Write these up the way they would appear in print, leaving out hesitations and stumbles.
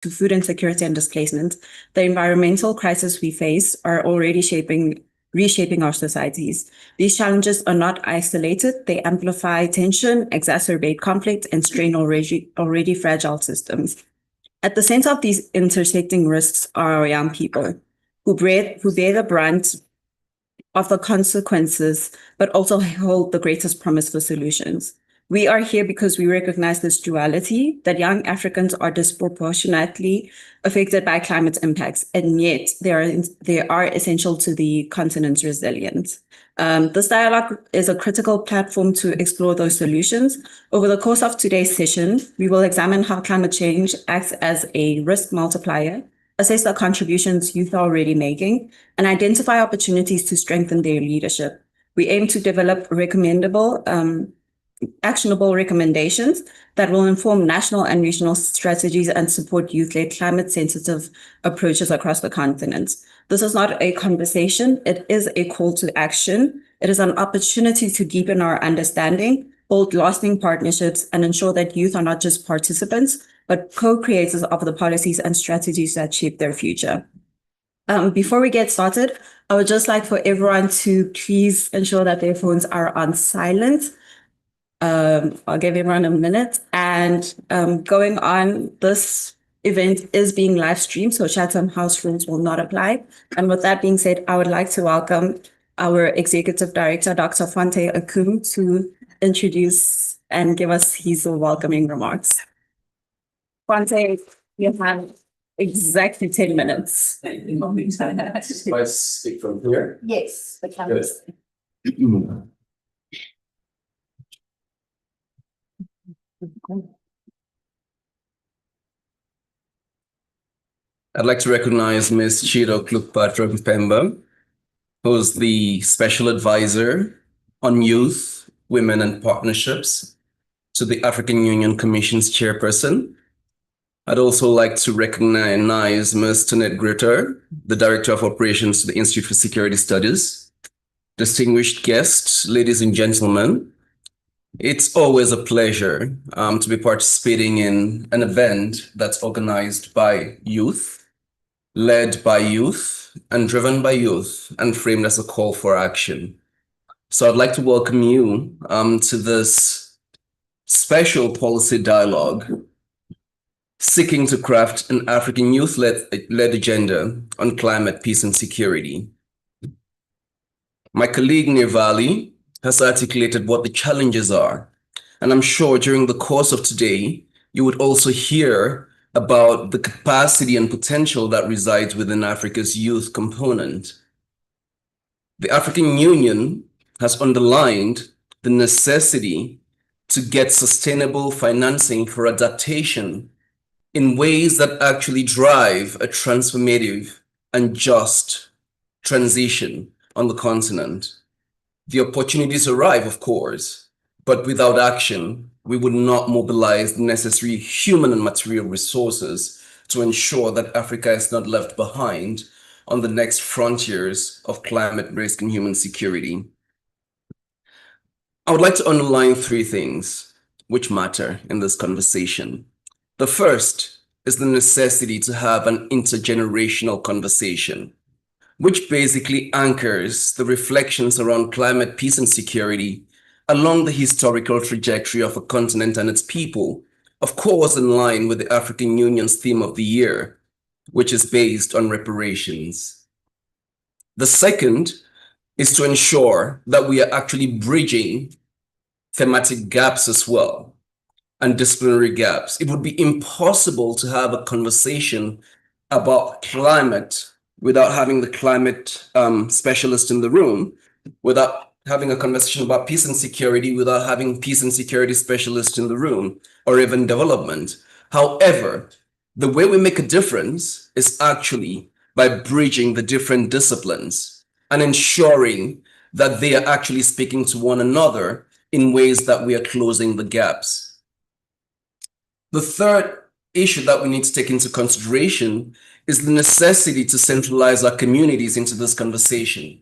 to food insecurity and displacement, the environmental crisis we face are already reshaping our societies. These challenges are not isolated. They amplify tension, exacerbate conflict, and strain already fragile systems. At the center of these intersecting risks are our young people, who bear the brunt of the consequences, but also hold the greatest promise for solutions. We are here because we recognize this duality, that young Africans are disproportionately affected by climate impacts, and yet they are essential to the continent's resilience. This dialogue is a critical platform to explore those solutions. Over the course of today's session, we will examine how climate change acts as a risk multiplier, assess the contributions youth are already making, and identify opportunities to strengthen their leadership. We aim to develop actionable recommendations that will inform national and regional strategies and support youth-led climate-sensitive approaches across the continent. This is not a conversation, it is a call to action. It is an opportunity to deepen our understanding, build lasting partnerships, and ensure that youth are not just participants, but co-creators of the policies and strategies that shape their future. Before we get started, I would just like for everyone to please ensure that their phones are on silent. I'll give everyone a minute. And going on, this event is being live streamed, so Chatham House rules will not apply. And with that being said, I would like to welcome our Executive Director, Dr. Fonteh Akum, to introduce and give us his welcoming remarks. Fonteh, you have exactly 10 minutes. Do I speak from here? Yes, the camera. I'd like to recognize Ms. Chido Cleopatra Mpemba, who's the Special Advisor on Youth, Women and Partnerships to the African Union Commission's Chairperson. I'd also like to recognize Ms. Tonette Gritter, the Director of Operations to the Institute for Security Studies. Distinguished guests, ladies and gentlemen, it's always a pleasure to be participating in an event that's organized by youth, led by youth, and driven by youth, and framed as a call for action. So I'd like to welcome you to this special policy dialogue seeking to craft an African youth-led agenda on climate, peace, and security. My colleague Nirvali has articulated what the challenges are, and I'm sure during the course of today, you would also hear about the capacity and potential that resides within Africa's youth component. The African Union has underlined the necessity to get sustainable financing for adaptation in ways that actually drive a transformative and just transition on the continent. The opportunities arrive, of course, but without action, we would not mobilize the necessary human and material resources to ensure that Africa is not left behind on the next frontiers of climate risk and human security. I would like to underline three things which matter in this conversation. The first is the necessity to have an intergenerational conversation, which basically anchors the reflections around climate, peace, and security along the historical trajectory of a continent and its people, of course in line with the African Union's theme of the year, which is based on reparations. The second is to ensure that we are actually bridging thematic gaps as well, and disciplinary gaps. It would be impossible to have a conversation about climate without having the climate specialist in the room, without having a conversation about peace and security without having peace and security specialists in the room, or even development. However, the way we make a difference is actually by bridging the different disciplines and ensuring that they are actually speaking to one another in ways that we are closing the gaps. The third issue that we need to take into consideration is the necessity to centralize our communities into this conversation.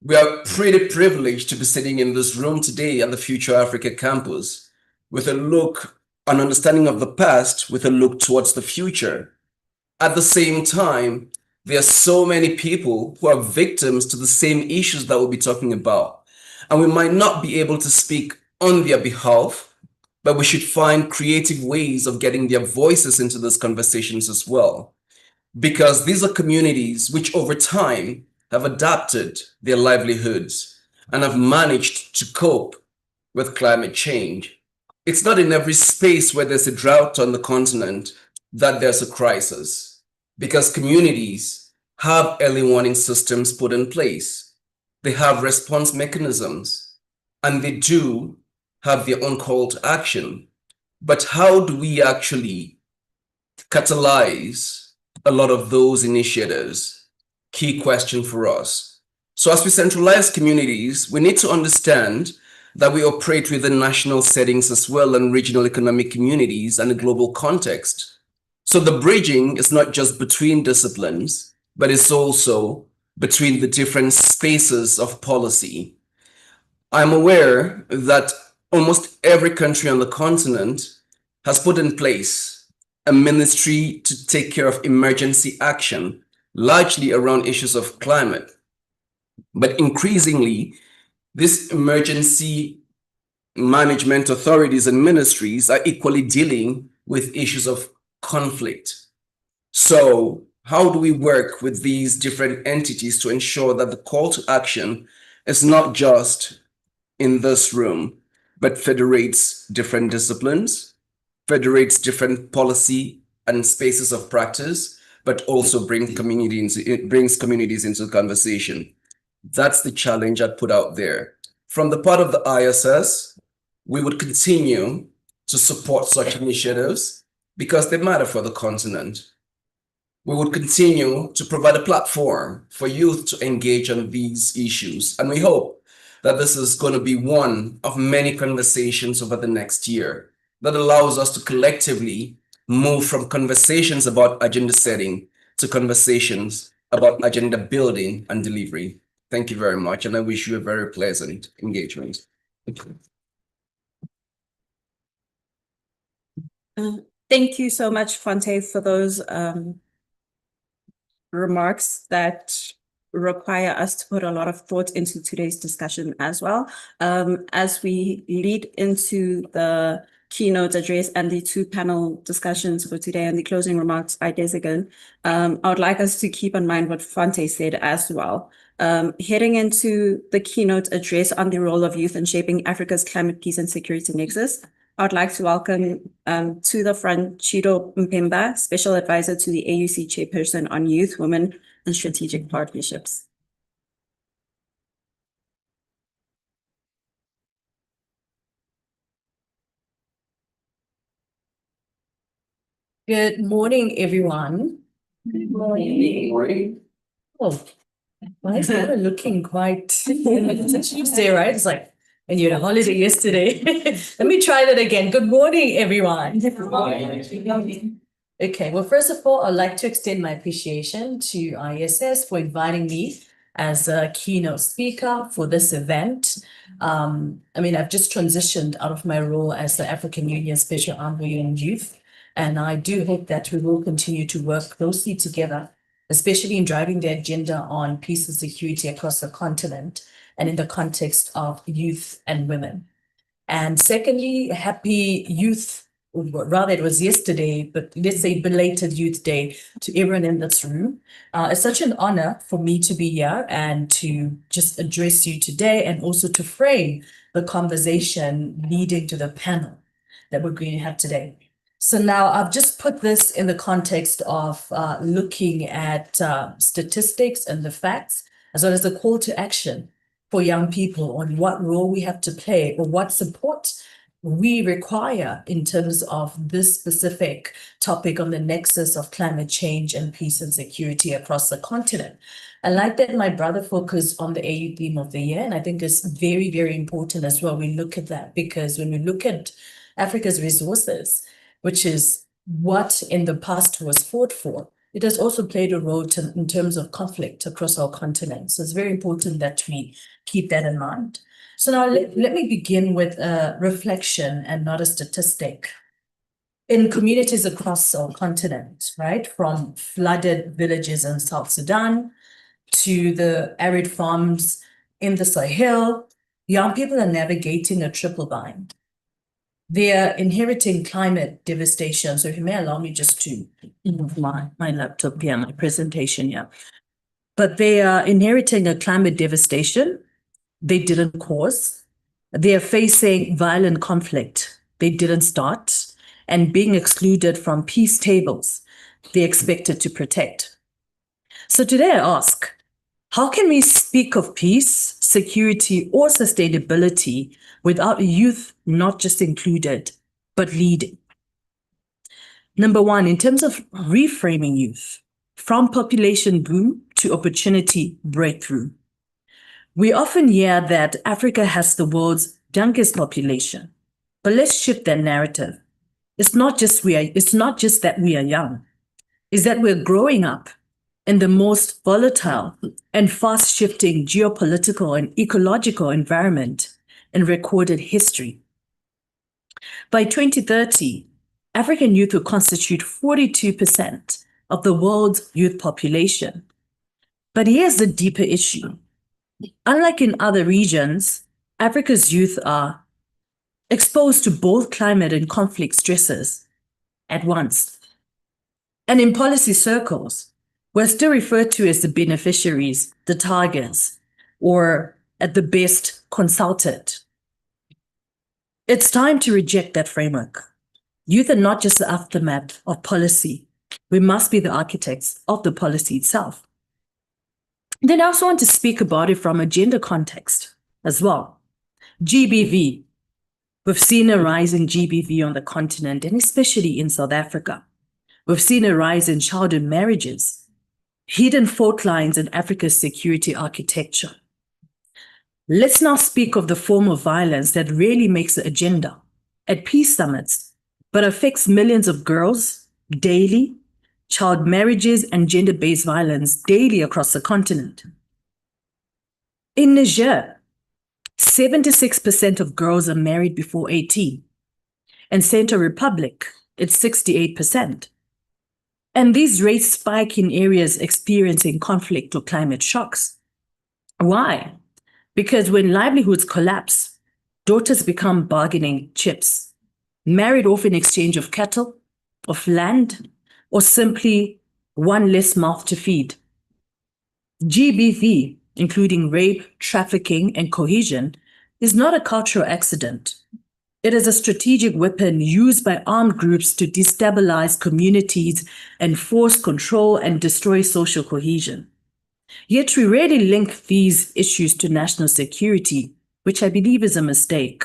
We are pretty privileged to be sitting in this room today at the Future Africa campus with a look, an understanding of the past with a look towards the future. At the same time, there are so many people who are victims to the same issues that we'll be talking about. And we might not be able to speak on their behalf, but we should find creative ways of getting their voices into these conversations as well. Because these are communities which over time have adapted their livelihoods and have managed to cope with climate change. It's not in every space where there's a drought on the continent that there's a crisis, because communities have early warning systems put in place. They have response mechanisms, and they do have their own call to action. But how do we actually catalyze a lot of those initiatives? Key question for us. So as we centralize communities, we need to understand that we operate within national settings as well, and regional economic communities and a global context. So the bridging is not just between disciplines, but it's also between the different spaces of policy. I'm aware that almost every country on the continent has put in place a ministry to take care of emergency action, largely around issues of climate. But increasingly, these emergency management authorities and ministries are equally dealing with issues of conflict. So how do we work with these different entities to ensure that the call to action is not just in this room, but federates different disciplines, federates different policy and spaces of practice, but also brings communities into the conversation? That's the challenge I'd put out there. From the part of the ISS, we would continue to support such initiatives because they matter for the continent. We would continue to provide a platform for youth to engage on these issues. And we hope that this is going to be one of many conversations over the next year that allows us to collectively move from conversations about agenda setting to conversations about agenda building and delivery. Thank you very much, and I wish you a very pleasant engagement. Thank you so much, Fonteh, for those remarks that require us to put a lot of thought into today's discussion as well. As we lead into the keynote address and the two panel discussions for today and the closing remarks by Desigan, I would like us to keep in mind what Fonteh said as well. Heading into the keynote address on the role of youth in shaping Africa's climate, peace, and security nexus, I'd like to welcome to the front Chido Mpemba, Special Advisor to the AUC Chairperson on Youth, Women, and Strategic Partnerships. Good morning, everyone. Good morning. Oh, why is it looking quite, it's a Tuesday, right? It's like, and you had a holiday yesterday. Let me try that again. Good morning, everyone. Good morning. Okay, well, first of all, I'd like to extend my appreciation to ISS for inviting me as a keynote speaker for this event. I've just transitioned out of my role as the African Union Special Envoy on Youth, and I do hope that we will continue to work closely together, especially in driving the agenda on peace and security across the continent and in the context of youth and women. And secondly, happy youth, rather it was yesterday, but let's say belated Youth Day to everyone in this room. It's such an honor for me to be here and to just address you today and also to frame the conversation leading to the panel that we're going to have today. So now I've just put this in the context of looking at statistics and the facts, as well as the call to action for young people on what role we have to play or what support we require in terms of this specific topic on the nexus of climate change and peace and security across the continent. I like that my brother focused on the AU theme of the year, and I think it's very, very important as well. We look at that because when we look at Africa's resources, which is what in the past was fought for, it has also played a role in terms of conflict across our continent. So it's very important that we keep that in mind. So now let me begin with a reflection and not a statistic. in communities across our continent, right? From flooded villages in South Sudan to the arid farms in the Sahel, young people are navigating a triple bind. They are inheriting climate devastation. So if you may allow me just to move my laptop here, my presentation here. But they are inheriting a climate devastation they didn't cause. They are facing violent conflict they didn't start, and being excluded from peace tables they expected to protect. So today I ask, how can we speak of peace, security, or sustainability without youth not just included, but leading? Number one, in terms of reframing youth, from population boom to opportunity breakthrough. We often hear that Africa has the world's youngest population, but let's shift that narrative. It's not just that we are young, it's that we're growing up in the most volatile and fast-shifting geopolitical and ecological environment in recorded history. By 2030, African youth will constitute 42% of the world's youth population. But here's the deeper issue. Unlike in other regions, Africa's youth are exposed to both climate and conflict stresses at once. And in policy circles, we're still referred to as the beneficiaries, the targets, or at the best, consulted. It's time to reject that framework. Youth are not just the aftermath of policy. We must be the architects of the policy itself. Then I also want to speak about it from a gender context as well. GBV. We've seen a rise in GBV on the continent, and especially in South Africa. We've seen a rise in childhood marriages, hidden fault lines in Africa's security architecture. Let's now speak of the form of violence that rarely makes the agenda at peace summits, but affects millions of girls daily, child marriages and gender-based violence daily across the continent. In Niger, 76% of girls are married before 18. In Central Republic, it's 68%. And these rates spike in areas experiencing conflict or climate shocks. Why? Because when livelihoods collapse, daughters become bargaining chips, married off in exchange of cattle, of land, or simply one less mouth to feed. GBV, including rape, trafficking, and cohesion, is not a cultural accident. It is a strategic weapon used by armed groups to destabilize communities, enforce control, and destroy social cohesion. Yet we rarely link these issues to national security, which I believe is a mistake.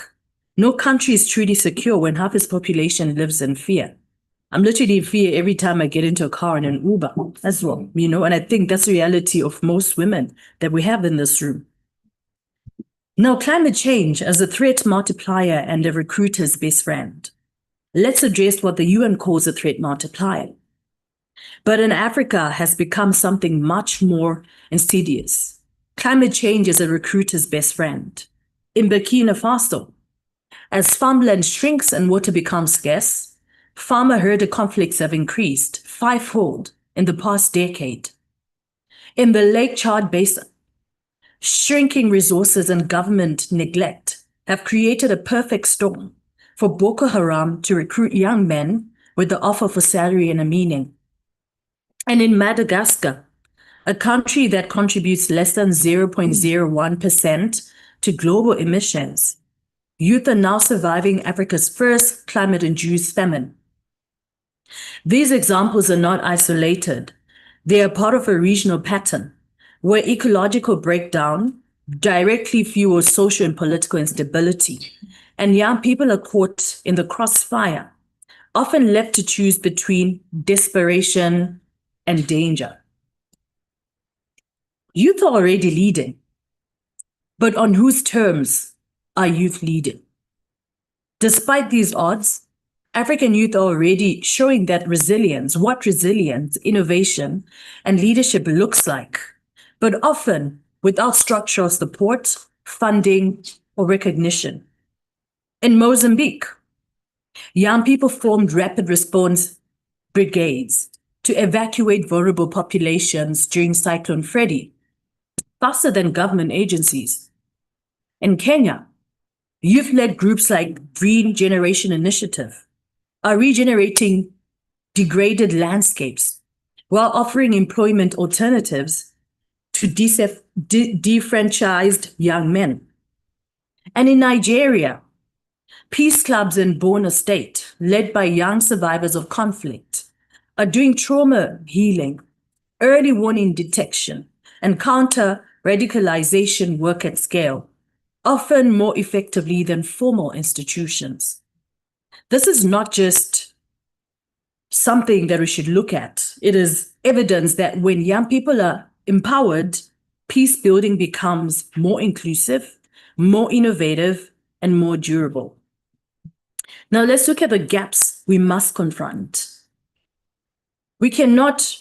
No country is truly secure when half its population lives in fear. I'm literally in fear every time I get into a car and an Uber as well, and I think that's the reality of most women that we have in this room. Now, climate change as a threat multiplier and a recruiter's best friend. Let's address what the UN calls a threat multiplier. But in Africa has become something much more insidious. Climate change is a recruiter's best friend. In Burkina Faso, as farmland shrinks and water becomes scarce, farmer-herder conflicts have increased fivefold in the past decade. In the Lake Chad Basin, shrinking resources and government neglect have created a perfect storm for Boko Haram to recruit young men with the offer for salary and a meaning. And in Madagascar, a country that contributes less than 0.01% to global emissions, youth are now surviving Africa's first climate-induced famine. These examples are not isolated. They are part of a regional pattern where ecological breakdown directly fuels social and political instability, and young people are caught in the crossfire, often left to choose between desperation and danger. Youth are already leading, but on whose terms are youth leading? Despite these odds, African youth are already showing that what resilience, innovation, and leadership looks like, but often without structural support, funding, or recognition. In Mozambique, Young people formed rapid response brigades to evacuate vulnerable populations during Cyclone Freddy, faster than government agencies. In Kenya, youth-led groups like Green Generation Initiative are regenerating degraded landscapes while offering employment alternatives to defranchised young men. And in Nigeria, peace clubs in Borno State, led by young survivors of conflict, are doing trauma healing, early warning detection, and counter-radicalization work at scale, often more effectively than formal institutions. This is not just something that we should look at. It is evidence that when young people are empowered, peace building becomes more inclusive, more innovative, and more durable. Now let's look at the gaps we must confront. We cannot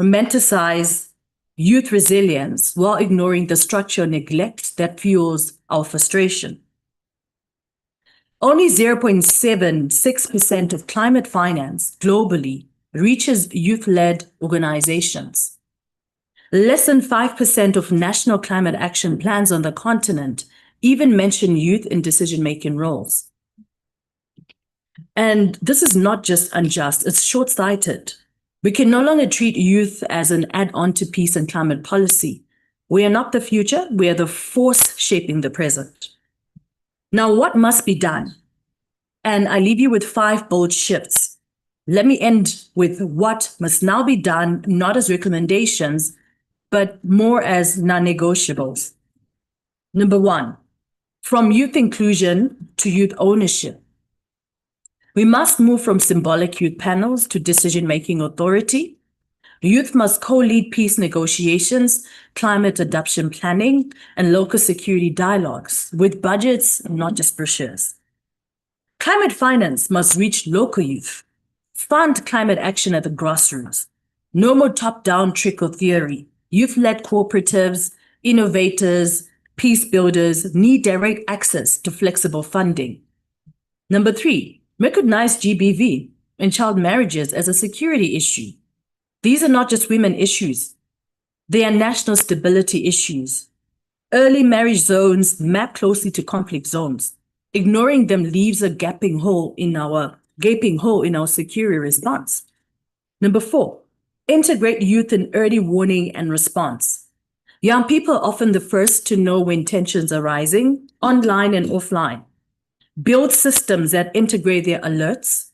romanticize youth resilience while ignoring the structural neglect that fuels our frustration. Only 0.76% of climate finance globally reaches youth-led organizations. Less than 5% of national climate action plans on the continent even mention youth in decision-making roles. And this is not just unjust, it's short-sighted. We can no longer treat youth as an add-on to peace and climate policy. We are not the future, we are the force shaping the present. Now, what must be done? And I leave you with 5 bold shifts. Let me end with what must now be done, not as recommendations, but more as non-negotiables. Number 1, from youth inclusion to youth ownership. We must move from symbolic youth panels to decision-making authority. Youth must co-lead peace negotiations, climate adaptation planning, and local security dialogues with budgets, not just brochures. Climate finance must reach local youth. Fund climate action at the grassroots. No more top-down trickle theory. Youth-led cooperatives, innovators, peace builders need direct access to flexible funding. Number 3, recognize GBV and child marriages as a security issue. These are not just women issues. They are national stability issues. Early marriage zones map closely to conflict zones. Ignoring them leaves a gaping hole in our security response. Number 4, integrate youth in early warning and response. Young people are often the first to know when tensions are rising, online and offline. Build systems that integrate their alerts,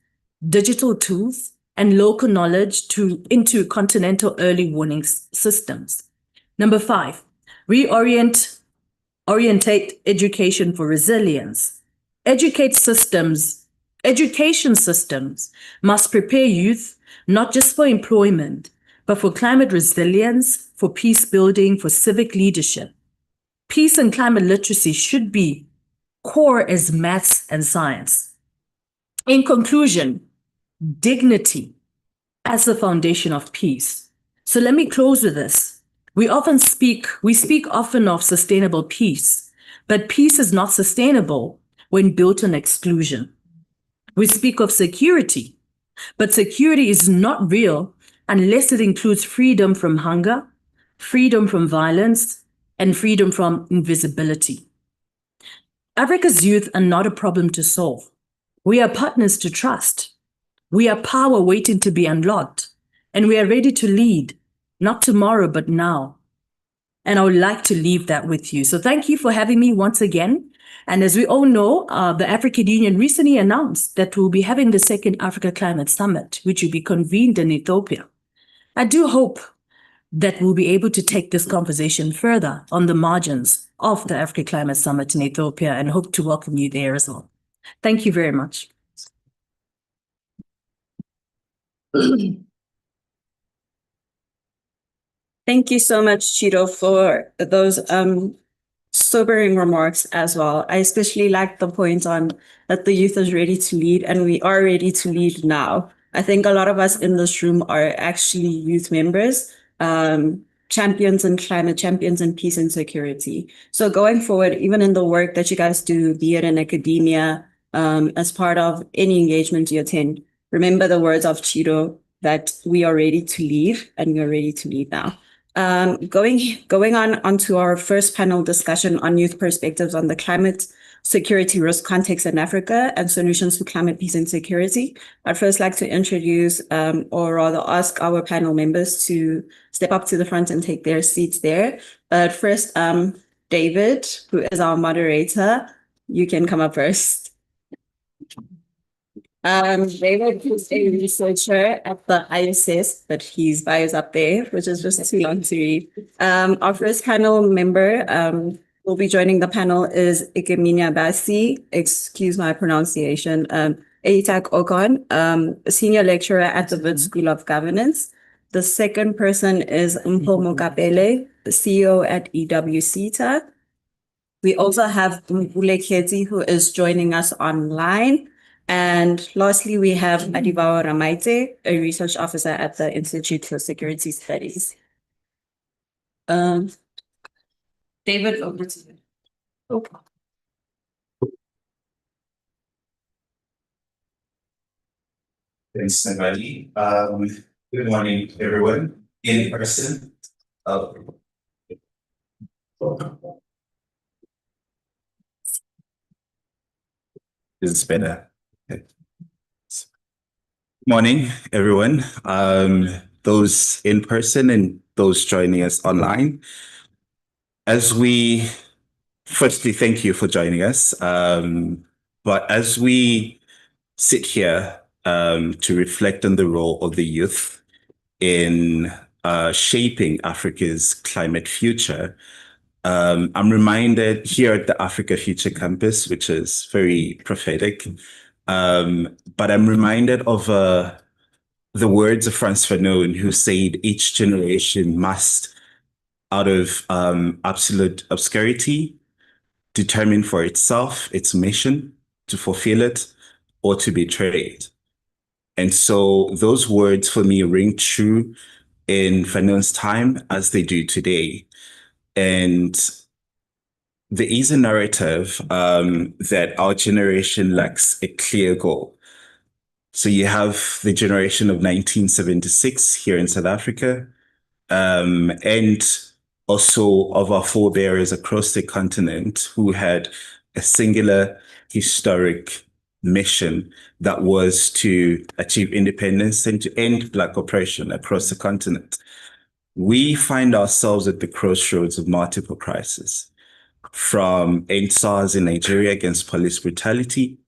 digital tools, and local knowledge into continental early warning systems. Number 5, orientate education for resilience. Education systems must prepare youth not just for employment, but for climate resilience, for peace building, for civic leadership. Peace and climate literacy should be core as maths and science. In conclusion, dignity as the foundation of peace. So let me close with this. We speak often of sustainable peace, but peace is not sustainable when built on exclusion. We speak of security, but security is not real unless it includes freedom from hunger, freedom from violence, and freedom from invisibility. Africa's youth are not a problem to solve. We are partners to trust. We are power waiting to be unlocked, and we are ready to lead, not tomorrow, but now. And I would like to leave that with you. So thank you for having me once again. And as we all know, the African Union recently announced that we'll be having the second Africa Climate Summit, which will be convened in Ethiopia. I do hope that we'll be able to take this conversation further on the margins of the Africa Climate Summit in Ethiopia, and hope to welcome you there as well. Thank you very much. Thank you so much, Chido, for those sobering remarks as well. I especially like the point on that the youth is ready to lead, and we are ready to lead now. I think a lot of us in this room are actually youth members, champions in climate, champions in peace and security. So going forward, even in the work that you guys do, be it in academia, as part of any engagement you attend. Remember the words of Chido that we are ready to leave, and we are ready to leave now. Going on onto our first panel discussion on youth perspectives on the climate security risk context in Africa and solutions to climate peace and security. I'd first like to introduce, or rather ask our panel members to step up to the front and take their seats there. But first, David, who is our moderator, you can come up first. David is a researcher at the ISS, but his bio is up there, which is just too long to read. Our first panel member will be joining the panel is Ikeminia Basi, excuse my pronunciation, Eitak Okon, a senior lecturer at the Wits School of Governance. The second person is Mpho Mokapele, the CEO at EWCTA. We also have Mpule Keti, who is joining us online. And lastly, we have Adibao Ramaite, a research officer at the Institute for Security Studies. David, over to you. Okay. Thanks, Nagari. Good morning, everyone. In person. This is better. Okay. Morning, everyone. Those in person and those joining us online. Firstly, thank you for joining us. But as we sit here to reflect on the role of the youth in shaping Africa's climate future, I'm reminded here at the Africa Future Campus, which is very prophetic, but I'm reminded of the words of Frantz Fanon, who said each generation must, out of absolute obscurity, determine for itself its mission, to fulfill it, or to betray it. And so those words for me ring true in Fanon's time as they do today. And there is a narrative that our generation lacks a clear goal. So you have the generation of 1976 here in South Africa, and also of our forebears across the continent who had a singular historic mission that was to achieve independence and to end Black oppression across the continent. We find ourselves at the crossroads of multiple crises, from EndSARS in Nigeria against police brutality,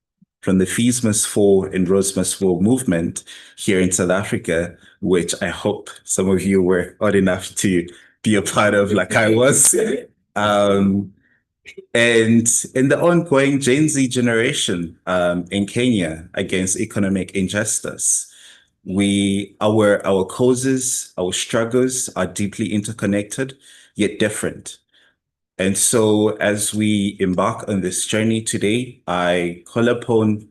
from the Fees Must Fall and Rose Must Fall movement here in South Africa, which I hope some of you were old enough to be a part of like I was. And in the ongoing Gen Z generation in Kenya against economic injustice. Our causes, our struggles are deeply interconnected, yet different. And so as we embark on this journey today, I call upon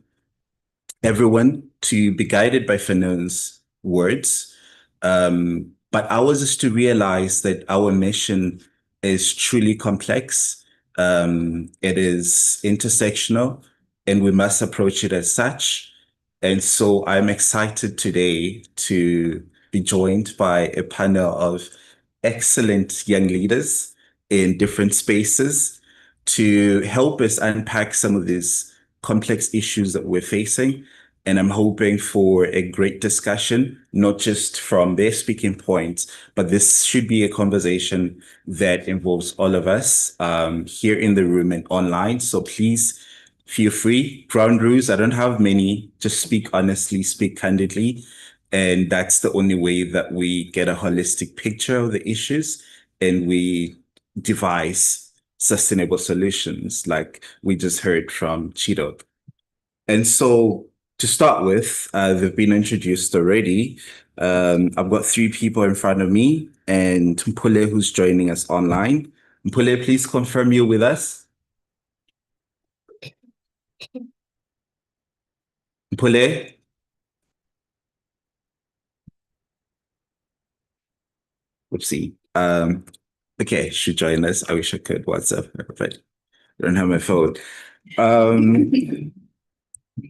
everyone to be guided by Fanon's words. But ours is to realize that our mission is truly complex. It is intersectional, and we must approach it as such. And so I'm excited today to be joined by a panel of excellent young leaders in different spaces to help us unpack some of these complex issues that we're facing. And I'm hoping for a great discussion, not just from their speaking points, but this should be a conversation that involves all of us here in the room and online. So please feel free. Ground rules, I don't have many. Just speak honestly, speak candidly. And that's the only way that we get a holistic picture of the issues and we devise sustainable solutions like we just heard from Chido. And so to start with, they've been introduced already. I've got three people in front of me and Mpule, who's joining us online. Mpule, please confirm you're with us. Mpule? Oopsie. Okay, should join us. I wish I could WhatsApp her, but I don't have my phone.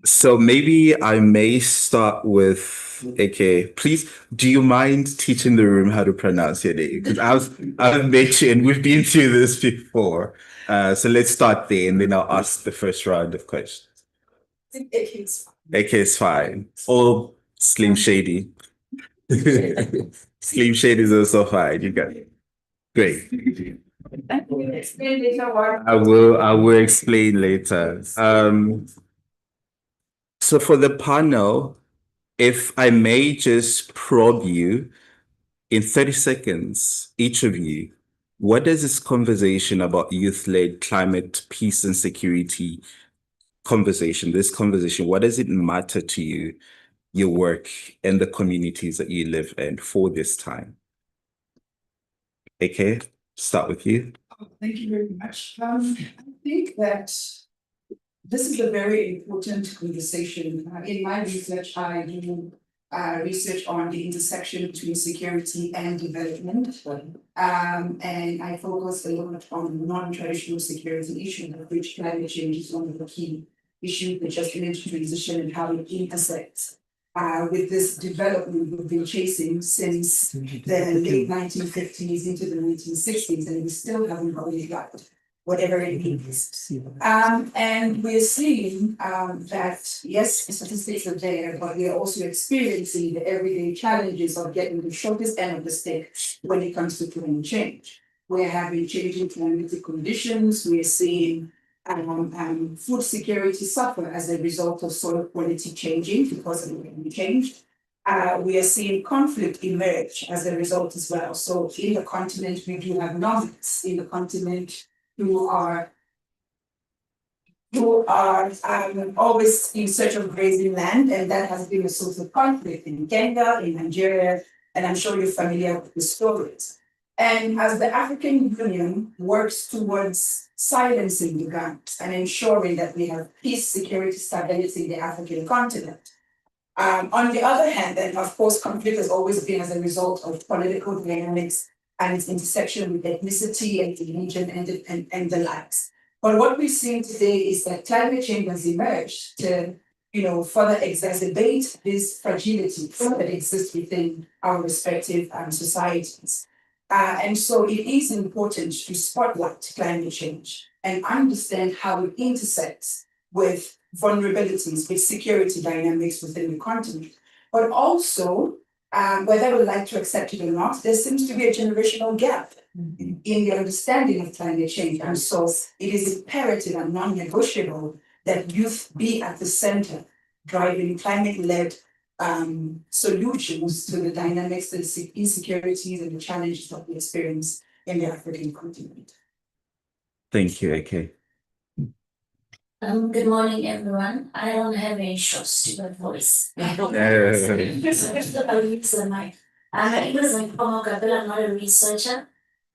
So maybe I may start with AK. Please, do you mind teaching the room how to pronounce your name? Because I've mentioned we've been through this before. So let's start there, and then I'll ask the first round of questions. AK is fine. Or Slim Shady. Slim Shady is also fine. You got it. Great. I will explain later. So for the panel, if I may just probe you in 30 seconds, each of you, what does this conversation about youth-led climate, peace, and security this conversation, what does it matter to you, your work, and the communities that you live in for this time? AK, start with you. Thank you very much. I think that this is a very important conversation. In my research, I do research on the intersection between security and development. And I focus a lot on non-traditional security issues, of which climate change is one of the key issues, the just energy transition and how it intersects with this development we've been chasing since the late 1950s into the 1960s, and we still haven't got it right, whatever it is. And we're seeing that, yes, statistics are there, but we are also experiencing the everyday challenges of getting the shortest end of the stick when it comes to climate change. We're having changing climatic conditions. We're seeing food security suffer as a result of soil quality changing because of climate change. We are seeing conflict emerge as a result as well. So in the continent, we do have nomads in the continent who are always in search of grazing land, and that has been a source of conflict in Kenya, in Nigeria, and I'm sure you're familiar with the stories. And as the African Union works towards silencing the guns and ensuring that we have peace, security, stability in the African continent. On the other hand, and of course, conflict has always been as a result of political dynamics and its intersection with ethnicity and religion and the likes. But what we're seeing today is that climate change has emerged to further exacerbate these fragilities that exist within our respective societies. And so it is important to spotlight climate change and understand how it intersects with vulnerabilities, with security dynamics within the continent. But also, whether we like to accept it or not, there seems to be a generational gap in the understanding of climate change. And so it is imperative and non-negotiable that youth be at the center, driving climate-led solutions to the dynamics, the insecurities, and the challenges that we experience in the African continent. Thank you, AK. Good morning, everyone. I don't have a short, stupid voice. I don't I'm not a researcher.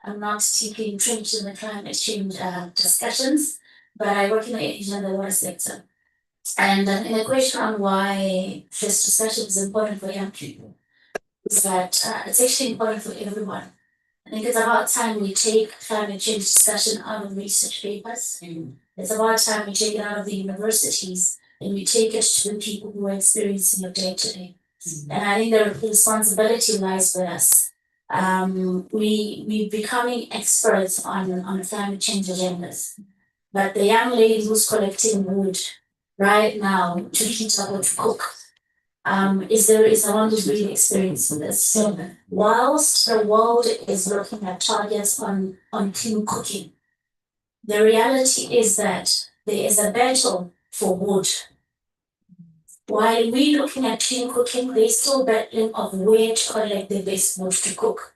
I'm not deeply entrenched in the climate change discussions, but I work in the energy and the water sector. And in the question on why this discussion is important for young people, is that it's actually important for everyone. I think it's about time we take climate change discussion out of research papers. It's about time we take it out of the universities and we take it to the people who are experiencing it day to day. And I think the responsibility lies with us. We're becoming experts on climate change agendas. But the young lady who's collecting wood right now to heat up or to cook is the one who's really experiencing this. So whilst the world is looking at targets on clean cooking, the reality is that there is a battle for wood. While we're looking at clean cooking, there's still battling of where to collect the best wood to cook.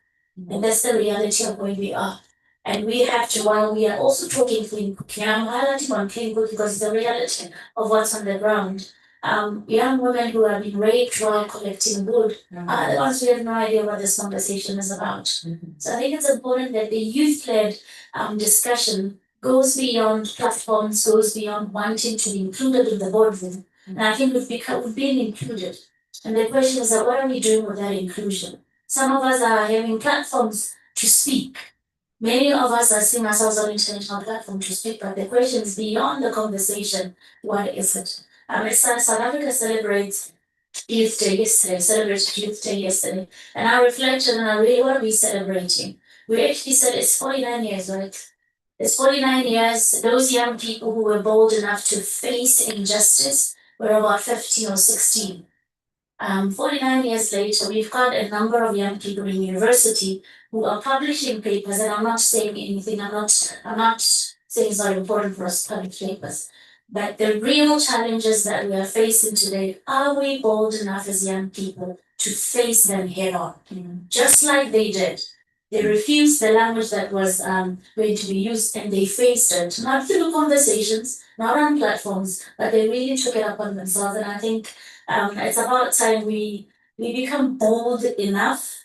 And that's the reality of where we are. And we have to, while we are also talking clean cooking, I'm highlighting on clean cooking because it's the reality of what's on the ground. Young women who have been raped while collecting wood are the ones who have no idea what this conversation is about. So I think it's important that the youth-led discussion goes beyond platforms, goes beyond wanting to be included in the boardroom. And I think we've been included. And the question is that what are we doing with that inclusion? Some of us are having platforms to speak. Many of us are seeing ourselves on international platforms to speak, but the question is beyond the conversation, what is it? South Africa celebrates Youth Day yesterday, celebrated Youth Day yesterday. And I reflected and I really, what are we celebrating? We actually said it's 49 years, right? It's 49 years. Those young people who were bold enough to face injustice were about 15 or 16. 49 years later, we've got a number of young people in university who are publishing papers, and I'm not saying anything, I'm not saying it's not important for us to publish papers. But the real challenges that we are facing today, are we bold enough as young people to face them head on? Just like they did. They refused the language that was going to be used, and they faced it, not through conversations, not on platforms, but they really took it up on themselves. And I think it's about time we become bold enough,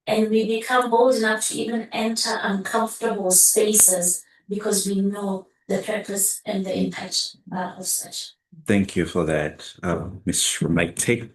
and we become bold enough to even enter uncomfortable spaces because we know the purpose and the impact of such. Thank you for that, Ms. Shmaite.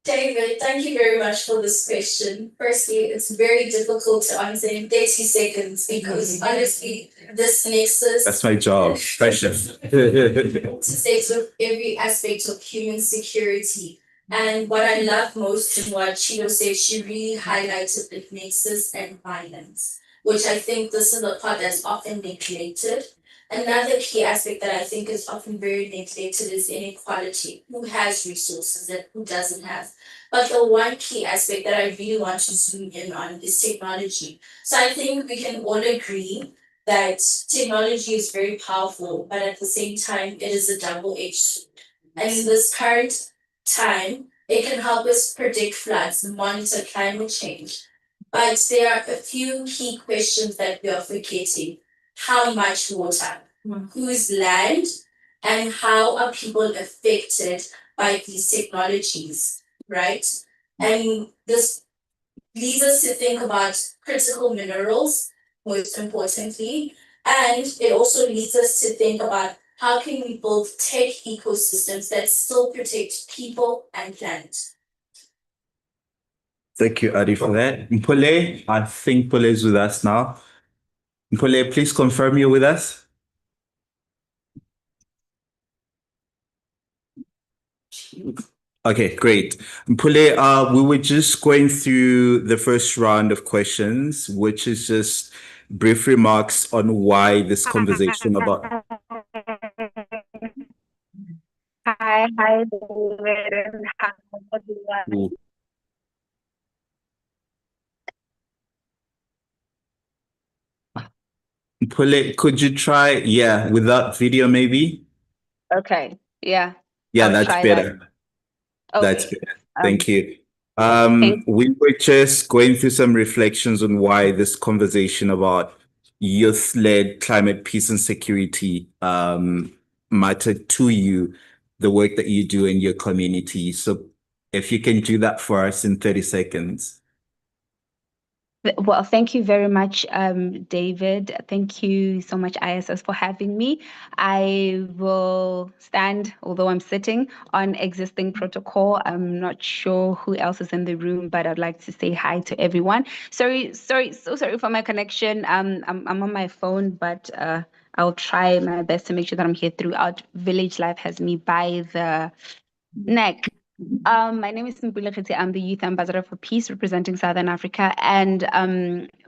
David, thank you very much for this question. Firstly, it's very difficult to answer in 30 seconds because honestly, this nexus That's my job. Precious. to say with every aspect of human security. And what I love most in what Chido said, she really highlighted the nexus and violence, which I think this is the part that's often neglected. Another key aspect that I think is often very neglected is inequality. Who has resources and who doesn't have? But the one key aspect that I really want to zoom in on is technology. So I think we can all agree that technology is very powerful, but at the same time, it is a double-edged sword. And in this current time, it can help us predict floods and monitor climate change. But there are a few key questions that we are forgetting. How much water? Whose land? And how are people affected by these technologies, right? And this leads us to think about critical minerals, most importantly, and it also leads us to think about how can we build tech ecosystems that still protect people and planet. Thank you, Adi, for that. Mpole, I think Mpole is with us now. Mpole, please confirm you're with us. Okay, great. Mpule, we were just going through the first round of questions, which is just brief remarks on why this conversation about. Hi, David, and hi, everyone. Mpule, could you try, without video maybe? Okay, yeah. Yeah, I'll that's try better. that. That's Okay. better. Thank you. Thank We were just going through some reflections on why this conversation about youth-led climate peace and security mattered to you, the work that you do in your community. So if you can do that for us in 30 seconds. Well, thank you very much, David. Thank you so much, ISS, for having me. I will stand, although I'm sitting, on existing protocol. I'm not sure who else is in the room, but I'd like to say hi to everyone. So sorry for my connection. I'm on my phone, but I'll try my best to make sure that I'm here throughout. Village Life has me by the neck. My name is Mpule Khete. I'm the Youth Ambassador for Peace representing Southern Africa, and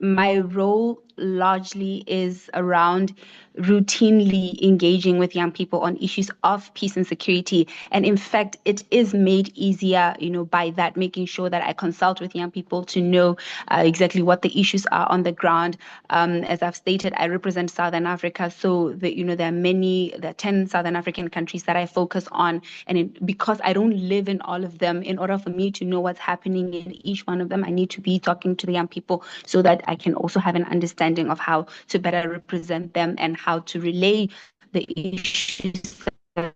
my role largely is around routinely engaging with young people on issues of peace and security. And in fact, it is made easier, by that, making sure that I consult with young people to know exactly what the issues are on the ground. As I've stated, I represent Southern Africa, so there are 10 Southern African countries that I focus on, and because I don't live in all of them, in order for me to know what's happening in each one of them, I need to be talking to the young people so that I can also have an understanding of how to better represent them and how to relay the issues that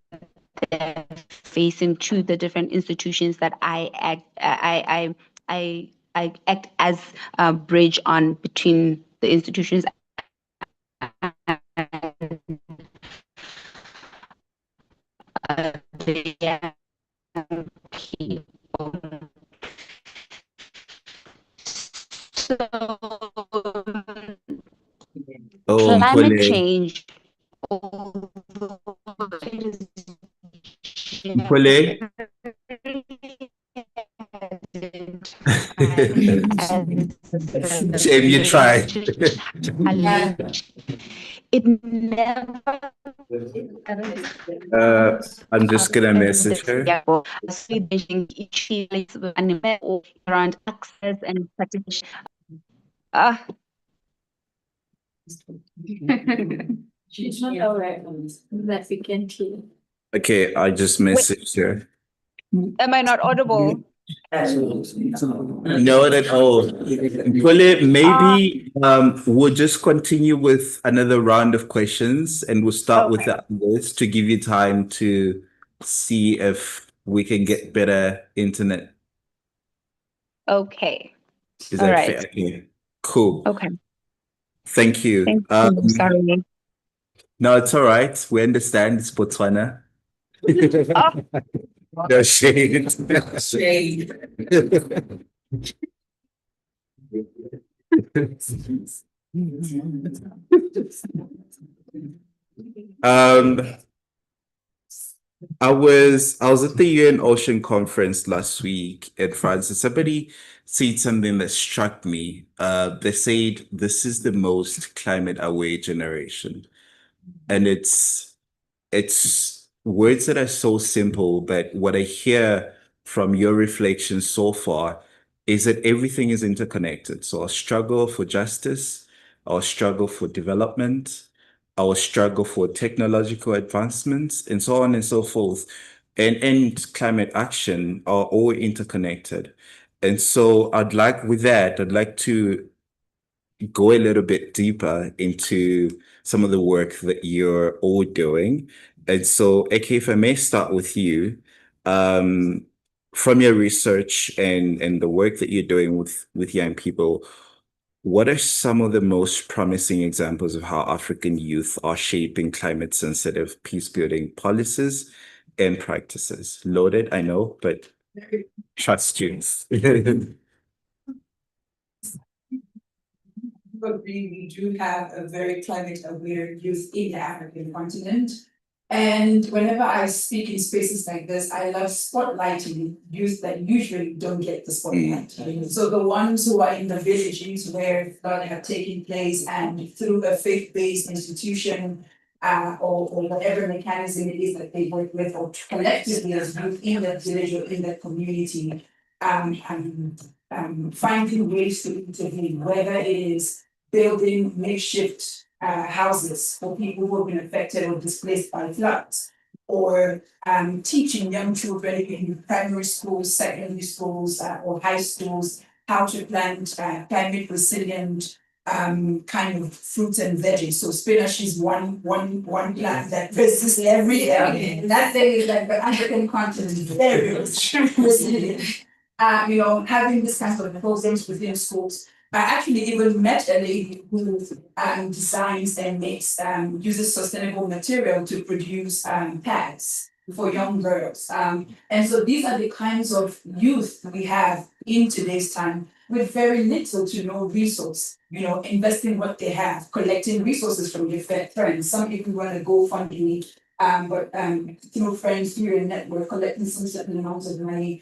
they're facing to the different institutions that I act as a bridge on between the institutions and the young people. So Oh, climate Mpule. change, although it is Mpule? Shame you tried. It never I'm just gonna message her. around access and participation. Ah, She's not alright that we can hear. Okay, I just messaged her. am I not audible? Not at all. Mpule, maybe we'll just continue with another round of questions and we'll start with the others to give you time to see if we can get better internet. Okay. Is All that right. fair? Okay. Cool. Okay. Thank you. Thank you. Sorry. No, it's all right. We understand it's Botswana. Oh, No shade. Shade. I was at the UN Ocean Conference last week in France, and somebody said something that struck me. They said this is the most climate aware generation, and it's words that are so simple, but what I hear from your reflections so far is that everything is interconnected. So our struggle for justice, our struggle for development, our struggle for technological advancements, and so on and so forth, and climate action are all interconnected. And so I'd like to go a little bit deeper into some of the work that you're all doing. And so, Eke, if I may start with you, from your research and the work that you're doing with young people, what are some of the most promising examples of how African youth are shaping climate sensitive peacebuilding policies and practices? Loaded, I know, but trust you. But we do have a very climate aware youth in the African continent. And whenever I speak in spaces like this, I love spotlighting youth that usually don't get the spotlight. So the ones who are in the villages where flood have taken place and through a faith-based institution or whatever mechanism it is that they work with, or collectively as youth in that village or in that community, finding ways to intervene, whether it is building makeshift houses for people who have been affected or displaced by floods, or teaching young children in primary schools, secondary schools, or high schools how to plant climate resilient kind of fruits and veggies. So spinach is one plant that resists every area. That thing is like the African continent, very resilient. Having this kind of programs within schools. I actually even met a lady who designs and makes uses sustainable material to produce pads for young girls. And so these are the kinds of youth we have in today's time with very little to no resource, investing what they have, collecting resources from their friends. Some people want to go GoFundMe, but through friends, through your network, collecting some certain amounts of money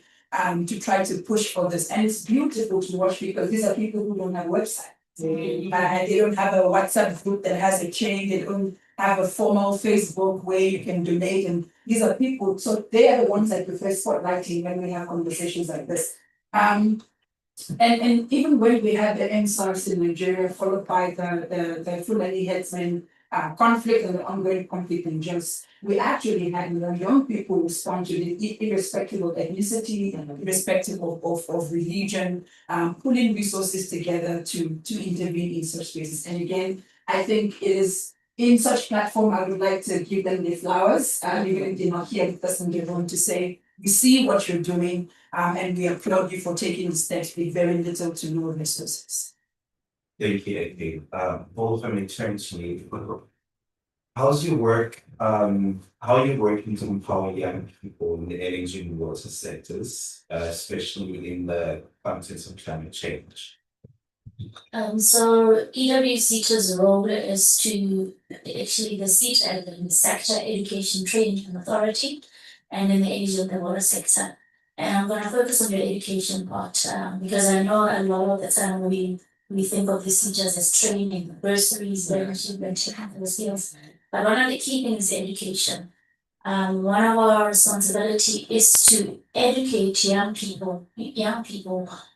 to try to push for this. And it's beautiful to watch because these are people who don't have websites. They don't have a WhatsApp group that has a chain. They don't have a formal Facebook where you can donate. And these are people, so they are the ones I prefer spotlighting when we have conversations like this. And even when we had the NSARS in Nigeria, followed by the Fulani headsmen conflict and the ongoing conflict in Jos, we actually had young people respond to it, irrespective of ethnicity, irrespective of religion, pulling resources together to intervene in such spaces. And again, I think it is in such platform, I would like to give them the flowers, even if they're not here with us in the room, to say, we see what you're doing, and we applaud you for taking the steps with very little to no resources. Thank you, Eke. Both of them turn to you. How's your work? How are you working to empower young people in the energy and water sectors, especially in the context of climate change? So EWC's role is to actually the seat at the Sector Education Training and Authority. and in the energy and the water sector. And I'm going to focus on the education part because I know a lot of the time we think of these teachers as training, bursaries, mentorship, the skills. But one of the key things is education. One of our responsibility is to educate young people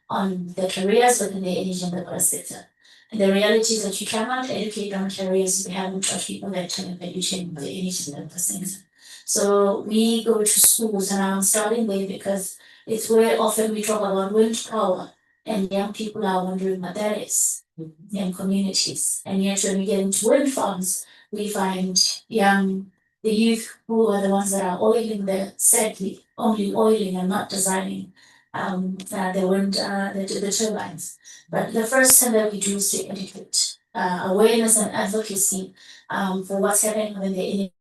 on the careers within the energy and the water sector. And the reality is that you cannot educate on careers if you haven't taught people that can value chain the energy and the water sector. So we go to schools, and I'm starting there because it's where often we talk about wind power, and young people are wondering what that is in communities. And yet when we get into wind farms, we find the youth who are the ones that are oiling sadly, only oiling and not designing the wind, the turbines. But the first thing that we do is to educate, awareness and advocacy for what's happening within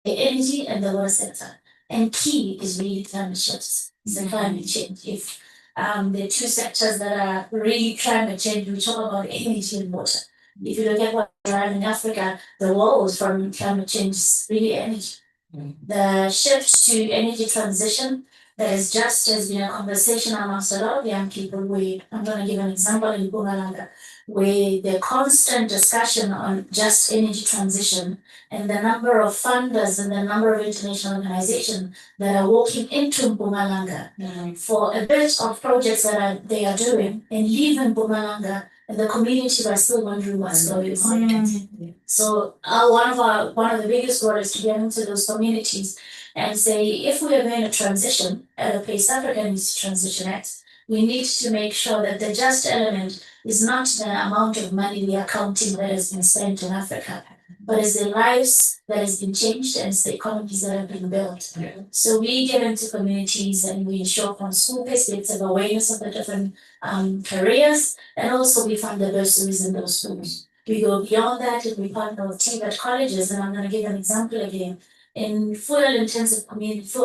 the energy and the water sector. And key is really climate shifts, the climate change. If the two sectors that are really climate change, we talk about energy and water. If you look at what's around in Africa, the woes from climate change is really energy. The shift to energy transition, there has been a conversation amongst a lot of young people where, I'm going to give an example in Mpumalanga, where the constant discussion on just energy transition and the number of funders and the number of international organizations that are walking into Mpumalanga for a bit of projects that they are doing and leaving Mpumalanga, and the communities are still wondering what's going on. So one of the biggest goals is to get into those communities and say, if we are going to transition at a pace Africa needs to transition at, we need to make sure that the just element is not the amount of money we are counting that has been spent in Africa, but it's the lives that has been changed and it's the economies that have been built. So we get into communities and we ensure from school perspective awareness of the different careers, and also we fund the bursaries in those schools. We go beyond that and we partner with TVET colleges, and I'm going to give an example again. In fuel-intensive communities,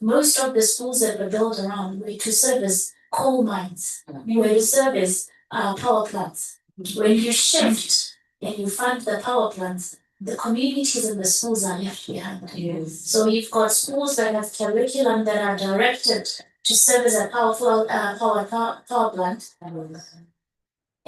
most of the schools that were built around were to service coal mines, were to service power plants. When you shift and you fund the power plants, the communities and the schools are left behind. So you've got schools that have curriculum that are directed to service a power plant,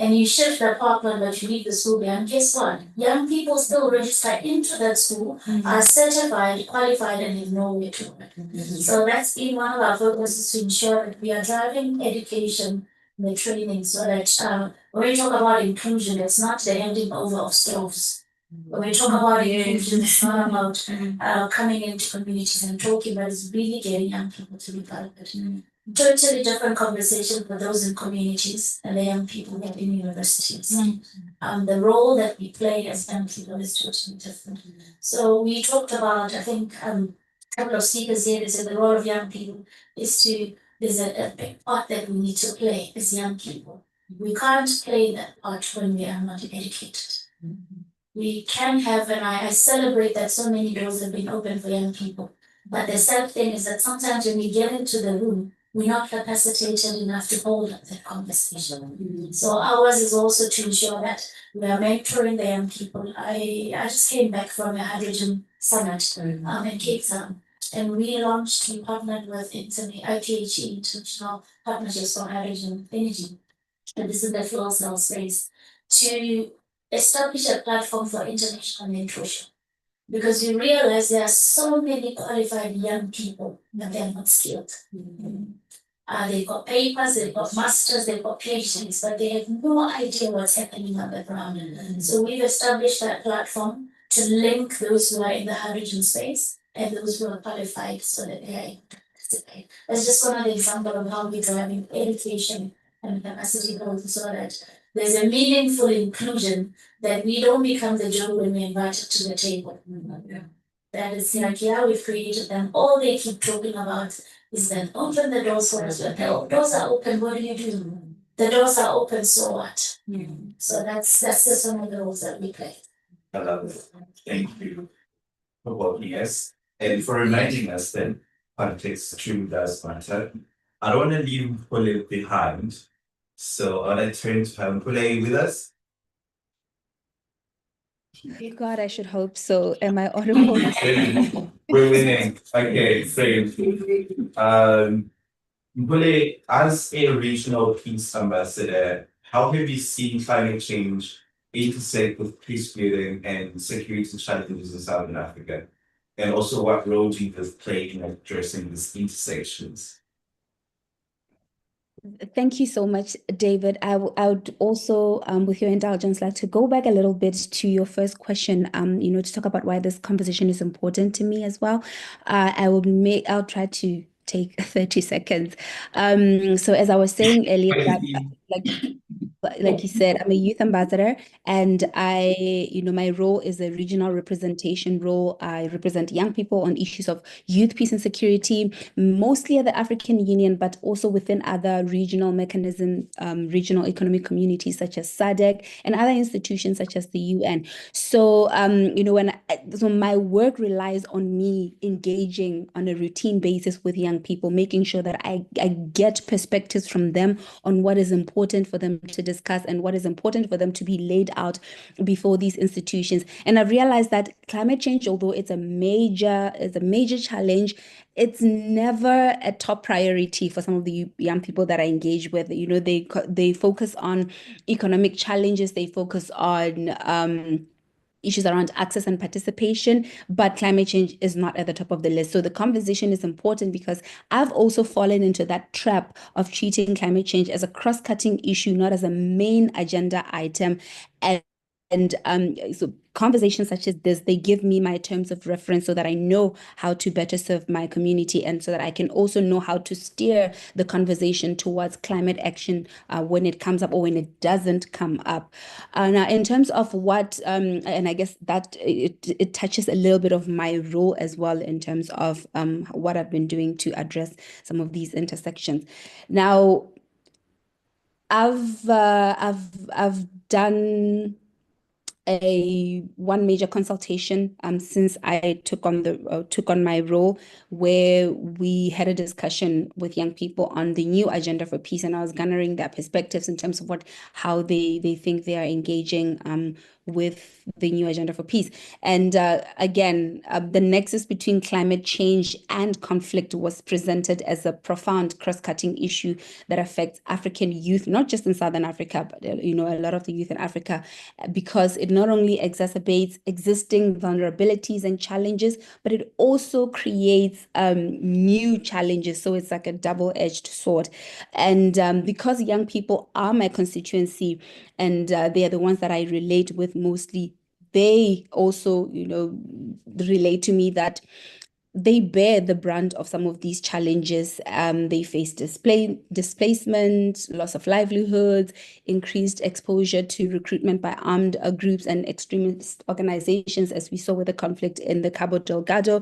and you shift the power plant, but you leave the school behind. Guess what? Young people still register into that school, are certified, qualified, and have nowhere to work. So that's been one of our focuses, to ensure that we are driving education and the training, so that when we talk about inclusion, it's not the handing over of stoves. When we talk about inclusion, it's not about coming into communities and talking, but it's really getting young people to be part of it. Totally different conversation for those in communities and the young people that in universities. The role that we play as young people is totally different. So we talked about, I think, a couple of speakers here, they said the role of young people is there's a big part that we need to play as young people. We can't play that part when we are not educated. We can have, and I celebrate that so many doors have been opened for young people. But the sad thing is that sometimes when we get into the room, we're not capacitated enough to hold that conversation. So ours is also to ensure that we are mentoring the young people. I just came back from a hydrogen summit in Cape Town, and we partnered with IPHE, International Partnerships for Hydrogen Energy, and this is the fuel cell space, to establish a platform for international mentorship. Because we realize there are so many qualified young people, but they're not skilled. They've got papers, they've got masters, they've got PhDs, but they have no idea what's happening on the ground. So we've established that platform to link those who are in the hydrogen space and those who are qualified, so that they are able to participate. That's just one of the examples of how we're driving education and capacity growth, so that there's a meaningful inclusion, that we don't become the Joe when we're invited to the table. That is like, yeah, we've created them. All they keep talking about is then open the doors for us. But the doors are open, what do you do? The doors are open, so what? So that's just some of the roles that we play. I love it. Thank you for welcoming us and for reminding us that context truly does matter. I don't want to leave Pule behind, so I want to turn to Pule with us. God, I should hope so. Am I audible? We're winning. Okay, great. Mbule, as a regional peace ambassador, how have you seen climate change intersect with peace building and security challenges in Southern Africa? And also, what role do you play in addressing these intersections? Thank you so much, David. I would also, with your indulgence, like to go back a little bit to your first question, to talk about why this conversation is important to me as well. I'll try to take 30 seconds. So as I was saying earlier, like you said, I'm a youth ambassador, and my role is a regional representation role. I represent young people on issues of youth, peace, and security, mostly at the African Union, but also within other regional mechanisms, regional economic communities such as SADC and other institutions such as the UN. So, so my work relies on me engaging on a routine basis with young people, making sure that I get perspectives from them on what is important for them to discuss and what is important for them to be laid out before these institutions. And I've realized that climate change, although it's a major challenge, it's never a top priority for some of the young people that I engage with. They focus on economic challenges, they focus on issues around access and participation, but climate change is not at the top of the list. So the conversation is important because I've also fallen into that trap of treating climate change as a cross-cutting issue, not as a main agenda item. So conversations such as this, they give me my terms of reference so that I know how to better serve my community, and so that I can also know how to steer the conversation towards climate action when it comes up or when it doesn't come up. Now, in terms of what, and I guess that it touches a little bit of my role as well in terms of what I've been doing to address some of these intersections. Now, I've done one major consultation since I took on my role, where we had a discussion with young people on the new agenda for peace, and I was garnering their perspectives in terms of how they think they are engaging with the new agenda for peace. And again, the nexus between climate change and conflict was presented as a profound cross-cutting issue that affects African youth, not just in Southern Africa, but a lot of the youth in Africa, because it not only exacerbates existing vulnerabilities and challenges, but it also creates new challenges. So it's like a double-edged sword. And because young people are my constituency, and they are the ones that I relate with mostly, they also, relate to me that they bear the brunt of some of these challenges. They face displacement, loss of livelihoods, increased exposure to recruitment by armed groups and extremist organizations, as we saw with the conflict in the Cabo Delgado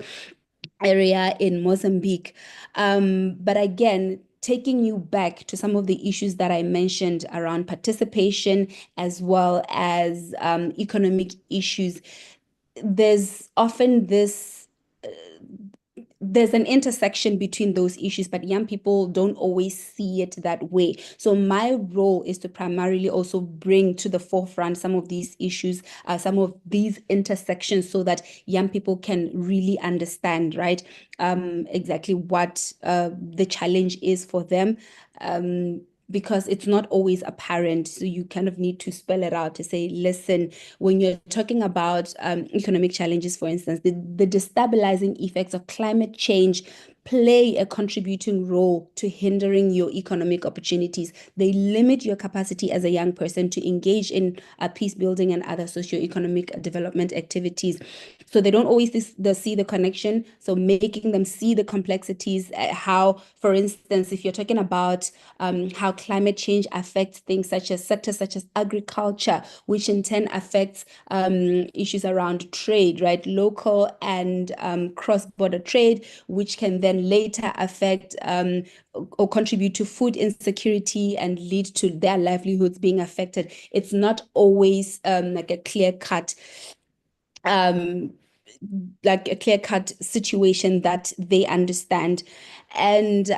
area in Mozambique. But again, taking you back to some of the issues that I mentioned around participation as well as economic issues, there's often there's an intersection between those issues, but young people don't always see it that way. So my role is to primarily also bring to the forefront some of these issues, some of these intersections, so that young people can really understand, right, exactly what the challenge is for them. Because it's not always apparent. So you kind of need to spell it out to say, listen, when you're talking about economic challenges, for instance, the destabilizing effects of climate change play a contributing role to hindering your economic opportunities. They limit your capacity as a young person to engage in peace building and other socioeconomic development activities. So they don't always see the connection. So making them see the complexities, how, for instance, if you're talking about how climate change affects things such as sectors such as agriculture, which in turn affects issues around trade, right? Local and cross-border trade, which can then later affect or contribute to food insecurity and lead to their livelihoods being affected. It's not always like a clear-cut situation that they understand. And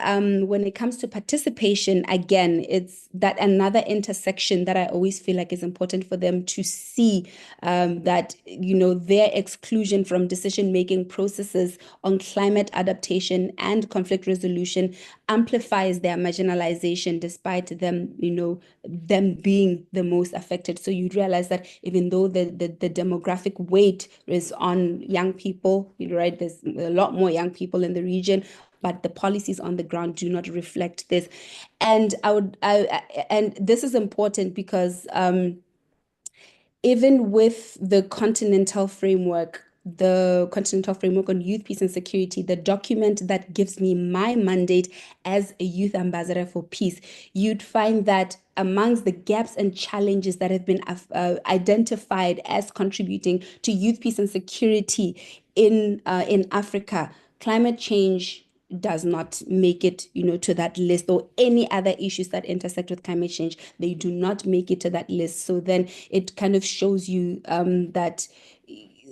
when it comes to participation, again, it's that another intersection that I always feel like is important for them to see, that, you know, their exclusion from decision-making processes on climate adaptation and conflict resolution amplifies their marginalization despite them, you know, them being the most affected. So you realize that even though the demographic weight is on young people, right, there's a lot more young people in the region, but the policies on the ground do not reflect this. And and this is important because even with the continental framework on youth, peace, and security, the document that gives me my mandate as a youth ambassador for peace, you'd find that amongst the gaps and challenges that have been identified as contributing to youth, peace, and security in Africa, climate change does not make it, you know, to that list, or any other issues that intersect with climate change, they do not make it to that list. So then it kind of shows you that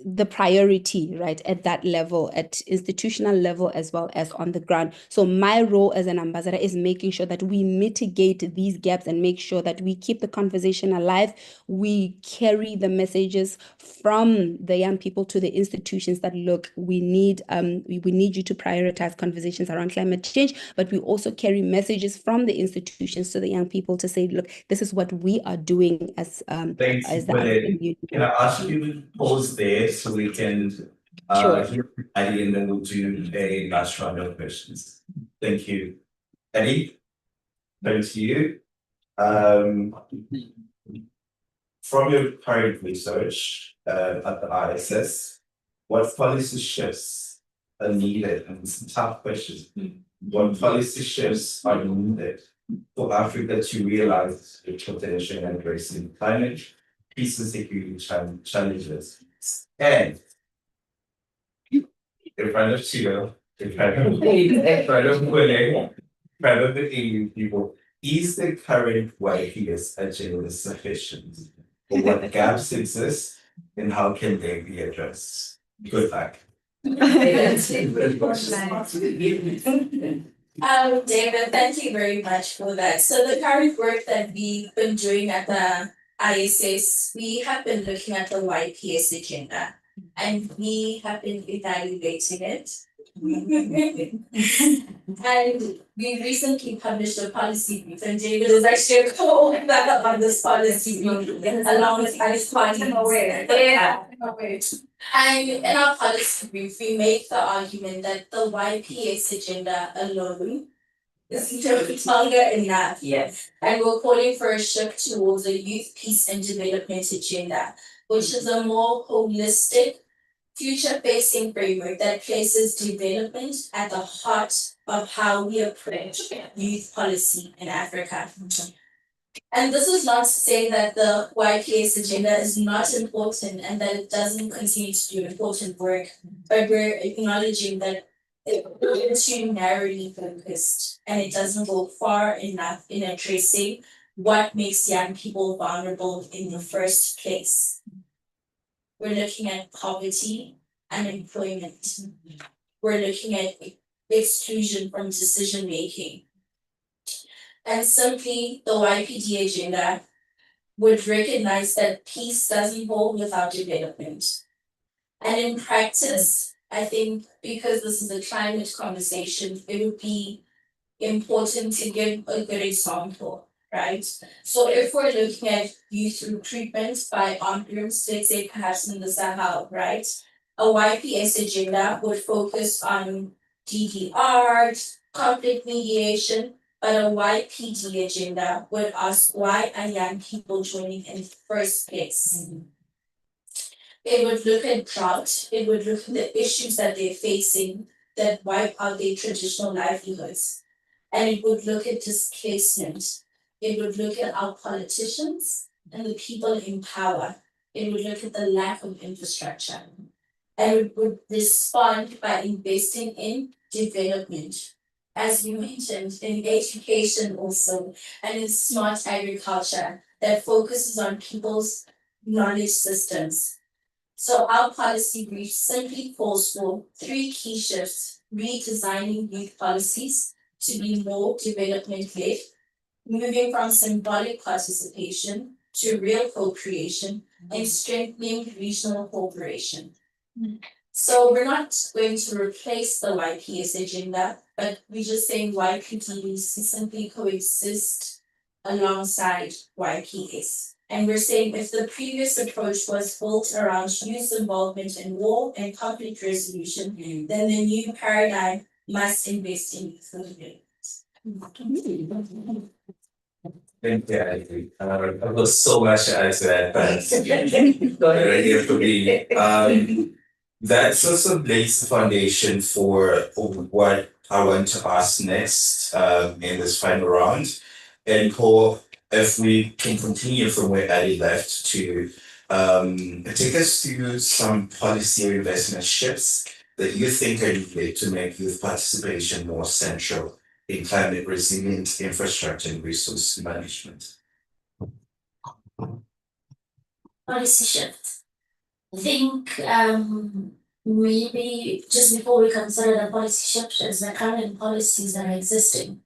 the priority, right, at that level, at institutional level as well as on the ground. So my role as an ambassador is making sure that we mitigate these gaps and make sure that we keep the conversation alive. We carry the messages from the young people to the institutions that, look, we need you to prioritize conversations around climate change, but we also carry messages from the institutions to the young people to say, look, this is what we are doing as the African Union. Can I ask you to pause there so we can Sure. hear Eddie, and then we'll do a last round of questions. Thank you. Eddie, turn to you. From your current research at the ISS, what policy shifts are needed? And it's a tough question. What policy shifts are needed for Africa to realize its potential in addressing climate, peace, and security challenges? And in front of Chido, in front of Fonteh, in front of the EU people, is the current YPS agenda sufficient? Or what gaps exist and how can they be addressed? Good luck. David, thank you very much for that. So the current work that we've been doing at the ISS, we have been looking at the YPS agenda and we have been evaluating it. And we recently published a policy brief, and David is actually a co-author on this policy brief along with Alice Party. And in our policy brief, we make the argument that the YPS agenda alone is no longer enough. Yes. And we're calling for a shift towards a youth, peace, and development agenda, which is a more holistic, future-facing framework that places development at the heart of how we approach youth policy in Africa. And this is not to say that the YPS agenda is not important and that it doesn't continue to do important work, but we're acknowledging that it's too narrowly focused and it doesn't go far enough in addressing what makes young people vulnerable in the first place. We're looking at poverty and employment. We're looking at exclusion from decision making. And simply the YPD agenda would recognize that peace doesn't hold without development. And in practice, I think because this is a climate conversation, it would be important to give a good example. Right? So if we're looking at youth recruitment by armed groups, let's say perhaps in the Sahel, right? A YPS agenda would focus on DDR, conflict mediation, but a YPD agenda would ask, why are young people joining in the first place? It would look at drought, it would look at the issues that they're facing that wipe out their traditional livelihoods. And it would look at displacement. It would look at our politicians and the people in power. It would look at the lack of infrastructure. And it would respond by investing in development, as you mentioned, in education also, and in smart agriculture that focuses on people's knowledge systems. So our policy brief simply calls for 3 key shifts redesigning youth policies to be more development-led, moving from symbolic participation to real co-creation, and strengthening regional cooperation. So we're not going to replace the YPS agenda, but we're just saying YPDs simply coexist alongside YPS. And we're saying if the previous approach was built around youth involvement in war and conflict resolution, then the new paradigm must invest in youth development. Thank you, I agree. I've got so much to add to that, but right here for me. That also lays the foundation for what I want to ask next in this final round. And Paul, if we can continue from where Ali left to take us through some policy or investment shifts that you think are needed to make youth participation more central in climate resilient infrastructure and resource management. Policy shift. I think maybe just before we consider the policy shift is the current policies that are existing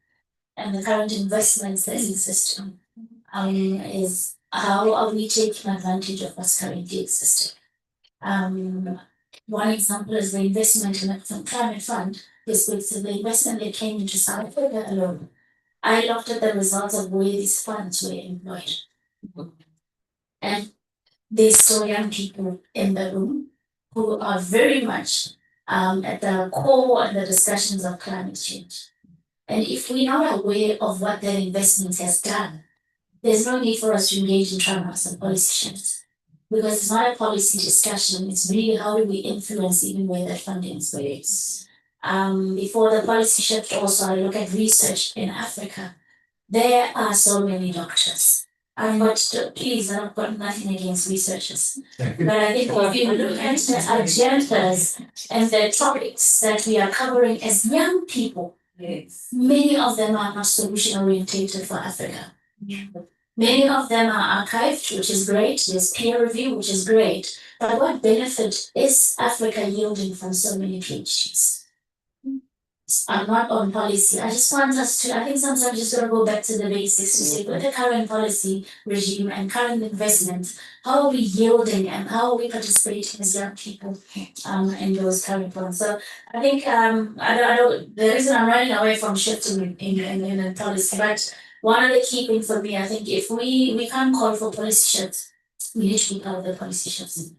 and the current investments that exist is how are we taking advantage of what's currently existing. One example is the investment in the climate fund. This was the investment that came into South Africa alone. I looked at the results of where these funds were employed. And there's still young people in the room who are very much at the core of the discussions of climate change. And if we're not aware of what that investment has done, there's no need for us to engage in trying to have some policy shifts. Because it's not a policy discussion, it's really how do we influence even where that funding is going. Before the policy shift also, I look at research in Africa. There are so many doctors. I've got nothing against researchers. But I think if you look at the agendas and the topics that we are covering as young people, many of them are not solution orientated for Africa. Many of them are archived, which is great. There's peer review, which is great. But what benefit is Africa yielding from so many PhDs? I'm not on policy. I just want us to, I think sometimes just gotta go back to the basics to say with the current policy regime and current investments, how are we yielding and how are we participating as young people in those current plans? So I think the reason I'm running away from shifting in policy, but one of the key things for me, I think if we can't call for policy shifts, we need to be part of the policy shifts.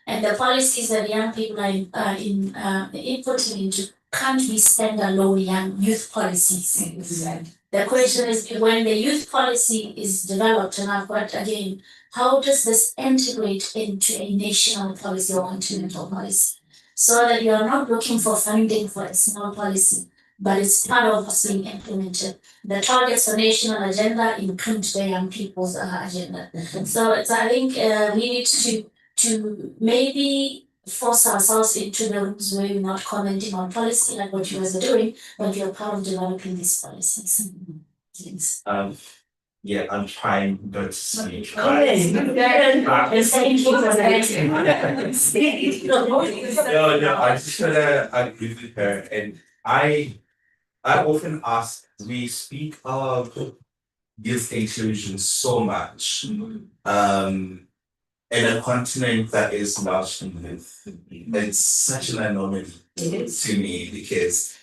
And the policies that young people are inputting into can't be standalone young youth policies. Exactly. The question is when the youth policy is developed, and I've got again, how does this integrate into a national policy or continental policy? So that you are not looking for funding for a small policy, but it's part of what's being implemented. The targets for national agenda include the young people's agenda. So I think we need to maybe force ourselves into the rooms where we're not commenting on policy like what you guys are doing, but you're part of developing these policies. Yes. Yeah, I'm trying not to speak. No, I just wanna agree with her. And I often ask, we speak of youth inclusion so much. In a continent that is largely youth. It's such an anomaly to me because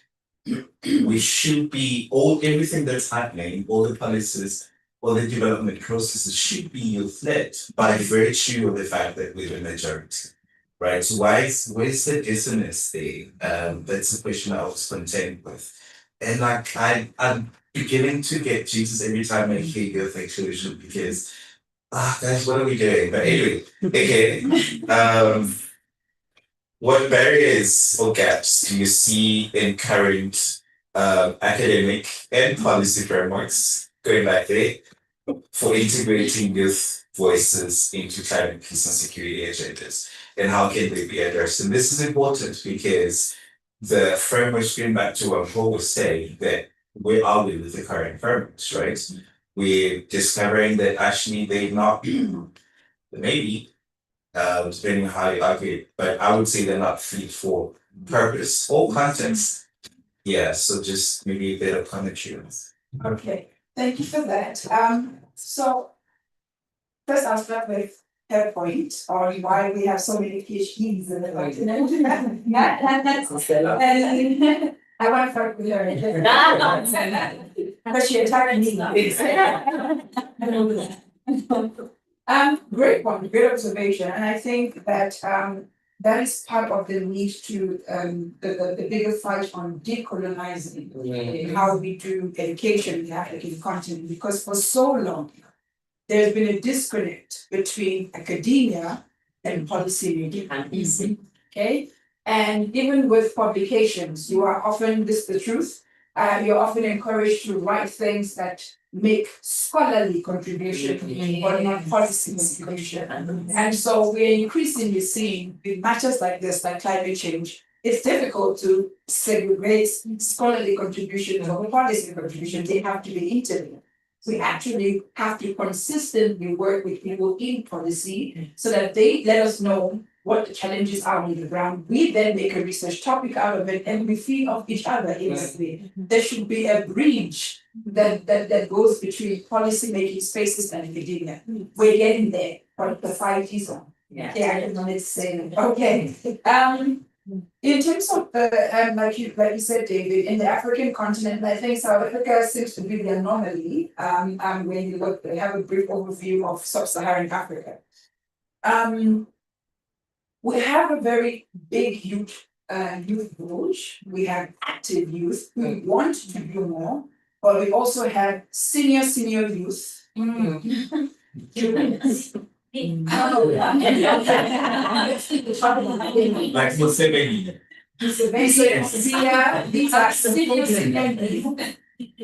we should be everything that's happening, all the policies, all the development processes should be youth-led by virtue of the fact that we're the majority. Right? So where's the dissonance there? That's a question I was contend with. And like I'm beginning to get Jesus every time I hear youth inclusion because guys, what are we doing? But anyway, okay. What barriers or gaps do you see in current academic and policy frameworks, going back there, for integrating youth voices into climate peace and security agendas? And how can they be addressed? And this is important because the frameworks, going back to what Paul was saying, that where are we with the current frameworks, right? We're discovering that actually they're not, maybe, depending on how you argue it, but I would say they're not fit for purpose or context yeah, so just maybe a bit of connection. Okay, thank you for that. So first I'll start with her point on why we have so many PhDs in the continent. And I want to start with her. But she attacked me. Great point, great observation, and I think that that is part of the need to the bigger fight on decolonizing how we do education in the African continent, because for so long there's been a disconnect between academia and policy making. Okay, and even with publications, you are often, this is the truth, you're often encouraged to write things that make scholarly contribution but not policy contribution. And so we're increasingly seeing with matters like this, like climate change, it's difficult to segregate scholarly contribution from policy contribution. They have to be interlinked. We actually have to consistently work with people in policy so that they let us know what the challenges are on the ground. We then make a research topic out of it and we feed off each other in this way. There should be a bridge that goes between policy making spaces and academia. We're getting there, but the fight is on. Yeah, I don't know to say that. Okay. In terms of the like you said, David, in the African continent, I think South Africa seems to be the anomaly. When you look, they have a brief overview of sub-Saharan Africa. We have a very big youth bulge. We have active youth who want to do more, but we also have senior youth. Like Museveni. These are senior youth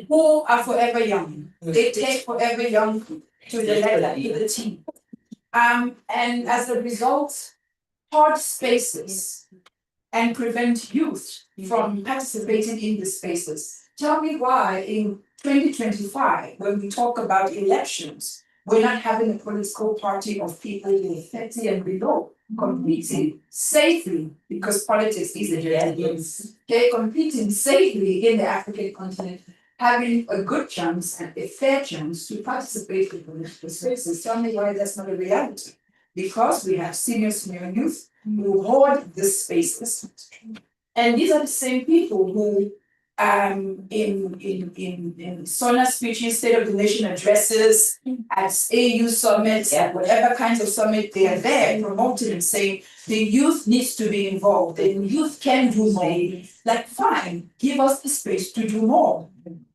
who are forever young. They take forever young to the letter in the team. And as a result, hard spaces and prevent youth from participating in the spaces. Tell me why in 2025, when we talk about elections, we're not having a political party of people who are 30 and below competing safely, because politics is a dirty game. Okay, competing safely in the African continent, having a good chance and a fair chance to participate in political spaces. Tell me why that's not a reality. Because we have senior youth who hoard the spaces. And these are the same people who in SONA speeches, State of the Nation addresses, at AU summits, at whatever kinds of summit, they are there promoting and saying the youth needs to be involved, the youth can do more. Like, fine, give us the space to do more.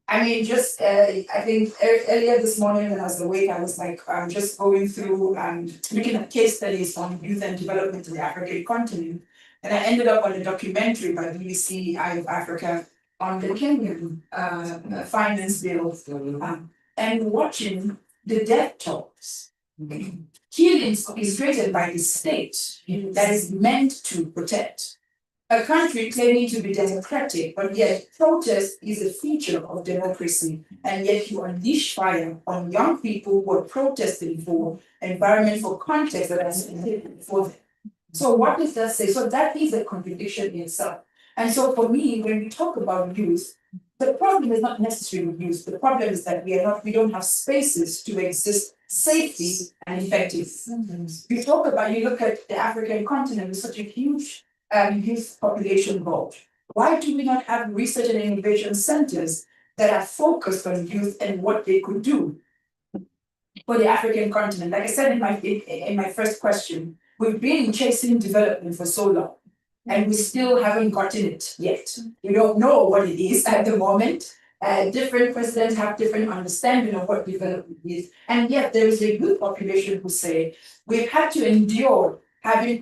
I mean, just I think earlier this morning when I was awake, I was like just going through and looking at case studies on youth and development in the African continent. And I ended up on a documentary by BBC Eye of Africa on the Kenyan finance bill and watching the death tolls. Killings orchestrated by the state that is meant to protect. A country claiming to be democratic, but yet protest is a feature of democracy, and yet you unleash fire on young people who are protesting for environment, for context that has been for them. So what does that say? So that is a contradiction in itself. And so for me, when we talk about youth, the problem is not necessarily with youth. The problem is that we don't have spaces to exist safely and effectively. You look at the African continent with such a huge youth population growth. Why do we not have research and innovation centers that are focused on youth and what they could do for the African continent? Like I said in my first question, we've been chasing development for so long, and we still haven't gotten it yet. We don't know what it is at the moment. Different presidents have different understanding of what development is, and yet there is a youth population who say we've had to endure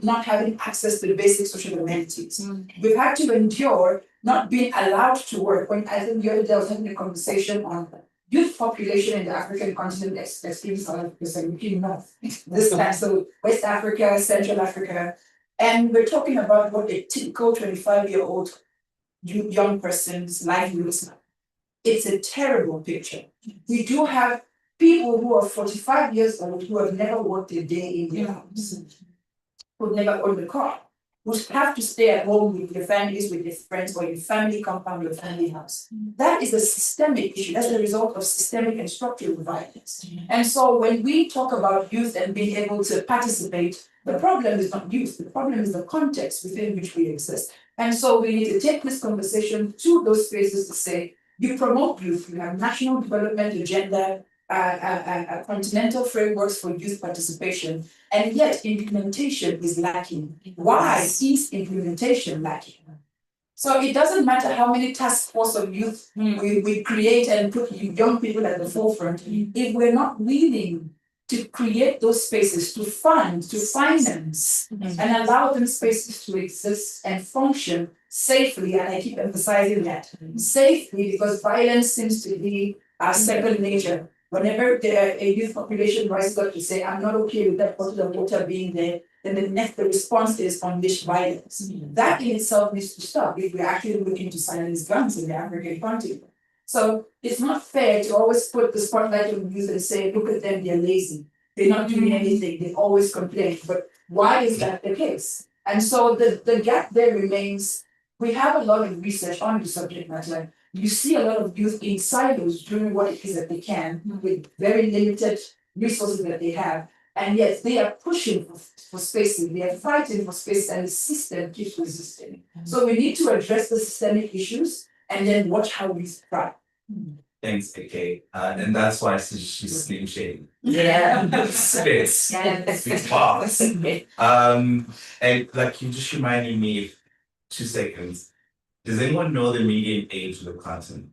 not having access to the basic social amenities. We've had to endure not being allowed to work. When I think the other day I was having a conversation on youth population in the African continent, especially South Africa, North, this time, so West Africa, Central Africa, and we're talking about what a typical 25-year-old young person's life looks like. It's a terrible picture. We do have people who are 45 years old who have never worked a day in their house, who never owned a car. who have to stay at home with your families, with your friends, or your family compound, your family house. That is a systemic issue. That's the result of systemic and structural violence. And so when we talk about youth and being able to participate, the problem is not youth, the problem is the context within which we exist. And so we need to take this conversation to those spaces to say, you promote youth, you have national development agenda, continental frameworks for youth participation, and yet implementation is lacking. Why is implementation lacking? So it doesn't matter how many task force of youth we create and put young people at the forefront, if we're not willing to create those spaces, to fund, to finance, and allow them spaces to exist and function safely, and I keep emphasizing that, safely, because violence seems to be our second nature. Whenever a youth population rises up to say, I'm not okay with that bottle of water being there, then the response is unleash violence. That in itself needs to stop if we're actually looking to silence guns in the African continent. So it's not fair to always put the spotlight on youth and say, look at them, they're lazy. They're not doing anything, they always complain. But why is that the case? And so the gap there remains. We have a lot of research on the subject matter. You see a lot of youth in silos doing what it is that they can with very limited resources that they have. And yet they are pushing for spaces, they are fighting for space, and the system keeps resisting. So we need to address the systemic issues and then watch how we thrive. Thanks, AK. And that's why she's slim shading. Yeah. Space. It's fast. And like you just reminded me, 2 seconds. Does anyone know the median age of the continent?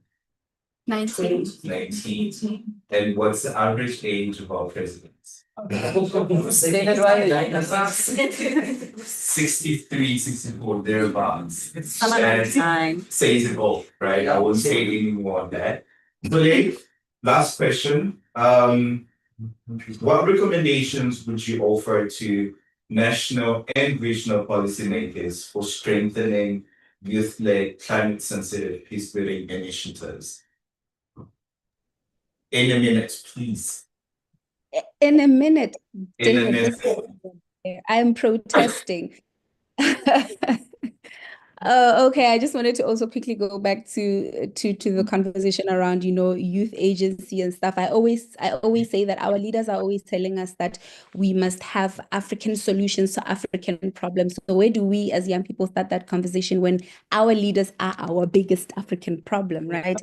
19. 19. And what's the average age of our presidents? 63, 64, thereabouts. And says it all, right? I won't say any more on that. So, last question. What recommendations would you offer to national and regional policymakers for strengthening youth-led climate-sensitive peacebuilding initiatives? In a minute, please. In a minute. In a David, minute. I'm protesting. Okay, I just wanted to also quickly go back to the conversation around, youth agency and stuff. I always say that our leaders are always telling us that we must have African solutions to African problems. So where do we as young people start that conversation when our leaders are our biggest African problem, right?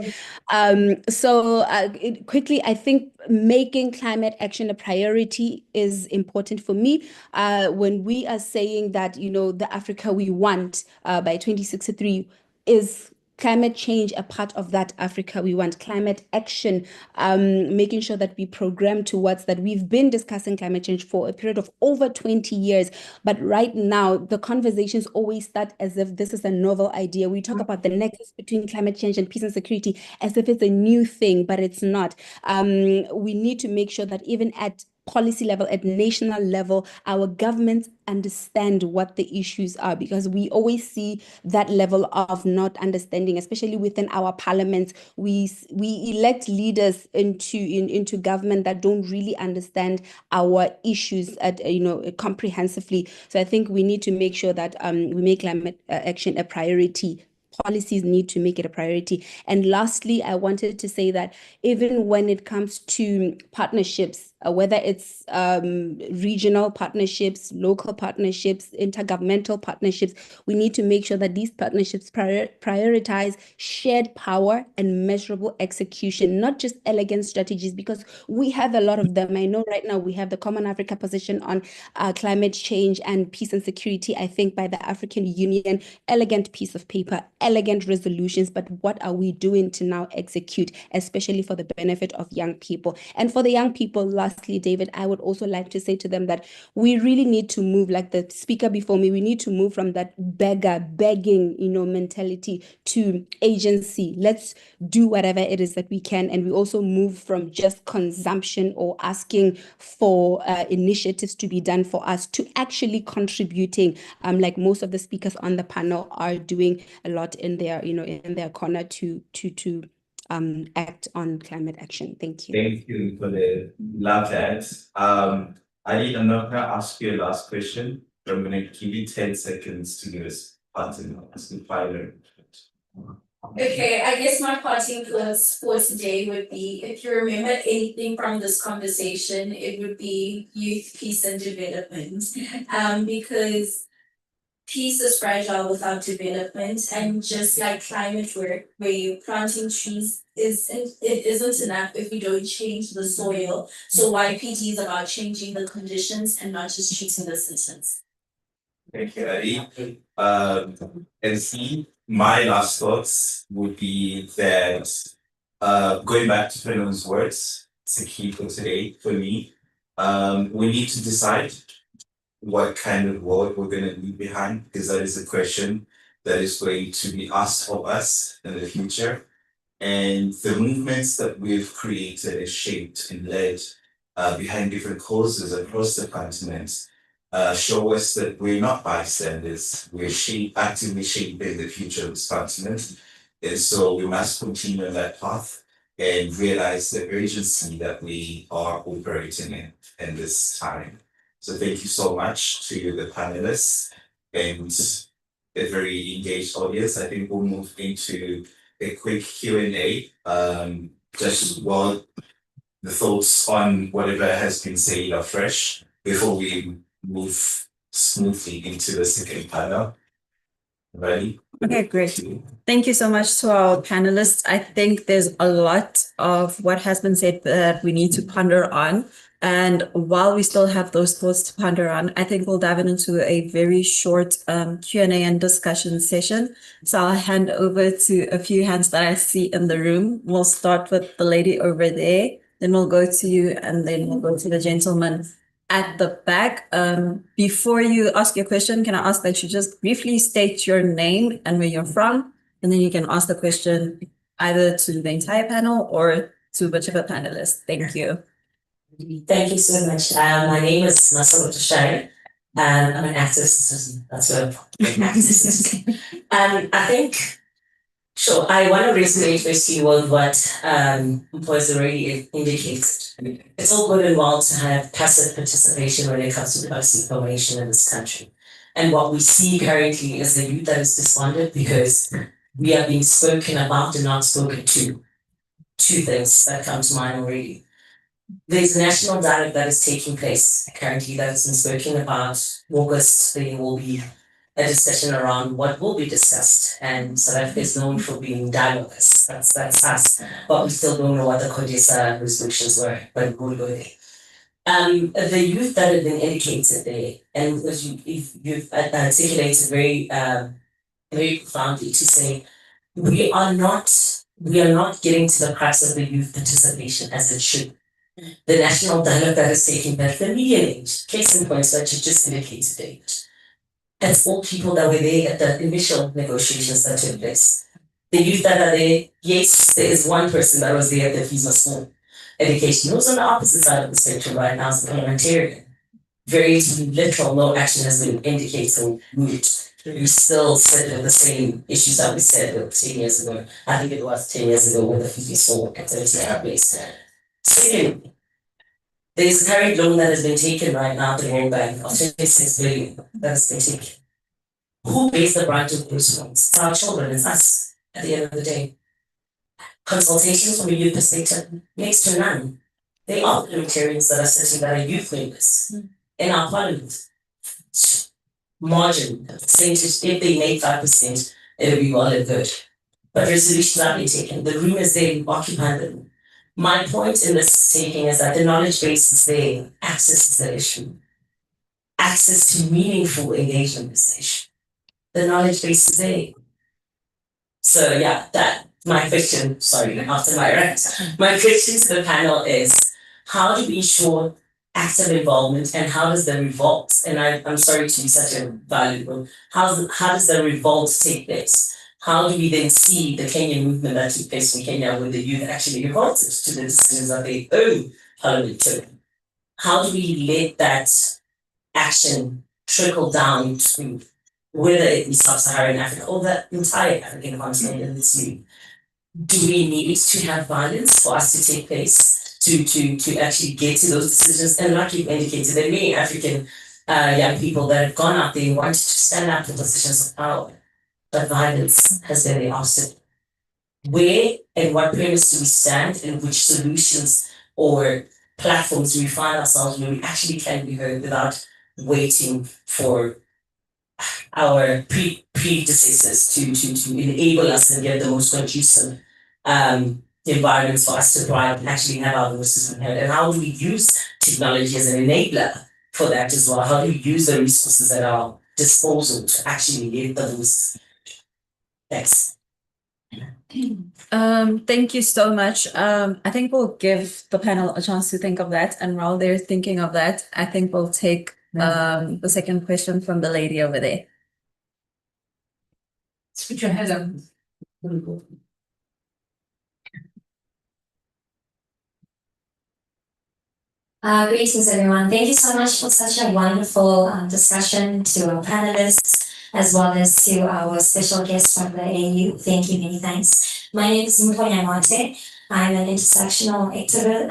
Quickly, I think making climate action a priority is important for me. When we are saying that, the Africa we want by 2063 is climate change a part of that Africa we want, climate action, making sure that we program towards that. We've been discussing climate change for a period of over 20 years, but right now the conversations always start as if this is a novel idea. We talk about the nexus between climate change and peace and security as if it's a new thing, but it's not. We need to make sure that even at policy level, at national level, our governments understand what the issues are, because we always see that level of not understanding, especially within our parliaments. We elect leaders into government that don't really understand our issues at comprehensively. So I think we need to make sure that we make climate action a priority. Policies need to make it a priority. And lastly, I wanted to say that even when it comes to partnerships, whether it's regional partnerships, local partnerships, intergovernmental partnerships, we need to make sure that these partnerships prioritize shared power and measurable execution, not just elegant strategies, because we have a lot of them. I know right now we have the Common Africa position on climate change and peace and security, I think by the African Union, elegant piece of paper, elegant resolutions, but what are we doing to now execute, especially for the benefit of young people? And for the young people, lastly, David, I would also like to say to them that we really need to move, like the speaker before me, we need to move from that begging, mentality to agency. Let's do whatever it is that we can. And we also move from just consumption or asking for initiatives to be done for us to actually contributing, like most of the speakers on the panel are doing a lot in their corner to act on climate action. Thank you. Thank you for the love that. I'm not gonna ask you a last question. I'm gonna give you 10 seconds to give us button final. Okay, I guess my parting words for today would be, if you remember anything from this conversation, it would be youth, peace and development. Because peace is fragile without development, and just like climate work, where you're planting trees isn't enough if you don't change the soil. So YPD is about changing the conditions and not just treating the symptoms. Thank you, Adi. And see, my last thoughts would be that going back to Fernand's words, it's a key for today for me. We need to decide what kind of world we're going to leave behind, because that is a question that is going to be asked of us in the future. And the movements that we've created and shaped and led behind different causes across the continent show us that we're not bystanders. We're actively shaping the future of this continent. And so we must continue on that path and realize the urgency that we are operating in this time. So thank you so much to the panelists and a very engaged audience. I think we'll move into a quick Q&A. Just while the thoughts on whatever has been said are fresh before we move smoothly into the second panel. Ready? Okay, great. Thank you so much to our panelists. I think there's a lot of what has been said that we need to ponder on. And while we still have those thoughts to ponder on, I think we'll dive into a very short Q&A and discussion session. So I'll hand over to a few hands that I see in the room. We'll start with the lady over there, then we'll go to you, and then we'll go to the gentleman at the back. Before you ask your question, can I ask that you just briefly state your name and where you're from, and then you can ask the question either to the entire panel or to whichever panelist. Thank you. Thank you so much. My name is Masalo Tushai. I'm an activist. That's what I'm activist. I think, sure, I want to resonate with you with what Mpho's already indicated. It's all good and well to have passive participation when it comes to policy formation in this country. And what we see currently is a youth that is despondent because we are being spoken about and not spoken to. Two things that come to mind already. There's a national dialogue that is taking place currently that has been spoken about. August, there will be a discussion around what will be discussed. And South Africa is known for being dialoguers. That's us. But we still don't know what the CODESA resolutions were, but we'll go there. The youth that have been educated there, and as you've articulated very profoundly to say, we are not getting to the crux of the youth participation as it should. The national dialogue that is taking place, the median age, case in point that you just indicated, David. It's all people that were there at the initial negotiations that took place. The youth that are there, yes, there is one person that was there at the FISMA school education. Who's on the opposite side of the spectrum right now as a parliamentarian. Very literal, no action has been indicated or moved. We still sit with the same issues that we said 10 years ago. I think it was 10 years ago when the FISMA school activity had place. Second, there's a current loan that has been taken right now at the World Bank of 26 billion that has been taken. Who pays the brunt of those loans? It's our children, it's us at the end of the day. Consultations from a youth perspective, next to none. They are parliamentarians that are sitting that are youth members in our parliament. Margin, percentage, if they make 5%, it'll be well and good. But resolutions are being taken. The room is there, we occupy them. My point in this taking is that the knowledge base is there, access is the issue. Access to meaningful engagement is the issue. The knowledge base is there. So yeah, my question, sorry, after my rant, my question to the panel is, how do we ensure active involvement and how does the revolt, and I'm sorry to be such a valuable, how does the revolt take place? How do we then see the Kenyan movement that took place in Kenya where the youth actually revolted to the decisions that they own parliament took? How do we let that action trickle down to whether it be sub-Saharan Africa or the entire African continent in its new? Do we need to have violence for us to take place to actually get to those decisions? And like you've indicated, there are many African young people that have gone out there and wanted to stand up for positions of power, but violence has been the obstacle. Where and what premise do we stand, and which solutions or platforms do we find ourselves where we actually can be heard without waiting for our predecessors to enable us and get the most conducive environments for us to thrive and actually have our voices heard? And how do we use technology as an enabler for that as well? How do we use the resources at our disposal to actually get the voices? Thanks. Thank you so much. I think we'll give the panel a chance to think of that. And while they're thinking of that, I think we'll take the second question from the lady over there. Put your hand up. Greetings, everyone. Thank you so much for such a wonderful discussion, to our panelists, as well as to our special guests from the AU. Thank you, many thanks. My name is Fonteh. I'm an intersectional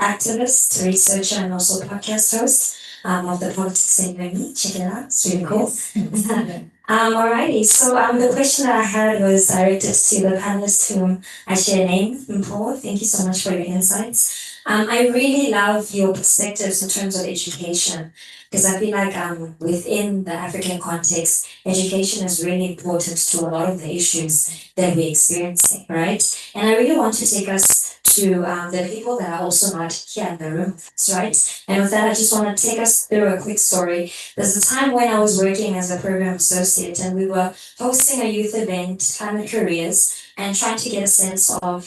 activist, researcher, and also podcast host of the Politics and Learning. Check it out, it's really cool. Alrighty, so the question that I had was directed to the panelists whom I share a name, Fonteh. Thank you so much for your insights. I really love your perspectives in terms of education, because I feel like within the African context, education is really important to a lot of the issues that we're experiencing, right? And I really want to take us to the people that are also not here in the room, right? And with that, I just want to take us through a quick story. There's a time when I was working as a program associate, and we were hosting a youth event, Climate Careers, and trying to get a sense of,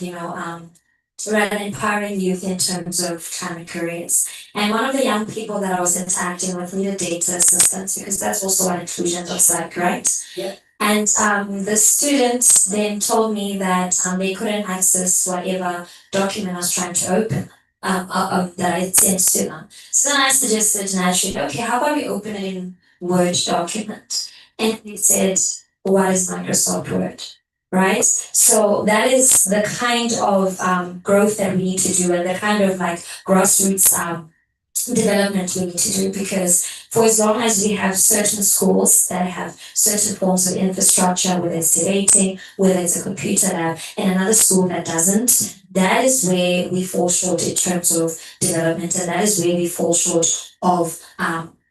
rather empowering youth in terms of climate careers. And one of the young people that I was interacting with needed data assistance, because that's also what inclusion looks like, right? Yeah. And the students then told me that they couldn't access whatever document I was trying to open that I sent to them. So then I suggested naturally, okay, how about we open it in Word document? And they said, what is Microsoft Word? Right? So that is the kind of growth that we need to do, and the kind of like grassroots development we need to do, because for as long as we have certain schools that have certain forms of infrastructure, whether it's debating, whether it's a computer lab, and another school that doesn't, that is where we fall short in terms of development, and that is where we fall short of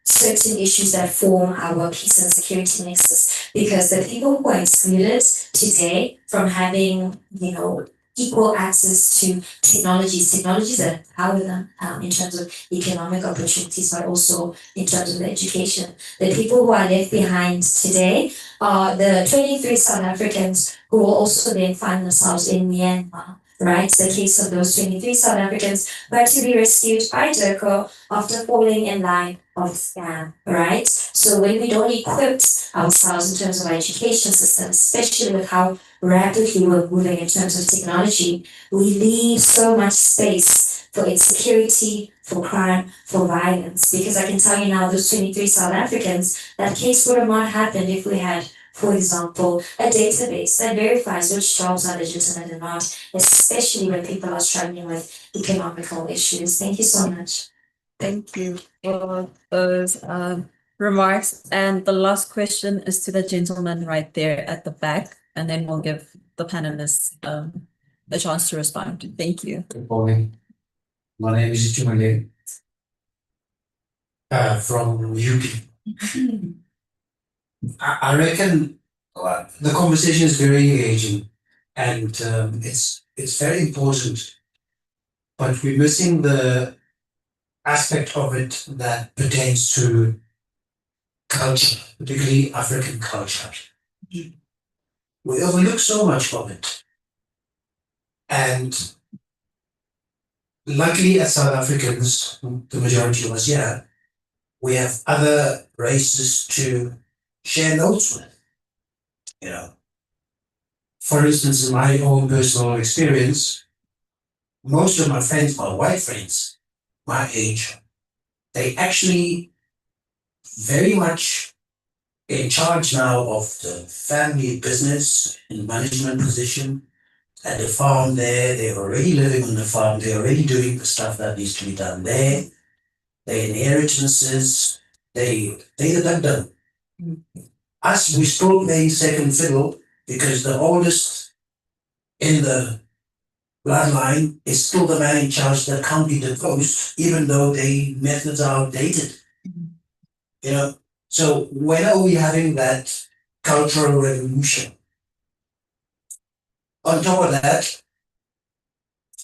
certain issues that form our peace and security nexus, because the people who are excluded today from having, equal access to technologies that empower them in terms of economic opportunities, but also in terms of education. The people who are left behind today are the 23 South Africans who will also then find themselves in Myanmar. Right, the case of those 23 South Africans who had to be rescued by DIRCO after falling in line of scam, right? So when we don't equip ourselves in terms of our education system, especially with how rapidly we're moving in terms of technology, we leave so much space for insecurity, for crime, for violence. Because I can tell you now, those 23 South Africans, that case would have not happened if we had, for example, a database that verifies which jobs are legitimate and not, especially when people are struggling with economical issues. Thank you so much. Thank you for those remarks. And the last question is to the gentleman right there at the back, and then we'll give the panelists a chance to respond. Thank you. Good morning. My name is Chumale from UP. I reckon the conversation is very engaging, and it's very important, but we're missing the aspect of it that pertains to culture, particularly African culture. We overlook so much of it, and luckily as South Africans, the majority of us here, we have other races to share notes with. For instance, in my own personal experience, most of my friends, my white friends, my age, they actually very much in charge now of the family business in management position at the farm there. They're already living on the farm. They're already doing the stuff that needs to be done there. Their inheritances, They the duck done. Us, we still play second fiddle because the oldest in the bloodline is still the man in charge that can't be deposed, even though their methods are outdated. You know, so when are we having that cultural revolution? On top of that,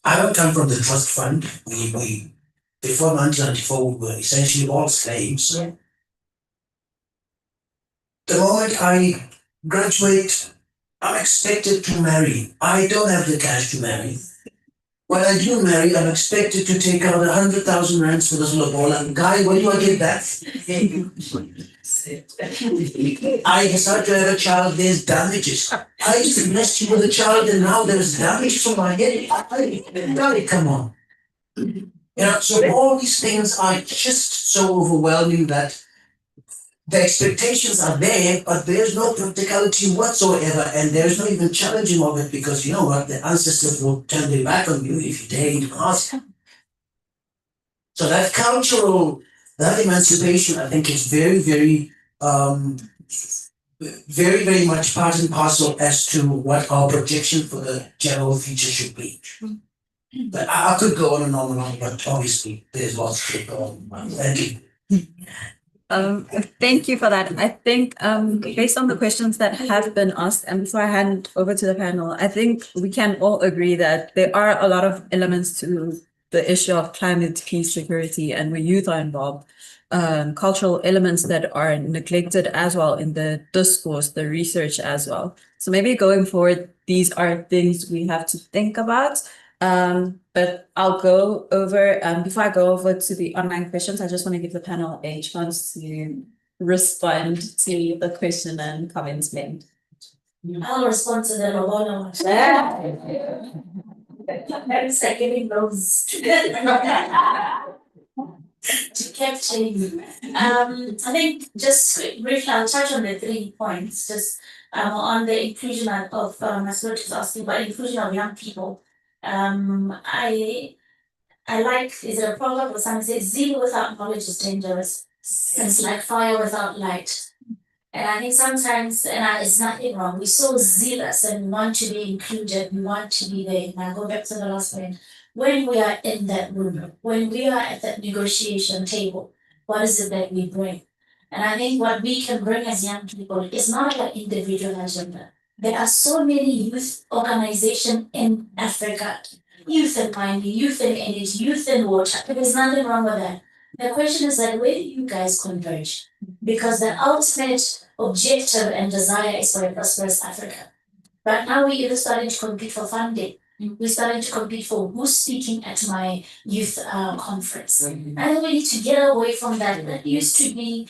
I don't come from the trust fund. We before 1994 we were essentially all slaves. Yeah. The moment I graduate, I'm expected to marry. I don't have the cash to marry. When I do marry, I'm expected to take out 100,000 rands for this lobola. And guy, when do I get that? I decide to have a child, there's damages. I just blessed you with a child and now there's damage for my head. Guy, come on. You know, so all these things are just so overwhelming that the expectations are there, but there's no practicality whatsoever, and there's no even challenging of it because you know what, the ancestors will turn their back on you if you dare even ask. So that cultural, that emancipation, I think is very, very, very much part and parcel as to what our projection for the general future should be. But I could go on and on and on, but obviously there's lots to go on. Thank you. Thank you for that. I think based on the questions that have been asked, and before I hand over to the panel, I think we can all agree that there are a lot of elements to the issue of climate, peace, security, and where youth are involved, cultural elements that are neglected as well in the discourse, the research as well. So maybe going forward, these are things we have to think about. But I'll go over, before I go over to the online questions, I just want to give the panel a chance to respond to the question and comments made. I'll respond to the Lobola one. I'm seconding those. To capture you. I think just briefly, I'll touch on the 3 points, just on the inclusion of, as Lord is asking about inclusion of young people. I like, is it a proverb or something says, zeal without knowledge is dangerous. It's like fire without light. And I think sometimes, it's nothing wrong. We're so zealous and we want to be included, we want to be there. And I go back to the last point. When we are in that room, when we are at that negotiation table, what is it that we bring? And I think what we can bring as young people is not our individual agenda. There are so many youth organizations in Africa, youth in mining, youth in energy, youth in water. There's nothing wrong with that. The question is that where do you guys converge? Because the ultimate objective and desire is for a prosperous Africa. But now we're either starting to compete for funding. We're starting to compete for who's speaking at my youth conference. And we need to get away from that. That used to be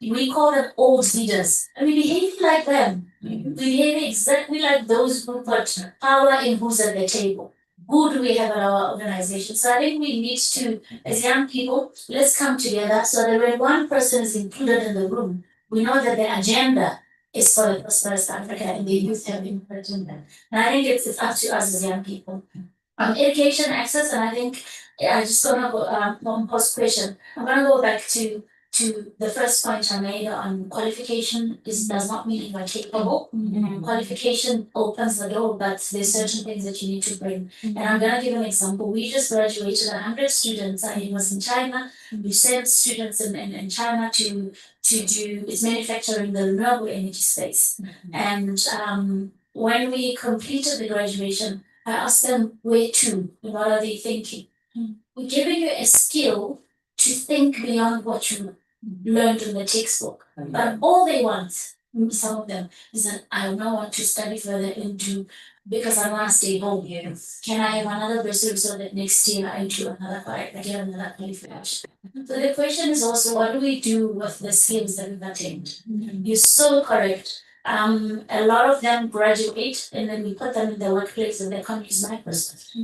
we call them old leaders. And we behave like them. We behave exactly like those who put power in who's at the table. Who do we have at our organization? So I think we need to, as young people, let's come together so that when one person is included in the room, we know that the agenda is for a prosperous Africa and the youth have input in that. And I think it's up to us as young people. Education access, and I think I just gonna go one post question. I'm gonna go back to the first point I made on qualification does not mean you are capable. Qualification opens the door, but there's certain things that you need to bring. And I'm gonna give an example. We just graduated 100 students. It was in China. We sent students in China to do it's manufacturing the renewable energy space. And when we completed the graduation, I asked them where to, what are they thinking? We're giving you a skill to think beyond what you learned in the textbook. But all they want, some of them, is that I now want to study further into because I want to stay home here. Can I have another bursary so that next year I do I get another qualification? So the question is also, what do we do with the skills that we've attained? You're so correct. A lot of them graduate and then we put them in the workplace and they can't use Microsoft.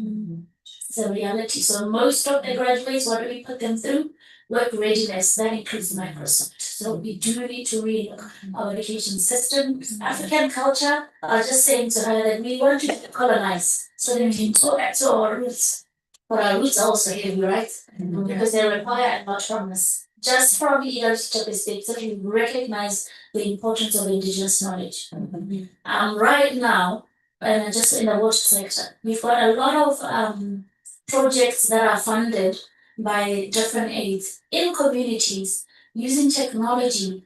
It's a reality. So most of the graduates, what do we put them through? Work readiness, that includes Microsoft. So we do need to relook our education system. African culture, I was just saying to her that we want to colonize so that we can go back to our roots. But our roots are also heavy, right? Because they require a lot from us. just from leadership perspective, we recognize the importance of indigenous knowledge. Right now, just in the water sector, we've got a lot of projects that are funded by different aids in communities using technology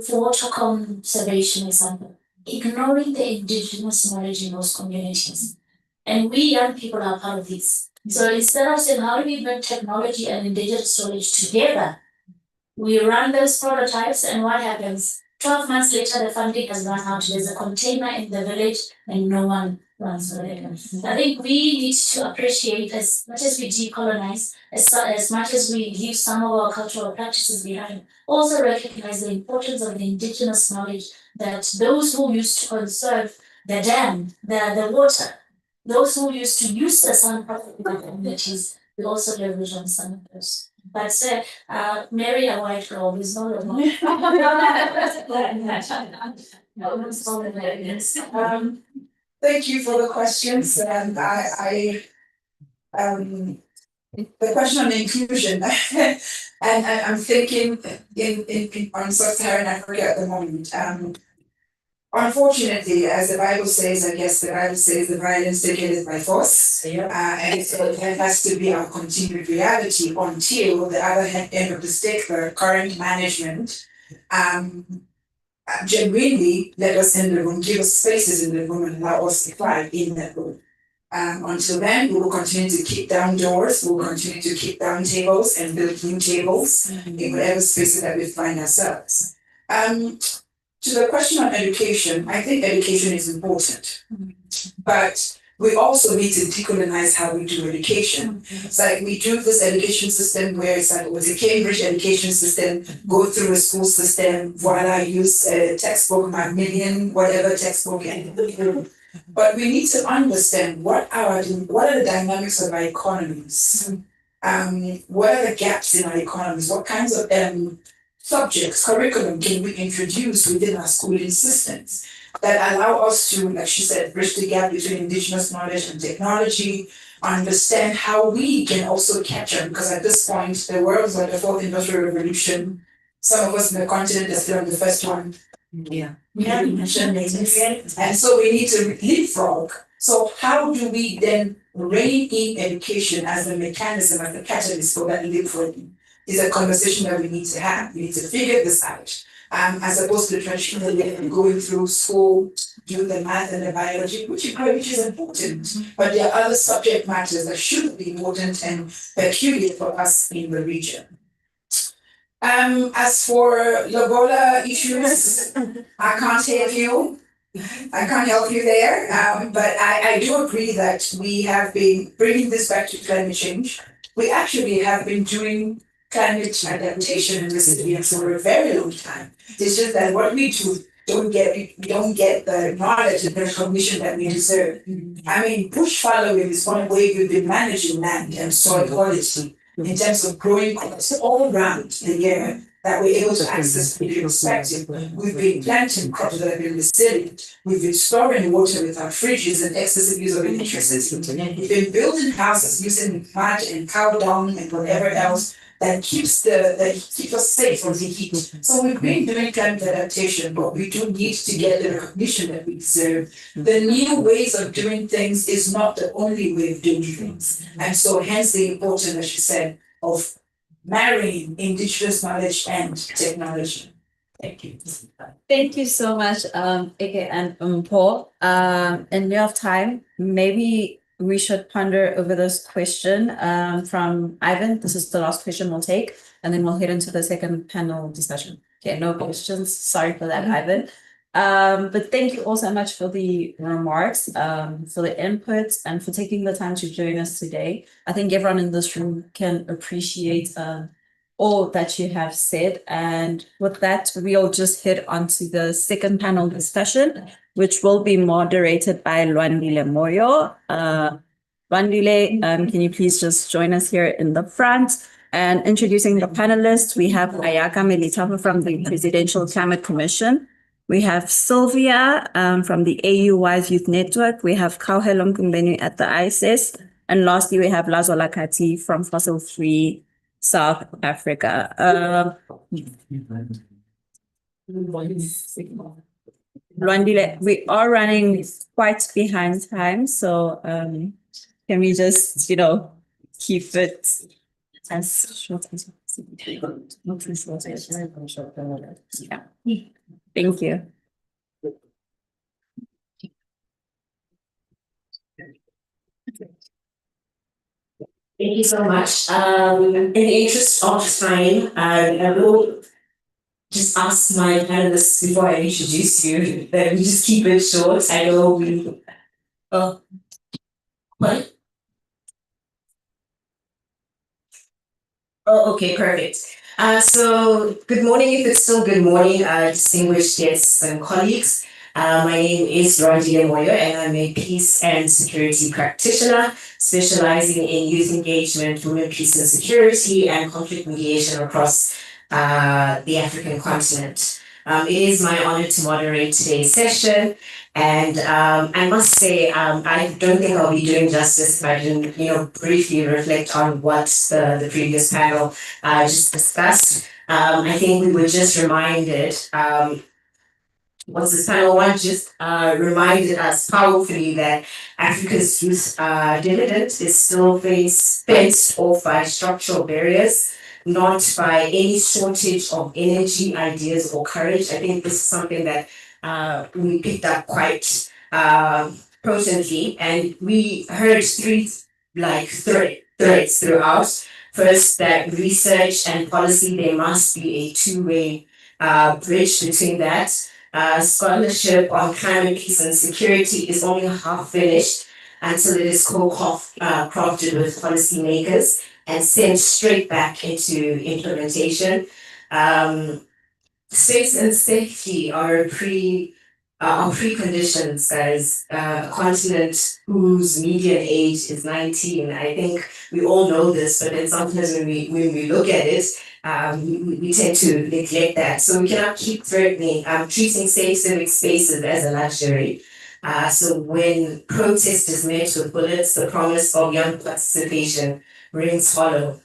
for water conservation, example, ignoring the indigenous knowledge in those communities. And we young people are part of this. So instead of saying, how do we bring technology and indigenous knowledge together? We run those prototypes, and what happens? 12 months later, the funding has run out. There's a container in the village, and no one runs with it. I think we need to appreciate, as much as we decolonize, as much as we leave some of our cultural practices behind, also recognize the importance of the indigenous knowledge that those who used to conserve the dam, the water, those who used to use the sun in the communities, we also leverage on some of those. But marry a white girl is not a Thank you for the questions. And the question on inclusion, and I'm thinking on sub-Saharan Africa at the moment. Unfortunately, as the Bible says, I guess the Bible says the violence taken by force. And so that has to be our continued reality until the other end of the stick, the current management, genuinely let us in the room, give us spaces in the room and allow us to thrive in that room. Until then, we will continue to kick down doors, we will continue to kick down tables and build new tables in whatever spaces that we find ourselves. To the question on education, I think education is important, but we also need to decolonize how we do education. It's like we do this education system where it's like, with the Cambridge education system, go through a school system, voila, use a textbook, Macmillan, whatever textbook, but we need to understand what are the dynamics of our economies, what are the gaps in our economies, what kinds of subjects, curriculum can we introduce within our schooling systems that allow us to, like she said, bridge the gap between indigenous knowledge and technology, understand how we can also catch up, because at this point, the world's on the fourth industrial revolution. Some of us in the continent are still on the first one. And so we need to leapfrog. So how do we then rein in education as a mechanism, as a catalyst for that leapfrogging? Is a conversation that we need to have. We need to figure this out. As opposed to traditionally going through school, doing the math and the biology, which is important. But there are other subject matters that should be important and peculiar for us in the region. As for Lobola issues, I can't help you. I can't help you there. But I do agree that we have been bringing this back to climate change. We actually have been doing climate adaptation and resilience for a very long time. It's just that what we do don't get the knowledge and recognition that we deserve. I mean, bush fallowing is one way we've been managing land and soil quality in terms of growing crops all around the year that we're able to access from the perspective. We've been planting crops that have been resilient. We've been storing water without fridges and excessive use of electricity. We've been building houses using mud and cow dung and whatever else that keeps us safe from the heat. So we've been doing climate adaptation, but we do need to get the recognition that we deserve. The new ways of doing things is not the only way of doing things. And so hence the importance, as you said, of marrying indigenous knowledge and technology. Thank you. Thank you so much, Ike and Paul. In lieu of time, maybe we should ponder over this question from Ivan. This is the last question we'll take, and then we'll head into the second panel discussion. Okay, no questions. Sorry for that, Ivan. But thank you all so much for the remarks, for the inputs, and for taking the time to join us today. I think everyone in this room can appreciate all that you have said. And with that, we'll just head on to the second panel discussion, which will be moderated by Lwandile Moyo. Lwandile, can you please just join us here in the front? And introducing the panelists, we have Ayaka Melithafa from the Presidential Climate Commission. We have Sylvia from the AU Wise Youth Network. We have Kauhelo Mkumbeni at the ISIS. And lastly, we have Lazola Kati from Fossil Free South Africa. Lwandile, we are running quite behind time, so can we just, keep it as short as possible? Not too short. Yeah. Thank you. Thank you so much. In the interest of time, I will just ask my panelists before I introduce you that we just keep it short. I know we. Oh, what? Oh, okay, perfect. So good morning, if it's still good morning, distinguished guests and colleagues. My name is Rondile Moyo, and I'm a peace and security practitioner specializing in youth engagement, women, peace and security, and conflict mediation across the African continent. It is my honor to moderate today's session. And I must say, I don't think I'll be doing justice if I didn't, briefly reflect on what the previous panel just discussed. I think we were just reminded, once this panel one just reminded us powerfully that Africa's youth dividend is still fenced off by structural barriers, not by any shortage of energy, ideas, or courage. I think this is something that we picked up quite potently, and we heard three threads throughout. First, that research and policy, there must be a two-way bridge between that. Scholarship on climate, peace, and security is only half finished until it is co-crafted with policymakers and sent straight back into implementation. Space and safety are preconditions as a continent whose median age is 19. I think we all know this, but then sometimes when we look at it, we tend to neglect that. So we cannot keep treating safe civic spaces as a luxury. So when protest is met with bullets, the promise of young participation rings hollow.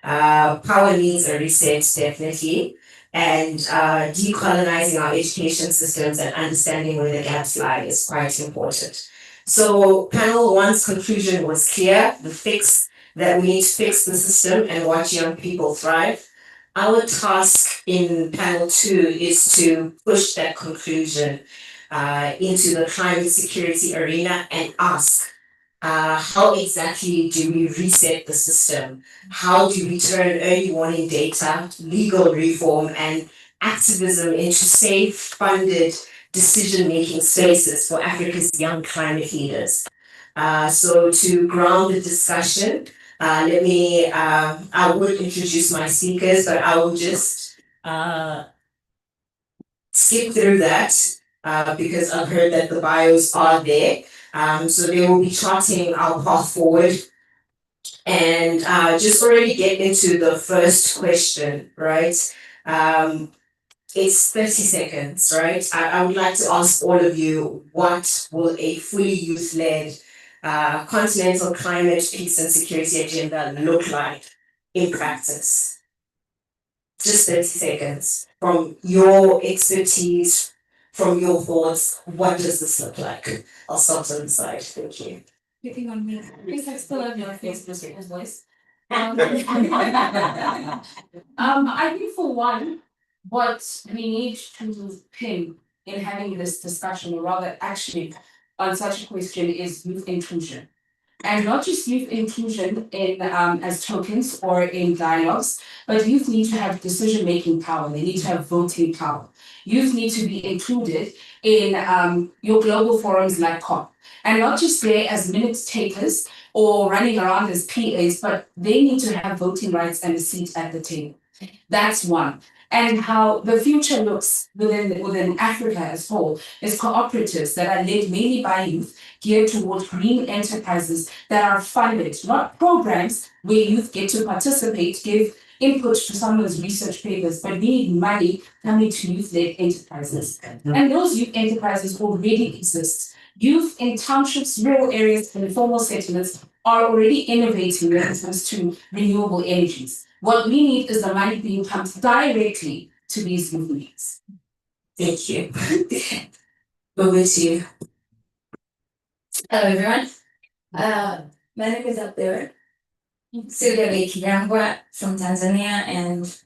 Power needs a reset, definitely, and decolonizing our education systems and understanding where the gaps lie is quite important. So panel one's conclusion was clear, that we need to fix the system and watch young people thrive. Our task in panel two is to push that conclusion into the climate security arena and ask, how exactly do we reset the system? How do we turn early warning data, legal reform, and activism into safe, funded decision-making spaces for Africa's young climate leaders? So to ground the discussion, I would introduce my speakers, but I will just skip through that because I've heard that the bios are there. So they will be charting our path forward. And just already get into the first question, right? It's 30 seconds, right? I would like to ask all of you, what will a fully youth-led continental climate, peace and security agenda look like in practice? Just 30 seconds. From your expertise, from your thoughts, what does this look like? I'll start on the side. Thank you. Picking on me. Please, I still have your face, Mr. Voice. I think for one, what we need to pin in having this discussion, or rather actually on such a question, is youth inclusion. And not just youth inclusion in as tokens or in dialogues, but youth need to have decision-making power. They need to have voting power. Youth need to be included in your global forums like COP. And not just there as minute takers or running around as PAs, but they need to have voting rights and a seat at the table. That's one. And how the future looks within Africa as a whole is cooperatives that are led mainly by youth, geared towards green enterprises that are funded, not programs where youth get to participate, give input to someone's research papers, but we need money coming to youth-led enterprises. And those youth enterprises already exist. Youth in townships, rural areas, and informal settlements are already innovating when it comes to renewable energies. What we need is the money being pumped directly to these youth needs. Thank you. Over to you. Hello everyone. My name is Abdur Kinyangwa from Tanzania, and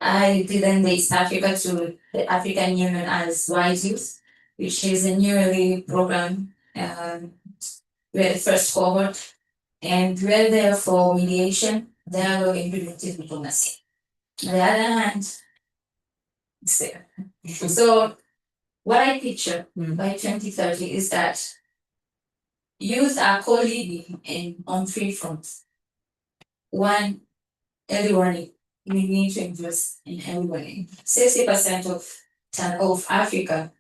I did East Africa to the African Union as Wise Youth, which is a newly program. We're the first cohort, and we're there for mediation, dialogue, and preventive diplomacy. On the other hand, it's there. So what I picture by 2030 is that youth are co-leading on three fronts. One, early warning. We need to invest in early warning. 60% of Africa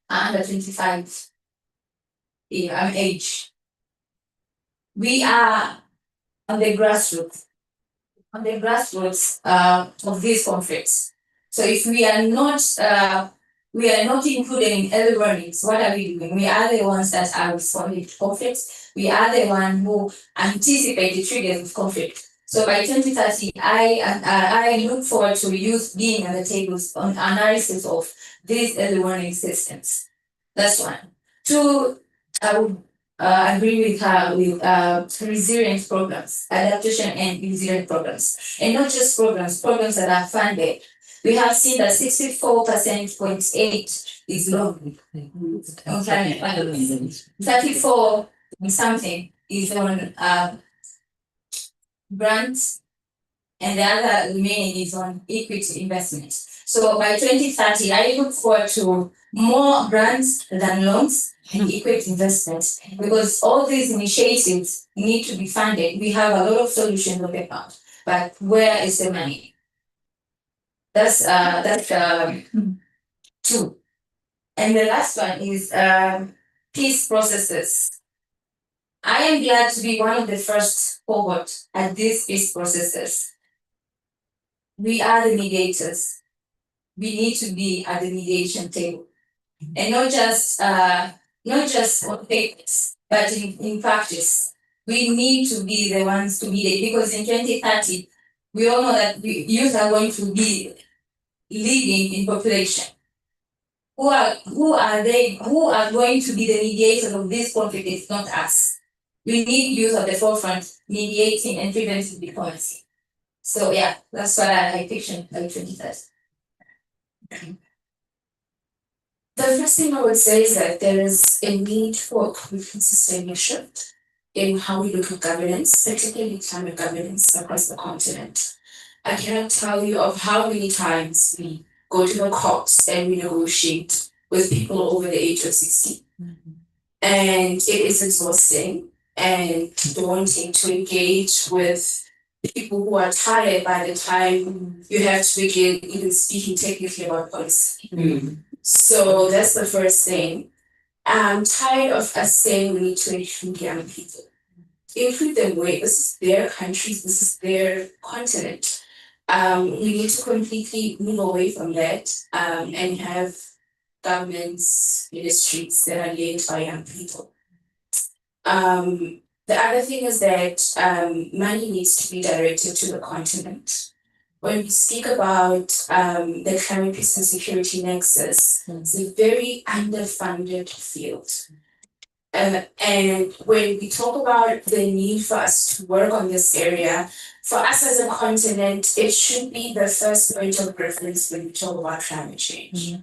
are under 25 age. We are on the grassroots of these conflicts. So if we are not included in early warnings, what are we doing? We are the ones that are responding to conflicts. We are the ones who anticipate the triggers of conflict. So by 2030, I look forward to youth being at the tables on analysis of these early warning systems. That's one. Two, I would agree with her with resilience programs, adaptation and resilience programs, and not just programs that are funded. We have seen that 64.8% is low. Okay, 34 something is on grants, and the other remaining is on equity investment. So by 2030, I look forward to more grants than loans and equity investments, because all these initiatives need to be funded. We have a lot of solutions on the ground, but where is the money? That's two. And the last one is peace processes. I am glad to be one of the first cohort at these peace processes. We are the mediators. We need to be at the mediation table, and not just on papers, but in practice. We need to be the ones to mediate, because in 2030, we all know that youth are going to be leading in population. Who are going to be the mediators of this conflict? It's not us. We need youth at the forefront, mediating and preventing diplomacy. So yeah, that's what I picture by 2030. The first thing I would say is that there is a need for a complete systemic shift in how we look at governance, particularly climate governance across the continent. I cannot tell you of how many times we go to the COPs and we negotiate with people over the age of 60. And it is exhausting and daunting to engage with people who are tired by the time you have to begin even speaking technically about policy. So that's the first thing. I'm tired of us saying we need to include young people. Include them where this is their countries, this is their continent. We need to completely move away from that and have governments, ministries that are led by young people. The other thing is that money needs to be directed to the continent. When we speak about the climate, peace and security nexus, it's a very underfunded field. And when we talk about the need for us to work on this area, for us as a continent, it should be the first point of reference when we talk about climate change.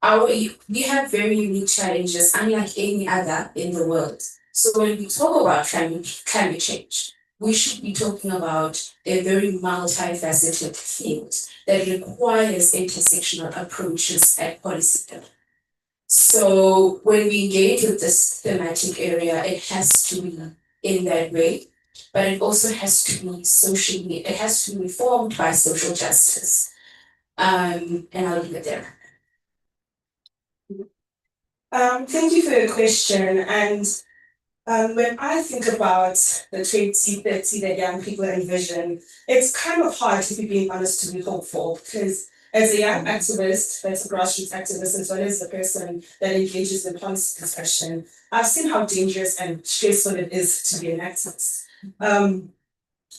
We have very unique challenges, unlike any other in the world. So when we talk about climate change, we should be talking about a very multifaceted field that requires intersectional approaches at policy level. So when we engage with this thematic area, it has to be in that way, but it also has to be it has to be informed by social justice. And I'll leave it there. Thank you for your question. And when I think about the 2030 that young people envision, it's kind of hard, to be being honest, to be hopeful, because as a young activist, as a grassroots activist, as well as the person that engages in policy discussion, I've seen how dangerous and stressful it is to be an activist.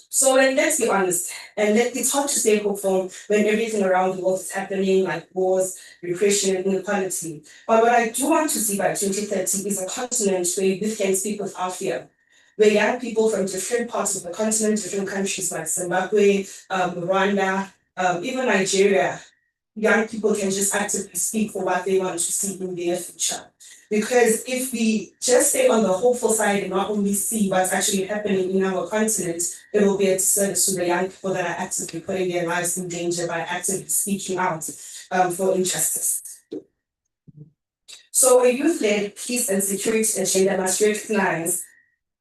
So let's be honest, and it's hard to stay hopeful when everything around the world is happening, like wars, repression, inequality. But what I do want to see by 2030 is a continent where we can speak without fear, where young people from different parts of the continent, different countries like Zimbabwe, Rwanda, even Nigeria, young people can just actively speak for what they want to see in their future. Because if we just stay on the hopeful side and not only see what's actually happening in our continent, it will be a disservice to the young people that are actively putting their lives in danger by actively speaking out for injustice. So a youth-led peace and security agenda must recognize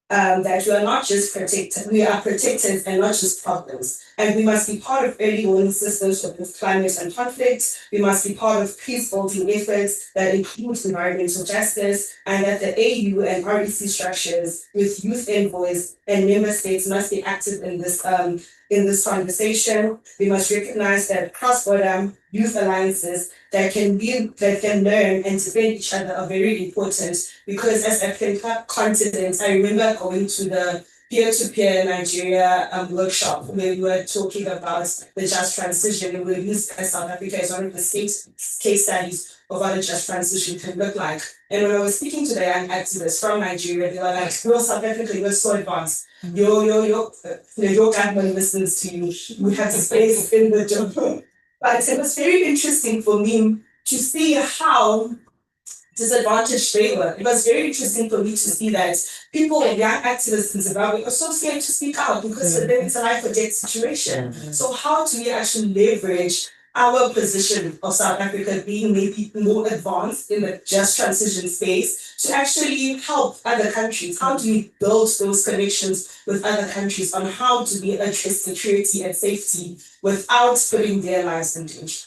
that we are not just protected, we are protected and not just problems. And we must be part of early warning systems for both climate and conflict. We must be part of peace-building efforts that include environmental justice, and that the AU and REC structures with youth envoys and member states must be active in this conversation. We must recognize that cross-border youth alliances that can learn and defend each other are very important, because as African continent, I remember going to the peer-to-peer Nigeria workshop where we were talking about the just transition, and we used South Africa as one of the case studies of what a just transition can look like. And when I was speaking to the young activists from Nigeria, they were like, "You're South Africa, you're so advanced. Your government listens to you. We have space in the job." But it was very interesting for me to see how disadvantaged they were. It was very interesting for me to see that people and young activists in Zimbabwe are so scared to speak out because for them it's a life or death situation. So how do we actually leverage our position of South Africa being maybe more advanced in the just transition space to actually help other countries? How do we build those connections with other countries on how do we address security and safety without putting their lives in danger?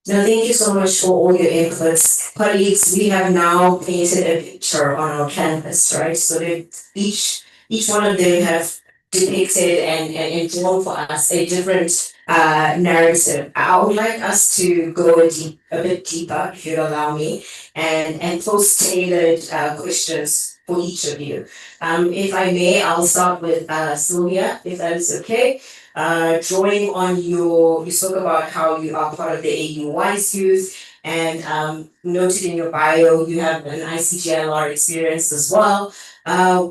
Now, thank you so much for all your inputs. Colleagues, we have now painted a picture on our canvas, right? So that each one of them have depicted and drawn for us a different narrative. I would like us to go a bit deeper, if you'd allow me, and pose tailored questions for each of you. If I may, I'll start with Sylvia, if that is okay. Drawing on you spoke about how you are part of the AU Wise Youth, and noted in your bio you have an ICGLR experience as well.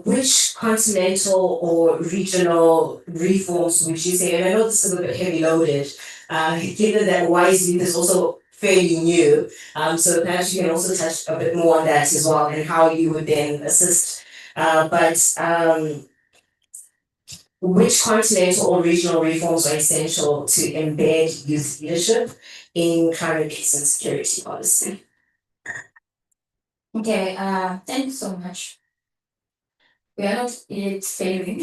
Which continental or regional reforms would you say, and I know this is a bit heavy loaded, given that Wise Youth is also fairly new, so perhaps you can also touch a bit more on that as well and how you would then assist. Which continental or regional reforms are essential to embed youth leadership in climate peace and security policy? Okay, thank you so much. We are not yet failing.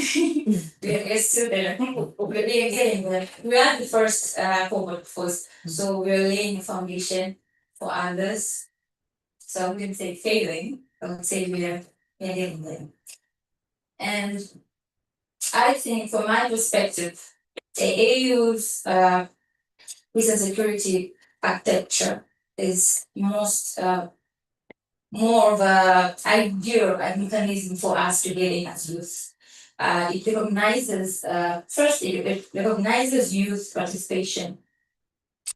we are still there. We are getting there. We are the first cohort first, so we are laying a foundation for others. So I'm going to say failing. I would say we are getting there. And I think, from my perspective, the AU's peace and security architecture is more of a ideal mechanism for us to get in as youth. It recognizes it recognizes youth participation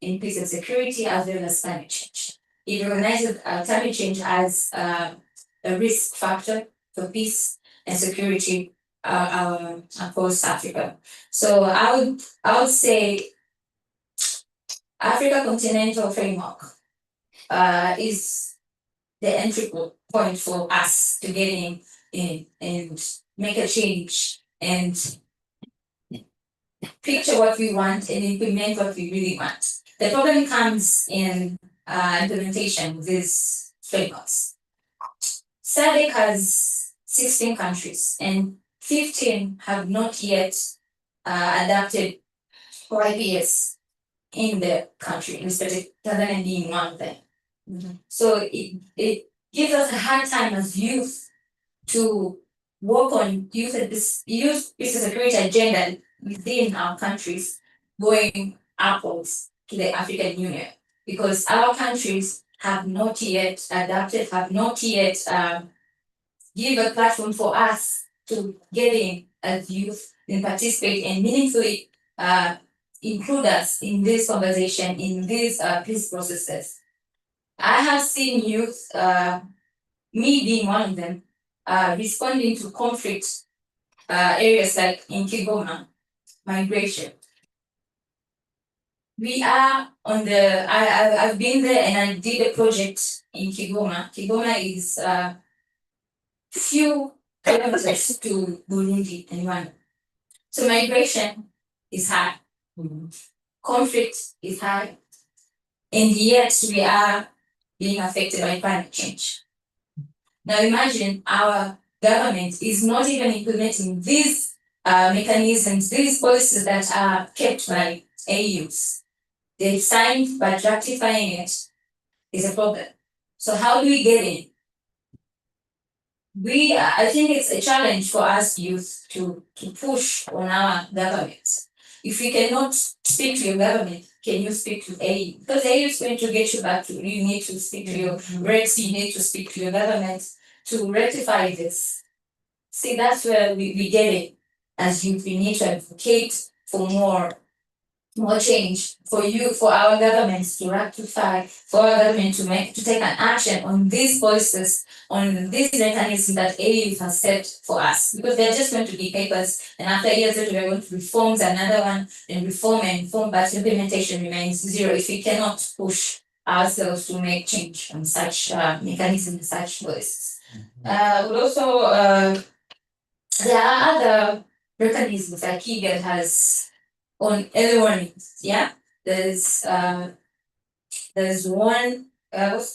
in peace and security as well as climate change. It recognizes climate change as a risk factor for peace and security across Africa. So I would say Africa Continental Framework is the entry point for us to get in and make a change and picture what we want and implement what we really want. The problem comes in implementation of these frameworks. SADC has 16 countries and 15 have not yet adopted IPS in the country, Tanzania being one of them. So it gives us a hard time as youth to work on youth peace and security agenda within our countries going upwards to the African Union, because our countries have not yet adapted, have not yet give a platform for us to get in as youth and participate and meaningfully include us in this conversation, in these peace processes. I have seen youth, me being one of them, responding to conflict areas like in Kigoma, migration. We are on the, I've been there and I did a project in Kigoma. Kigoma is few kilometers to Burundi and Rwanda. So migration is high. Conflict is high. And yet we are being affected by climate change. Now imagine our government is not even implementing these mechanisms, these policies that are kept by AUs. They've signed, but ratifying it is a problem. So how do we get in? I think it's a challenge for us youth to push on our governments. If we cannot speak to your government, can you speak to AU? Because AU is going to get you back to, you need to speak to your REDS, you need to speak to your government to rectify this. See, that's where we get it. As youth, we need to advocate for more change, for our governments to rectify, for our government to take an action on these policies, on these mechanisms that AU has set for us. Because they're just going to be papers, and after years later we're going to reform another one, and reform, but implementation remains zero if we cannot push ourselves to make change on such mechanisms, such policies. There are other mechanisms that Keynote has on early warnings. Yeah, there's one with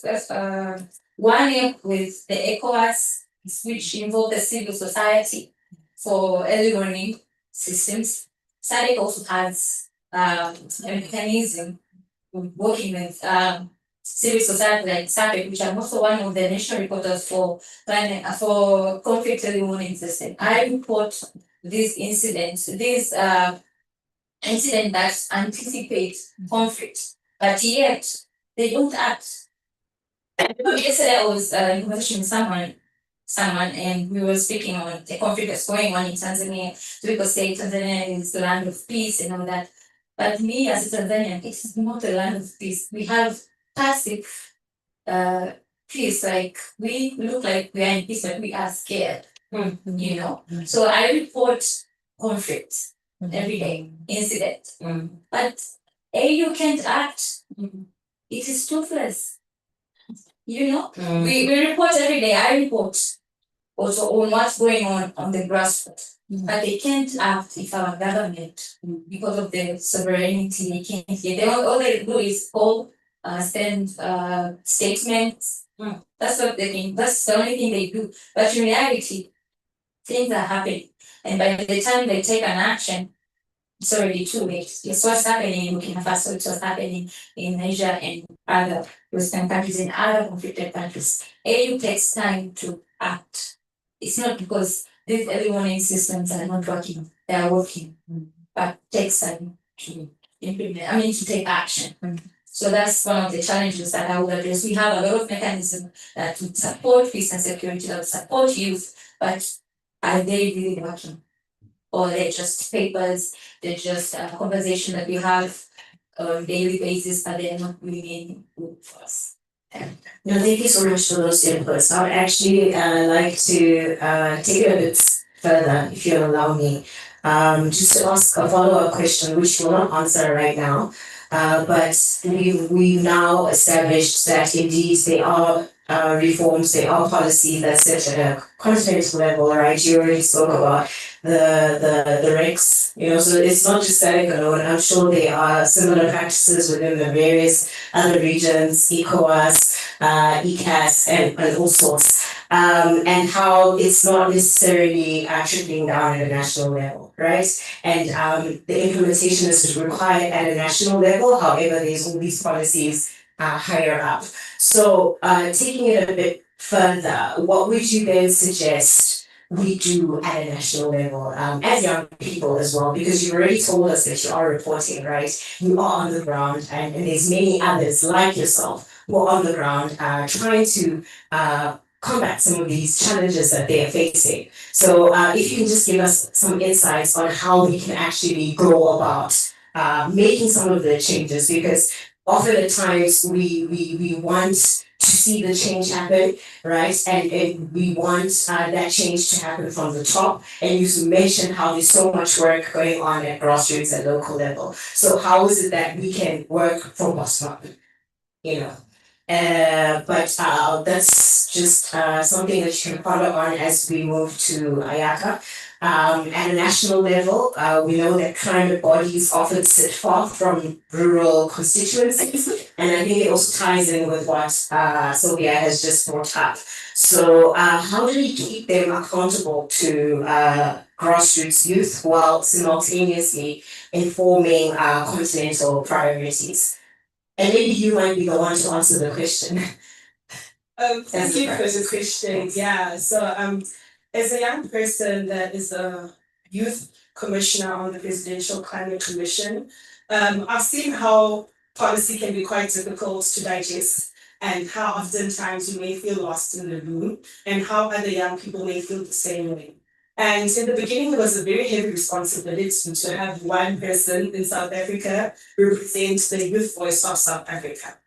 the ECOWAS, which involve the civil society for early warning systems. SADC also has a mechanism working with civil society like SADC, which I'm also one of the national reporters for conflict early warning system. I report these incidents, incident that anticipate conflict, but yet they don't act. Yesterday I was in conversation with someone, and we were speaking on the conflict that's going on in Tanzania. So people say Tanzania is the land of peace and all that. But me as a Tanzanian, it is not a land of peace. We have passive peace, like we look like we are in peace, but we are scared. You know. So I report conflict every day, incident. But AU can't act. It is toothless. You know, we report every day. I report also on what's going on the grassroots. But they can't act if our government, because of their sovereignty, they can't. All they do is send statements. That's what they think. That's the only thing they do. But in reality, things are happening. And by the time they take an action, it's already too late. It's what's happening in Burkina Faso, it's what's happening in Asia and other Western countries and other conflicted countries. AU takes time to act. It's not because these early warning systems are not working, they are working, but takes time to implement, to take action. So that's one of the challenges that I would address. We have a lot of mechanisms that would support peace and security, that would support youth, but are they really working? Or they're just papers, they're just a conversation that we have on a daily basis, but they're not really good for us. No, thank you so much for those inputs. I would actually like to take it a bit further, if you'll allow me, just to ask a follow-up question, which we'll not answer right now. But we've now established that indeed there are reforms, there are policies that set at a continental level, right? You already spoke about the REX, so it's not just SADC alone. I'm sure there are similar practices within the various other regions, ECOWAS, ECAS, and all sorts. And how it's not necessarily trickling down at a national level, right? And the implementation is required at a national level. However, there's all these policies higher up. So taking it a bit further, what would you then suggest we do at a national level as young people as well? Because you already told us that you are reporting, right? You are on the ground, and there's many others like yourself who are on the ground trying to combat some of these challenges that they are facing. So if you can just give us some insights on how we can actually go about making some of the changes, because often at times we want to see the change happen, right? And we want that change to happen from the top. And you mentioned how there's so much work going on at grassroots and local level. So how is it that we can work from bottom up? You know, but that's just something that you can follow on as we move to Ayaka. At a national level, we know that climate bodies often sit far from rural constituencies, and I think it also ties in with what Sylvia has just brought up. So how do we keep them accountable to grassroots youth while simultaneously informing continental priorities? And maybe you might be the one to answer the question. Thank you for the question. Yeah, so as a young person that is a youth commissioner on the Presidential Climate Commission, I've seen how policy can be quite difficult to digest, and how oftentimes you may feel lost in the room, and how other young people may feel the same way. And in the beginning, it was a very heavy responsibility to have one person in South Africa represent the youth voice of South Africa.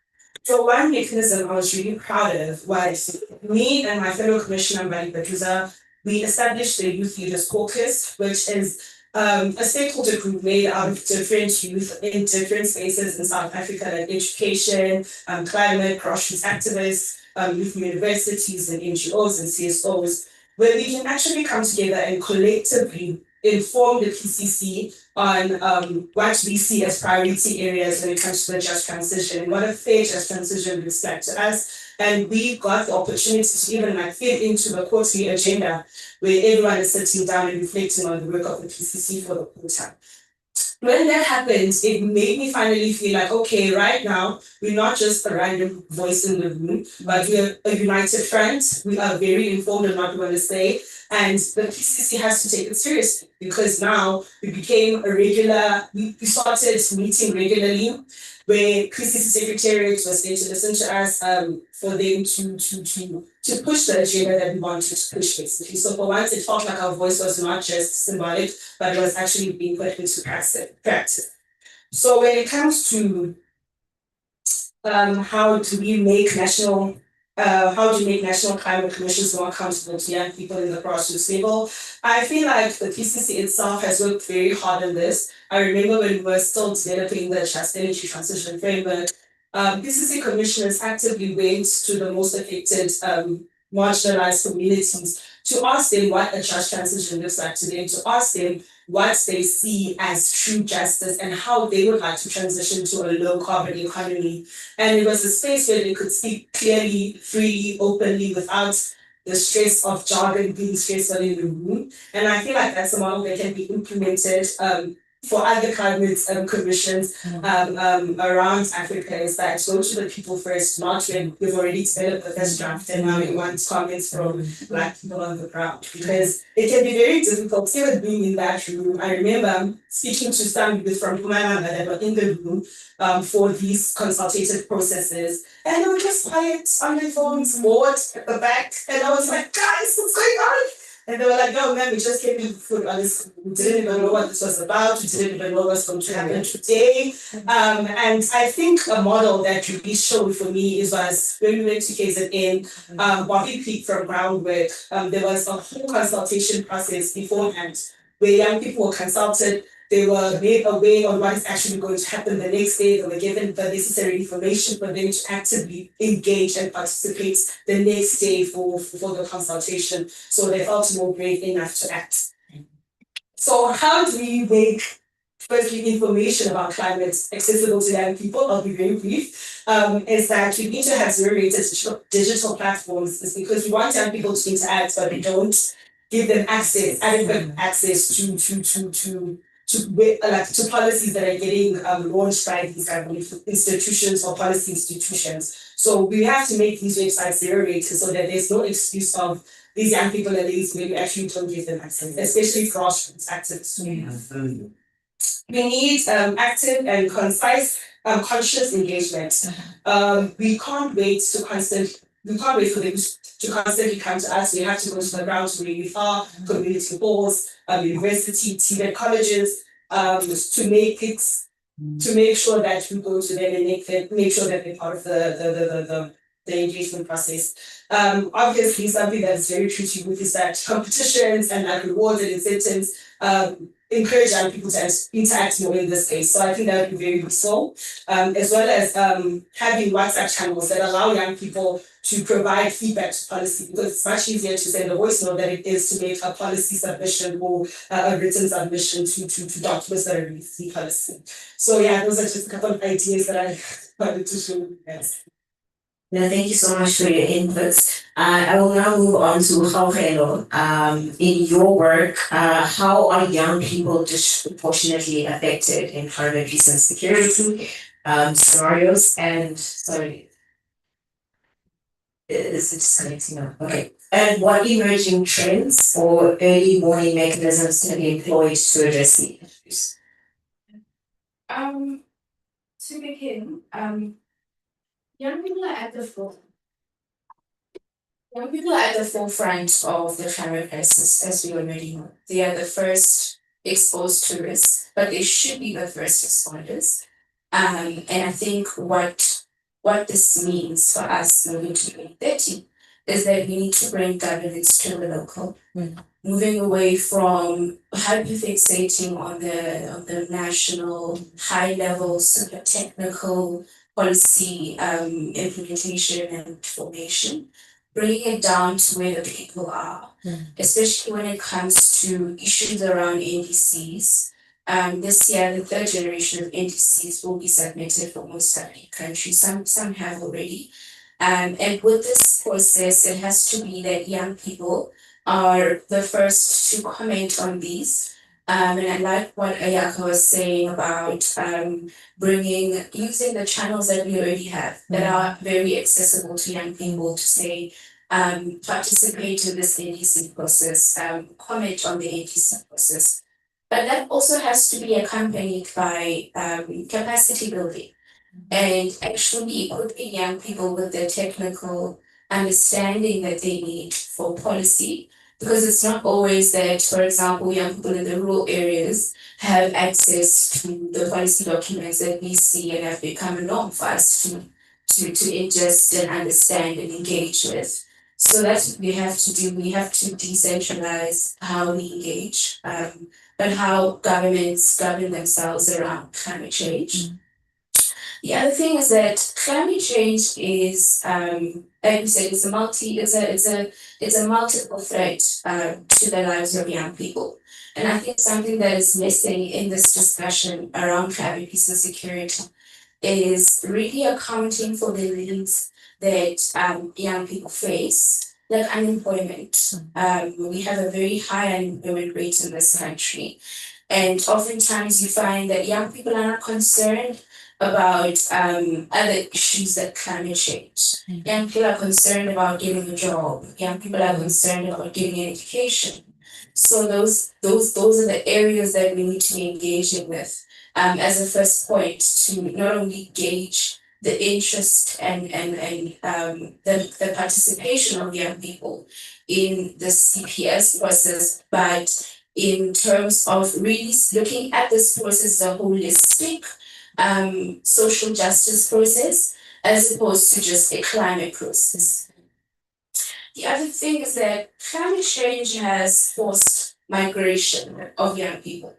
So one mechanism I was really proud of was me and my fellow commissioner, Mbali Batuza, we established the Youth Leaders Caucus, which is a stakeholder group made out of different youth in different spaces in South Africa, like education, climate, grassroots activists, youth universities and NGOs and CSOs, where we can actually come together and collectively inform the PCC on what we see as priority areas when it comes to the just transition, what a fair just transition looks like to us. And we got the opportunity to even fit into the quarterly agenda where everyone is sitting down and reflecting on the work of the PCC for the quarter. When that happened, it made me finally feel like, okay, right now, we're not just a random voice in the room, but we're a united front. We are very informed on what we want to say. And the PCC has to take it seriously, because now we became a regular, we started meeting regularly, where PCC Secretariat was there to listen to us for them to push the agenda that we wanted to push, basically. So for once, it felt like our voice was not just symbolic, but it was actually being put into practice. So when it comes to how do we make national climate commissions more accountable to young people in the grassroots level, I feel like the PCC itself has worked very hard on this. I remember when we were still developing the Just Energy Transition Framework, PCC commissioners actively went to the most affected marginalized communities to ask them what a just transition looks like to them, to ask them what they see as true justice and how they would like to transition to a low carbon economy. And it was a space where they could speak clearly, freely, openly, without the stress of jargon being stressful in the room. And I feel like that's a model that can be implemented for other climate commissions around Africa, is that go to the people first, not when we've already developed the first draft and now we want comments from Black people on the ground. Because it can be very difficult, even being in that room. I remember speaking to some people from Pumalanga that were in the room for these consultative processes, and they were just quiet on their phones, bored at the back, and I was like, guys, what's going on? And they were like, no, man, we just came in food. Honestly, we didn't even know what this was about. We didn't even know what was going to happen today. And I think a model that really showed for me was when we went to KZN, Bobby Peak from Groundwork, there was a whole consultation process beforehand where young people were consulted. They were made aware of what is actually going to happen the next day. They were given the necessary information for them to actively engage and participate the next day for the consultation. So they felt more brave enough to act. So how do we make, firstly, information about climate accessible to young people? I'll be very brief. Is that we need to have zero-rated digital platforms. It's because we want young people to interact, but we don't give them adequate access to policies that are getting launched by these government institutions or policy institutions. So we have to make these websites zero-rated so that there's no excuse of these young people at least maybe actually don't give them access, especially grassroots activists. We need active and concise, conscious engagement. We can't wait to constantly we can't wait for them to constantly come to us. We have to go to the ground to where we are, community halls, university, TVET colleges, to make sure that we go to them and make sure that they're part of the engagement process. Obviously, something that's very true to youth is that competitions and like rewards and incentives encourage young people to interact more in this space. So I think that would be very useful, as well as having WhatsApp channels that allow young people to provide feedback to policy, because it's much easier to send a voice note than it is to make a policy submission or a written submission to documents that are released policy. So yeah, those are just a couple of ideas that I wanted to show you guys. No, thank you so much for your inputs. I will now move on to Fonteh. In your work, how are young people disproportionately affected in climate peace and security scenarios? And sorry, is it disconnecting now? Okay. And what emerging trends or early warning mechanisms can be employed to address these issues? To begin, young people are at the forefront. Young people are at the forefront of the climate crisis, as we already know. They are the first exposed to risk, but they should be the first responders. And I think what this means for us moving to 2030 is that we need to bring governance to the local, moving away from hyperfixating on the national, high level, super technical policy implementation and formation, bringing it down to where the people are, especially when it comes to issues around NDCs. This year, the third generation of NDCs will be submitted for most countries. Some have already. And with this process, it has to be that young people are the first to comment on these. And I like what Ayaka was saying about using the channels that we already have that are very accessible to young people to say, participate in this NDC process, comment on the NDC process. But that also has to be accompanied by capacity building and actually equipping young people with the technical understanding that they need for policy. Because it's not always that, for example, young people in the rural areas have access to the policy documents that we see and have become a norm for us to ingest and understand and engage with. So that's what we have to do. We have to decentralize how we engage, but how governments govern themselves around climate change. The other thing is that climate change is, like we said, it's a multiple threat to the lives of young people. And I think something that is missing in this discussion around climate peace and security is really accounting for the needs that young people face, like unemployment. We have a very high unemployment rate in this country. And oftentimes you find that young people are not concerned about other issues like climate change. Young people are concerned about getting a job. Young people are concerned about getting an education. So those are the areas that we need to be engaging with as a first point to not only gauge the interest and the participation of young people in the CPS process, but in terms of really looking at this process as a holistic social justice process as opposed to just a climate process. The other thing is that climate change has forced migration of young people.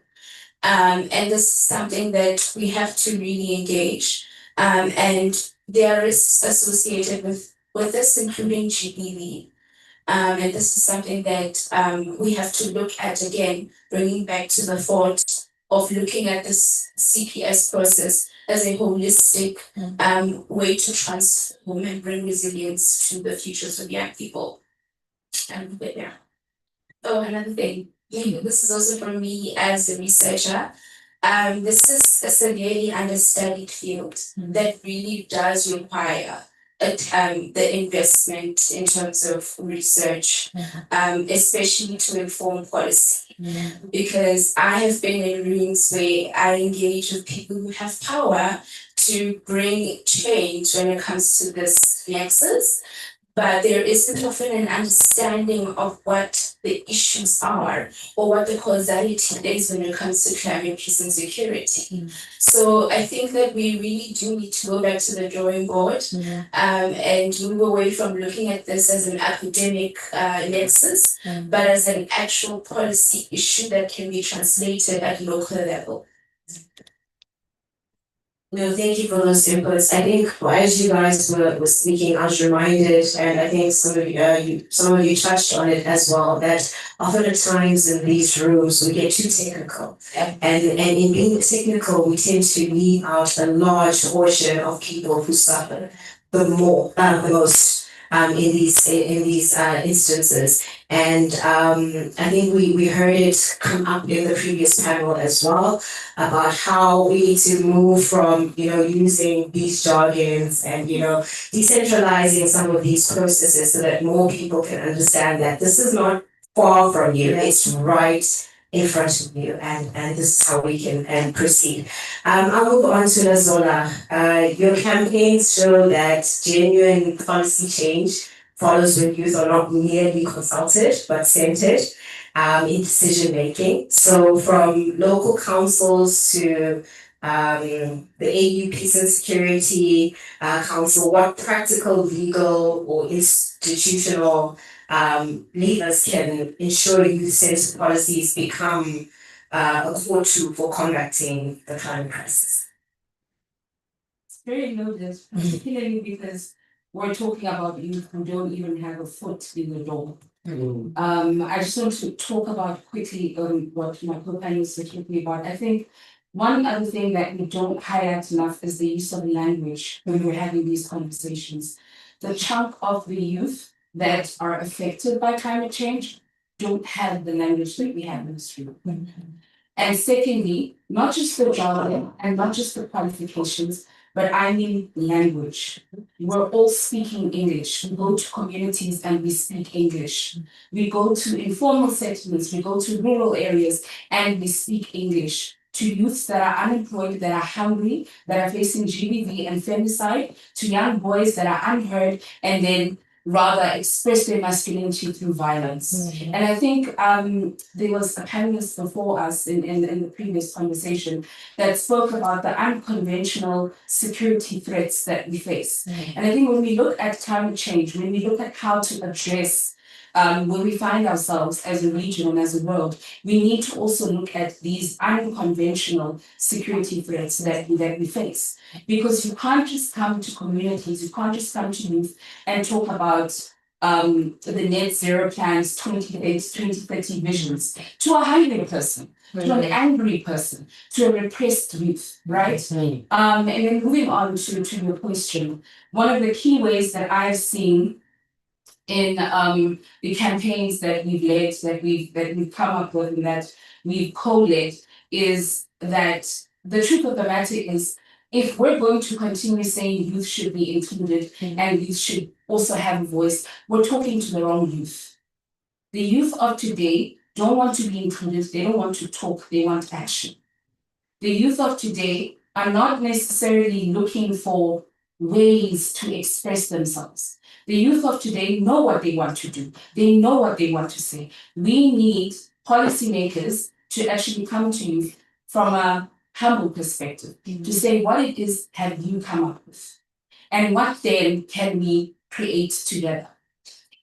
And this is something that we have to really engage. And there are risks associated with this, including GBV. And this is something that we have to look at again, bringing back to the thought of looking at this CPS process as a holistic way to transform and bring resilience to the futures of young people. Oh, another thing, this is also from me as a researcher. This is a severely understudied field that really does require the investment in terms of research, especially to inform policy. Because I have been in rooms where I engage with people who have power to bring change when it comes to this nexus, but there isn't often an understanding of what the issues are or what the causality is when it comes to climate, peace, and security. So I think that we really do need to go back to the drawing board and move away from looking at this as an academic nexus, but as an actual policy issue that can be translated at local level. No, thank you for those inputs. I think as you guys were speaking, I was reminded, and I think some of you touched on it as well, that often at times in these rooms we get too technical. And in being technical, we tend to leave out a large portion of people who suffer the most in these instances. And I think we heard it come up in the previous panel as well about how we need to move from using these jargons and decentralizing some of these processes so that more people can understand that this is not far from you, it's right in front of you, and this is how we can proceed. I'll move on to Lazola. Your campaigns show that genuine policy change follows when youth are not merely consulted, but centered in decision making. So from local councils to the AU Peace and Security Council, what practical, legal, or institutional levers can ensure youth-centered policies become a core tool for combating the climate crisis? It's very loaded, particularly because we're talking about youth who don't even have a foot in the door. I just want to talk about quickly what my co-panelists were talking about. I think one other thing that we don't highlight enough is the use of language when we're having these conversations. The chunk of the youth that are affected by climate change don't have the language that we have in this room. And secondly, not just the jargon and not just the qualifications, but I mean language. We're all speaking English. We go to communities and we speak English. We go to informal settlements, we go to rural areas and we speak English. To youths that are unemployed, that are hungry, that are facing GBV and femicide, to young boys that are unheard and then rather express their masculinity through violence. And I think there was a panelist before us in the previous conversation that spoke about the unconventional security threats that we face. And I think when we look at climate change, when we look at how to address where we find ourselves as a region and as a world, we need to also look at these unconventional security threats that we face. Because you can't just come to communities, you can't just come to youth and talk about the net zero plans, 2030 visions to a hungry person, to an angry person, to a repressed youth, right? And then moving on to your question, one of the key ways that I've seen in the campaigns that we've led, that we've come up with and that we've co-led, is that the truth of the matter is, if we're going to continue saying youth should be included and youth should also have a voice, we're talking to the wrong youth. The youth of today don't want to be included, they don't want to talk, they want action. The youth of today are not necessarily looking for ways to express themselves. The youth of today know what they want to do. They know what they want to say. We need policymakers to actually come to youth from a humble perspective, to say what it is have you come up with, and what then can we create together.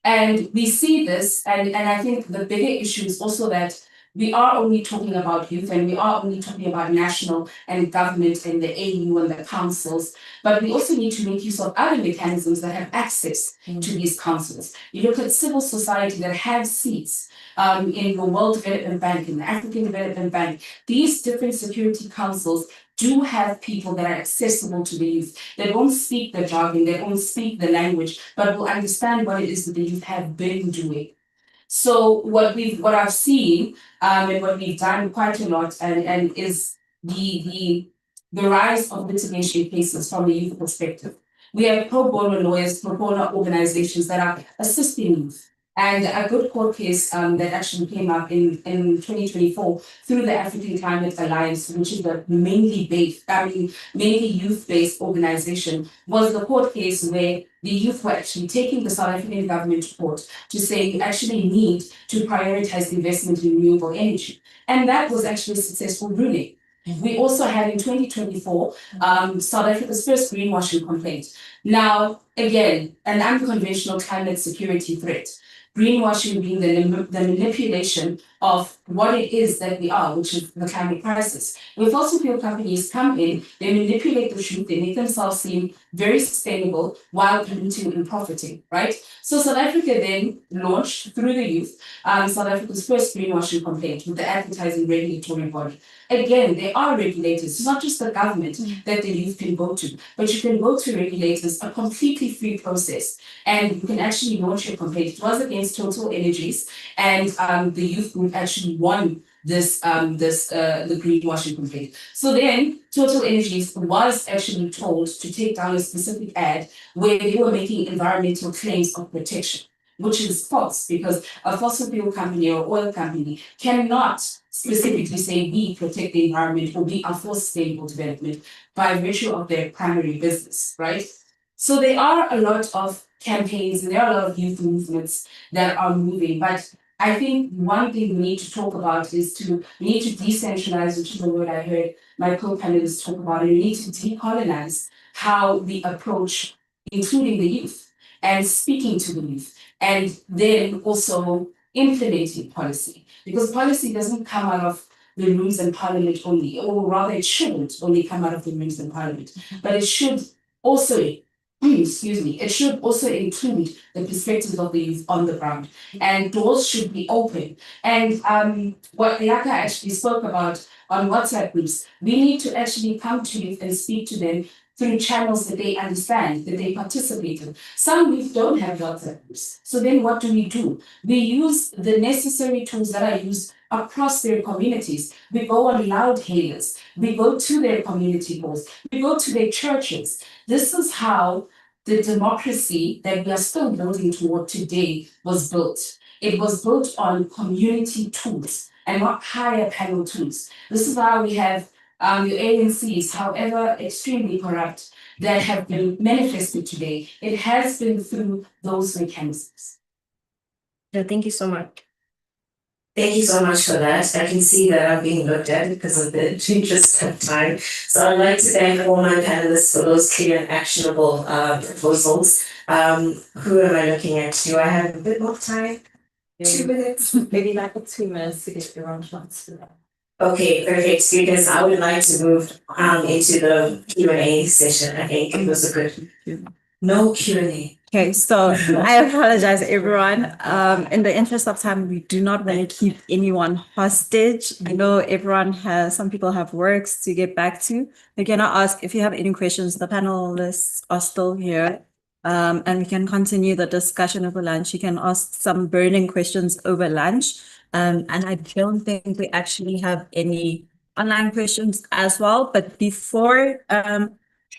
And we see this, and I think the bigger issue is also that we are only talking about youth and we are only talking about national and government and the AU and the councils, but we also need to make use of other mechanisms that have access to these councils. You look at civil society that have seats in the World Development Bank, in the African Development Bank. These different security councils do have people that are accessible to the youth. They don't speak the jargon, they don't speak the language, but will understand what it is that the youth have been doing. So what I've seen and what we've done quite a lot and is the rise of litigation cases from a youth perspective. We have pro bono lawyers, pro bono organizations that are assisting youth And a good court case that actually came up in 2024 through the African Climate Alliance, which is a mainly youth-based organization, was the court case where the youth were actually taking the South African government to court to say you actually need to prioritize investment in renewable energy. And that was actually a successful ruling. We also had in 2024 South Africa's first greenwashing complaint. Now, again, an unconventional climate security threat. Greenwashing being the manipulation of what it is that we are, which is the climate crisis. When fossil fuel companies come in, they manipulate the truth, they make themselves seem very sustainable while polluting and profiting, right? So South Africa then launched, through the youth, South Africa's first greenwashing complaint with the advertising regulatory body. Again, there are regulators, not just the government that the youth can go to, but you can go to regulators, a completely free process, and you can actually launch your complaint. It was against Total Energies, and the youth group actually won the greenwashing complaint. So then Total Energies was actually told to take down a specific ad where they were making environmental claims of protection, which is false because a fossil fuel company or oil company cannot specifically say we protect the environment or we are for sustainable development by virtue of their primary business, right? So there are a lot of campaigns and there are a lot of youth movements that are moving, but I think one thing we need to talk about is we need to decentralize, which is the word I heard my co-panelists talk about, and we need to decolonize how we approach including the youth and speaking to the youth, and then also implementing policy. Because policy doesn't come out of the rooms in parliament only, or rather it shouldn't only come out of the rooms in parliament, but it should also, it should also include the perspectives of the youth on the ground. And doors should be open. And what Yaka actually spoke about on WhatsApp groups, we need to actually come to youth and speak to them through channels that they understand, that they participate in. Some youth don't have WhatsApp groups. So then what do? We use the necessary tools that are used across their communities. We go on loud hailers. We go to their community halls. We go to their churches. This is how the democracy that we are still building toward today was built. It was built on community tools and not higher panel tools. This is why we have your ANCs, however extremely corrupt, that have been manifested today. It has been through those mechanisms. Yeah, thank you so much. Thank you so much for that. I can see that I'm being looked at because of the interest of time. So I'd like to thank all my panelists for those clear and actionable proposals. Who am I looking at? Do I have a bit more time? 2 minutes? Maybe like 2 minutes to get your own shots to that. Okay, perfect. Because I would like to move into the Q&A session. I think it was a good. No Q&A. Okay, so I apologize, everyone. In the interest of time, we do not want to keep anyone hostage. I know some people have works to get back to. We're gonna ask if you have any questions. The panelists are still here. And we can continue the discussion over lunch. You can ask some burning questions over lunch. And I don't think we actually have any online questions as well. But before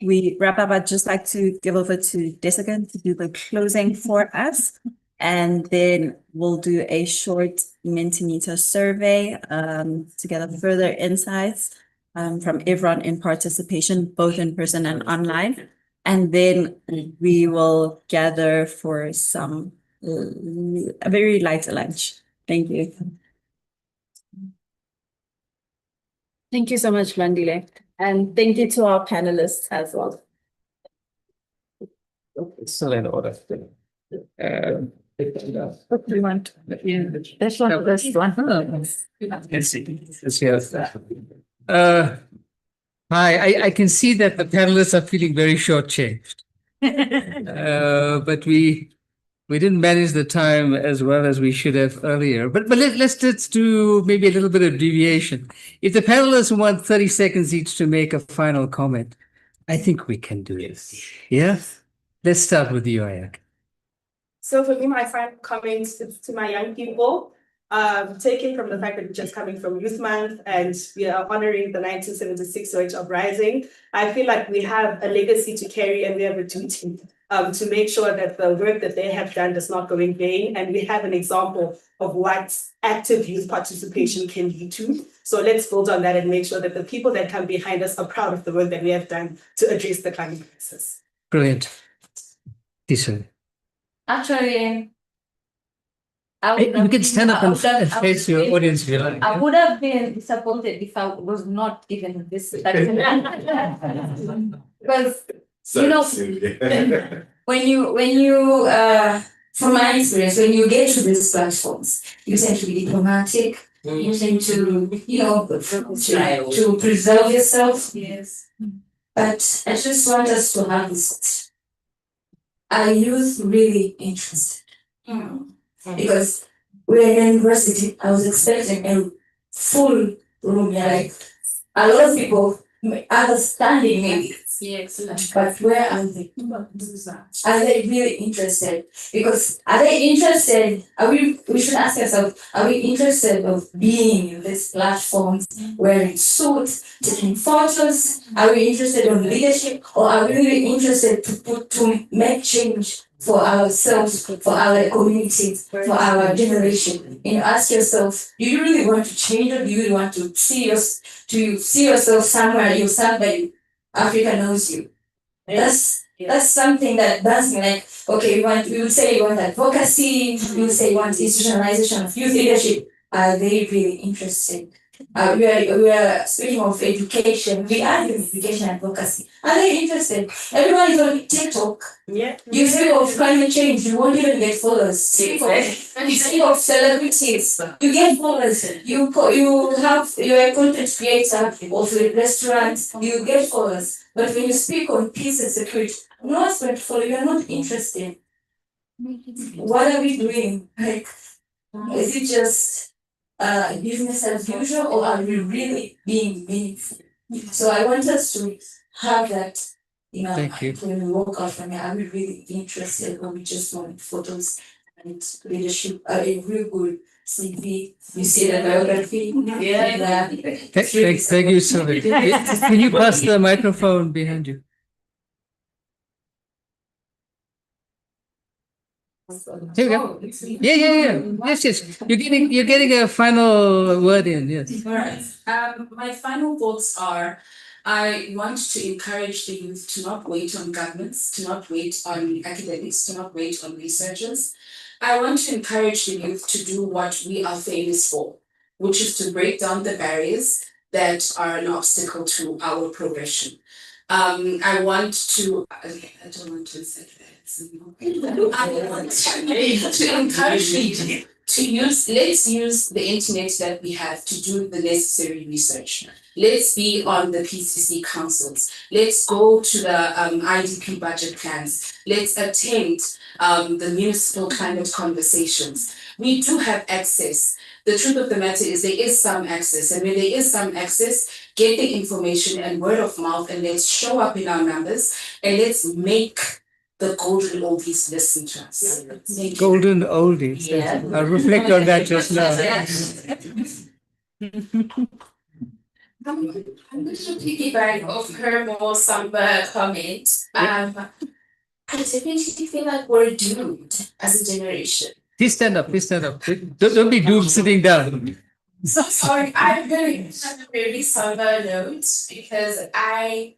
we wrap up, I'd just like to give over to Jessica to do the closing for us. And then we'll do a short Mentimeter survey to gather further insights from everyone in participation, both in person and online. And then we will gather for a very light lunch. Thank you. Thank you so much, Mandile. And thank you to our panelists as well. Still in order. What do you want? This one. Let's see. Hi, I can see that the panelists are feeling very shortchanged. But we didn't manage the time as well as we should have earlier. But let's do maybe a little bit of deviation. If the panelists want 30 seconds each to make a final comment, I think we can do it. Yeah? Let's start with you, Ayak. So for me, my final comments to my young people, taking from the fact that we're just coming from Youth Month and we are honoring the 1976 Surge Uprising, I feel like we have a legacy to carry and we have a duty to make sure that the work that they have done does not go in vain. And we have an example of what active youth participation can lead to. So let's build on that and make sure that the people that come behind us are proud of the work that we have done to address the climate crisis. Brilliant. Lisa. Actually, You can stand up and face your audience if you like. I would have been disappointed if I was not given this. Because when you from my experience, when you get to these platforms, you tend to be diplomatic. You tend to, to preserve yourself. Yes. But I just want us to have this. Are youth really interested? Because we're in university, I was expecting a full room, like a lot of people understanding maybe. Yes. But where are they? Are they really interested? Because are they interested? We should ask ourselves, are we interested of being in these platforms, wearing suits, taking photos? Are we interested in leadership, or are we really interested to make change for ourselves, for our communities, for our generation? And ask yourself, do you really want to change, or do you really want to see yourself somewhere, somebody Africa knows you? That's something that does me like, okay, we would say you want advocacy, you would say you want institutionalization of youth leadership. Are they really interested? We are speaking of education. We are in education advocacy. Are they interested? Everyone is on TikTok. Yeah. You speak of climate change, you won't even get followers. Speak of celebrities, you get followers. You're a content creator of a restaurant, you get followers. But when you speak on peace and security, no one's going to follow. You are not interested. What are we doing? Like, is it just business as usual, or are we really being meaningful? So I want us to have that, Thank you. when we walk out from here, are we really interested, or we just want photos and leadership, a real good CV? You see the biography? Yeah. Thank you so much. Can you pass the microphone behind you? Here we go. Yeah. Yes. You're getting a final word in. Yes. All right. My final thoughts are, I want to encourage the youth to not wait on governments, to not wait on academics, to not wait on researchers. I want to encourage the youth to do what we are famous for, which is to break down the barriers that are an obstacle to our progression. I don't want to say that. I want to encourage you let's use the internet that we have to do the necessary research. Let's be on the PCC councils. Let's go to the IDP budget plans. Let's attend the municipal climate conversations. We do have access. The truth of the matter is there is some access. And when there is some access, get the information and word of mouth, and let's show up in our numbers, and let's make the golden oldies listen to us. Golden oldies. Yeah. I'll reflect on that just now. I'm going to piggyback off her more somber comment. I definitely feel like we're doomed as a generation. Please stand up. Don't be doomed sitting down. So sorry, I'm going to have a very somber note because I'm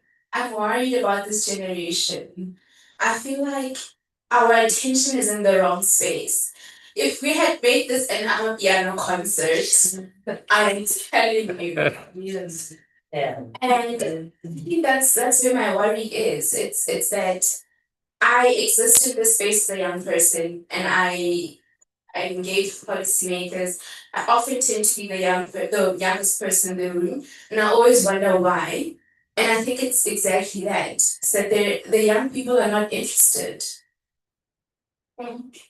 worried about this generation. I feel like our attention is in the wrong space. If we had made this an Amapiano concert, I'm telling you. Yes. Yeah. And I think that's where my worry is. It's that I exist in this space as a young person, and I engage with policymakers. I often tend to be the youngest person in the room, and I always wonder why. And I think it's exactly that. So the young people are not interested.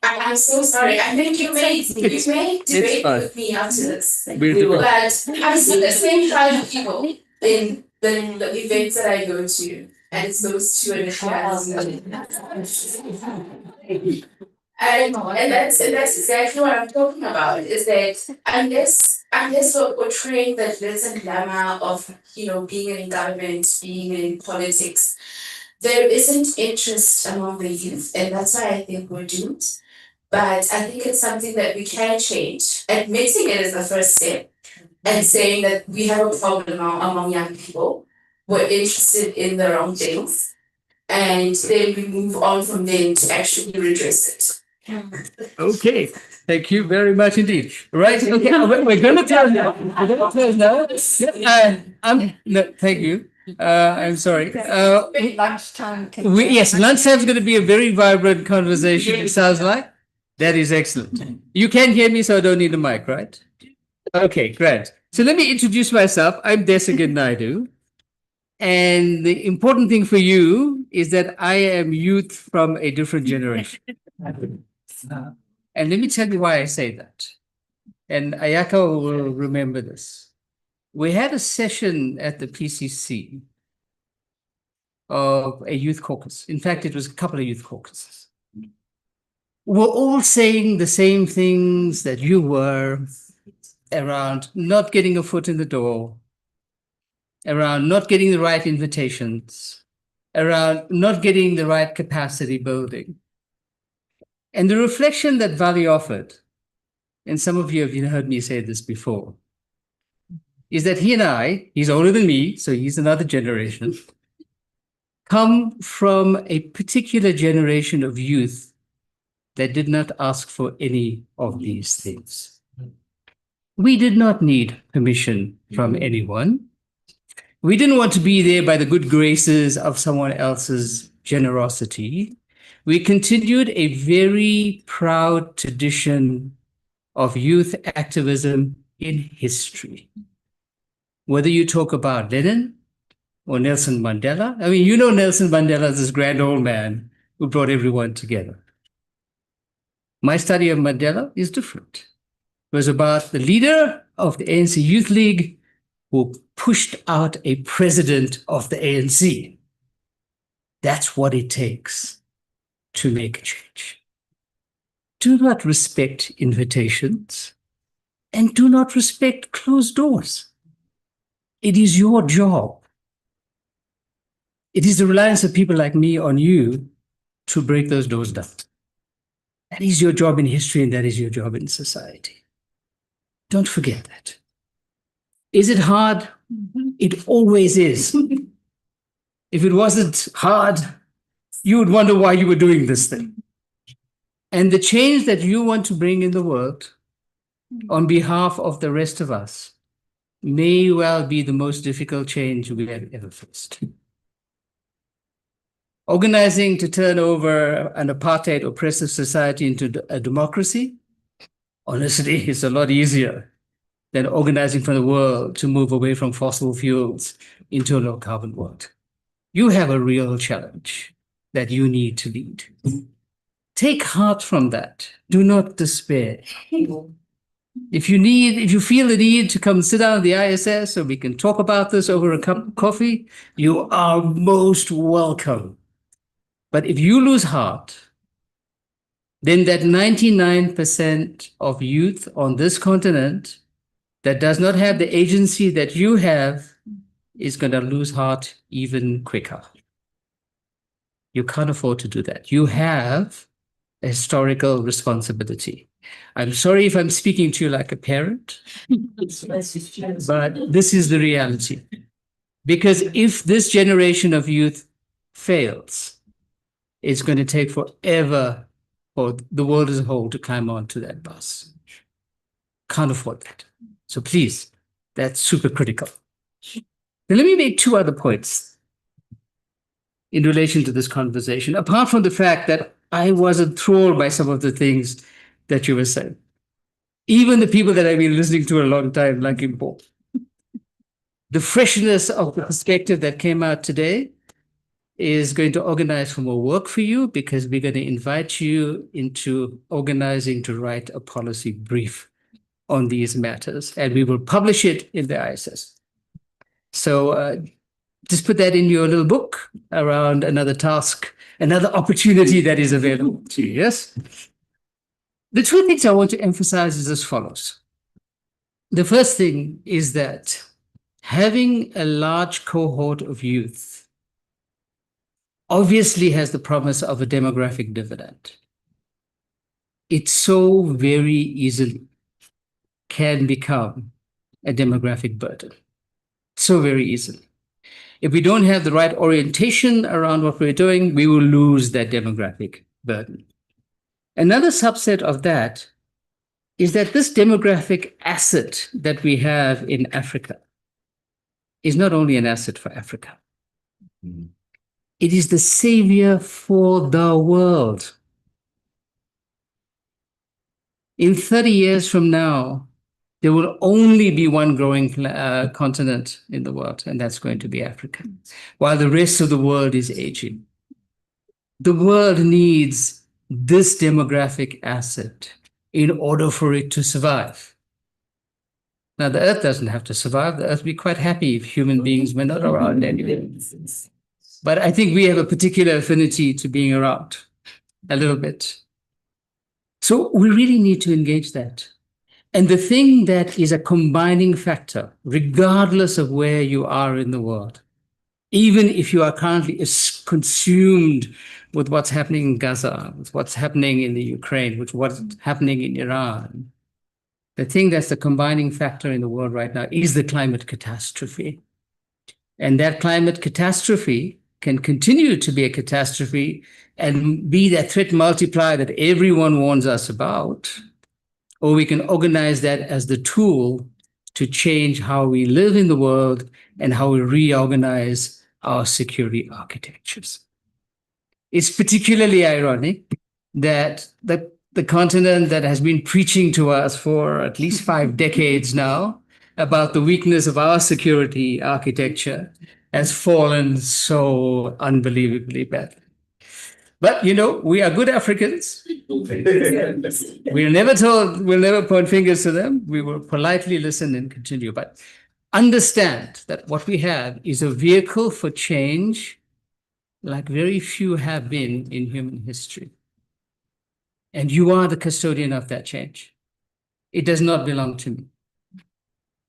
I'm so sorry. I think you may debate with me after this. But I see the same kind of people in the events that I go to. And it's those two and and that's exactly what I'm talking about, is that unless we're portraying the glitz and glamour of being in government, being in politics, there isn't interest among the youth, and that's why I think we're doomed. But I think it's something that we can change. Admitting it is the first step, and saying that we have a problem now among young people. We're interested in the wrong things, and then we move on from then to actually redress it. Okay, thank you very much indeed. Right, okay, we're going to close now. We're going to close now. No, thank you. I'm sorry. Lunchtime. Yes, lunchtime is going to be a very vibrant conversation, it sounds like. That is excellent. You can hear me, so I don't need a mic, right? Okay, great. So let me introduce myself. I'm Desigan Naidu. And the important thing for you is that I am youth from a different generation. And let me tell you why I say that. And Ayaka will remember this. We had a session at the PCC of a youth caucus. In fact, it was a couple of youth caucuses. We're all saying the same things that you were around not getting a foot in the door, around not getting the right invitations, around not getting the right capacity building. And the reflection that Vali offered, and some of you have heard me say this before, is that he and I, he's older than me, so he's another generation, come from a particular generation of youth that did not ask for any of these things. We did not need permission from anyone. We didn't want to be there by the good graces of someone else's generosity. We continued a very proud tradition of youth activism in history. Whether you talk about Lenin or Nelson Mandela, I mean, you know Nelson Mandela is this grand old man who brought everyone together. My study of Mandela is different. It was about the leader of the ANC Youth League who pushed out a president of the ANC. That's what it takes to make a change. Do not respect invitations and do not respect closed doors. It is your job. It is the reliance of people like me on you to break those doors down. That is your job in history and that is your job in society. Don't forget that. Is it hard? It always is. If it wasn't hard, you would wonder why you were doing this thing. And the change that you want to bring in the world on behalf of the rest of us may well be the most difficult change we have ever faced. Organizing to turn over an apartheid oppressive society into a democracy, honestly, is a lot easier than organizing for the world to move away from fossil fuels into a low carbon world. You have a real challenge that you need to lead. Take heart from that. Do not despair. If you feel the need to come sit down at the ISS so we can talk about this over a cup of coffee, you are most welcome. But if you lose heart, then that 99% of youth on this continent that does not have the agency that you have is going to lose heart even quicker. You can't afford to do that. You have a historical responsibility. I'm sorry if I'm speaking to you like a parent, but this is the reality. Because if this generation of youth fails, it's going to take forever for the world as a whole to climb onto that bus. Can't afford that. So please, that's super critical. Now, let me make two other points in relation to this conversation, apart from the fact that I was enthralled by some of the things that you were saying. Even the people that I've been listening to a long time, like Impo. The freshness of the perspective that came out today is going to organize for more work for you because we're going to invite you into organizing to write a policy brief on these matters, and we will publish it in the ISS. So just put that in your little book around another task, another opportunity that is available to you, yes? The two things I want to emphasize is as follows. The first thing is that having a large cohort of youth obviously has the promise of a demographic dividend. It so very easily can become a demographic burden. So very easily. If we don't have the right orientation around what we're doing, we will lose that demographic burden. Another subset of that is that this demographic asset that we have in Africa is not only an asset for Africa. It is the savior for the world. In 30 years from now, there will only be one growing continent in the world, and that's going to be Africa, while the rest of the world is aging. The world needs this demographic asset in order for it to survive. Now, the Earth doesn't have to survive. The Earth would be quite happy if human beings were not around anyway. But I think we have a particular affinity to being around a little bit. So we really need to engage that. And the thing that is a combining factor, regardless of where you are in the world, even if you are currently consumed with what's happening in Gaza, with what's happening in the Ukraine, with what's happening in Iran, the thing that's the combining factor in the world right now is the climate catastrophe. And that climate catastrophe can continue to be a catastrophe and be that threat multiplier that everyone warns us about, or we can organize that as the tool to change how we live in the world and how we reorganize our security architectures. It's particularly ironic that the continent that has been preaching to us for at least 5 decades now about the weakness of our security architecture has fallen so unbelievably badly. But, you know, we are good Africans. We'll never point fingers to them. We will politely listen and continue. But understand that what we have is a vehicle for change like very few have been in human history. And you are the custodian of that change. It does not belong to me.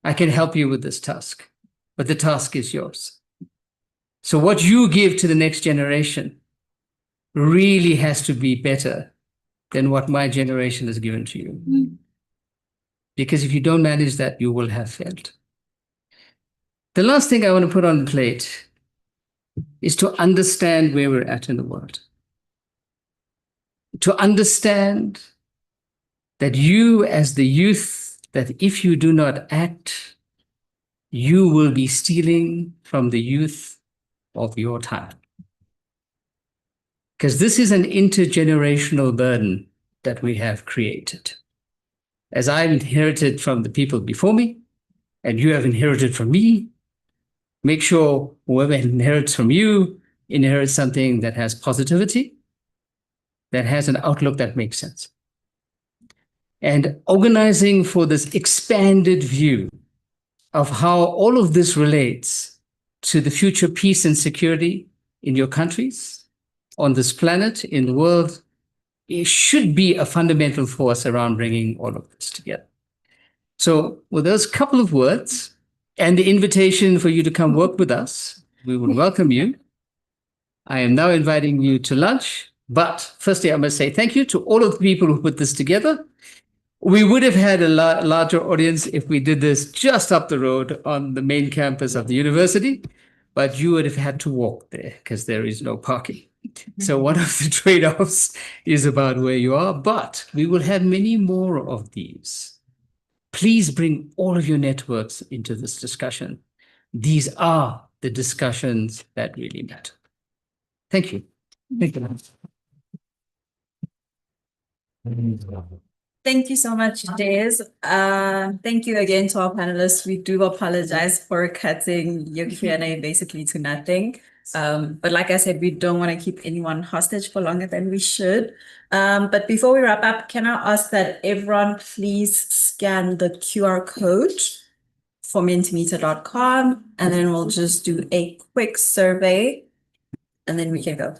I can help you with this task, but the task is yours. So what you give to the next generation really has to be better than what my generation has given to you. Because if you don't manage that, you will have failed. The last thing I want to put on the plate is to understand where we're at in the world. To understand that you as the youth, that if you do not act, you will be stealing from the youth of your time. Because this is an intergenerational burden that we have created. As I inherited from the people before me, and you have inherited from me, make sure whoever inherits from you inherits something that has positivity, that has an outlook that makes sense. And organizing for this expanded view of how all of this relates to the future peace and security in your countries, on this planet, in the world, it should be a fundamental force around bringing all of this together. So with those couple of words and the invitation for you to come work with us, we would welcome you. I am now inviting you to lunch, but firstly, I must say thank you to all of the people who put this together. We would have had a larger audience if we did this just up the road on the main campus of the university, but you would have had to walk there because there is no parking. So one of the trade-offs is about where you are, but we will have many more of these. Please bring all of your networks into this discussion. These are the discussions that really matter. Thank you. Thank you. Thank you so much, Des. Thank you again to our panelists. We do apologize for cutting your Q&A basically to nothing. But like I said, we don't want to keep anyone hostage for longer than we should. But before we wrap up, can I ask that everyone please scan the QR code for mentimeter.com, and then we'll just do a quick survey, and then we can go.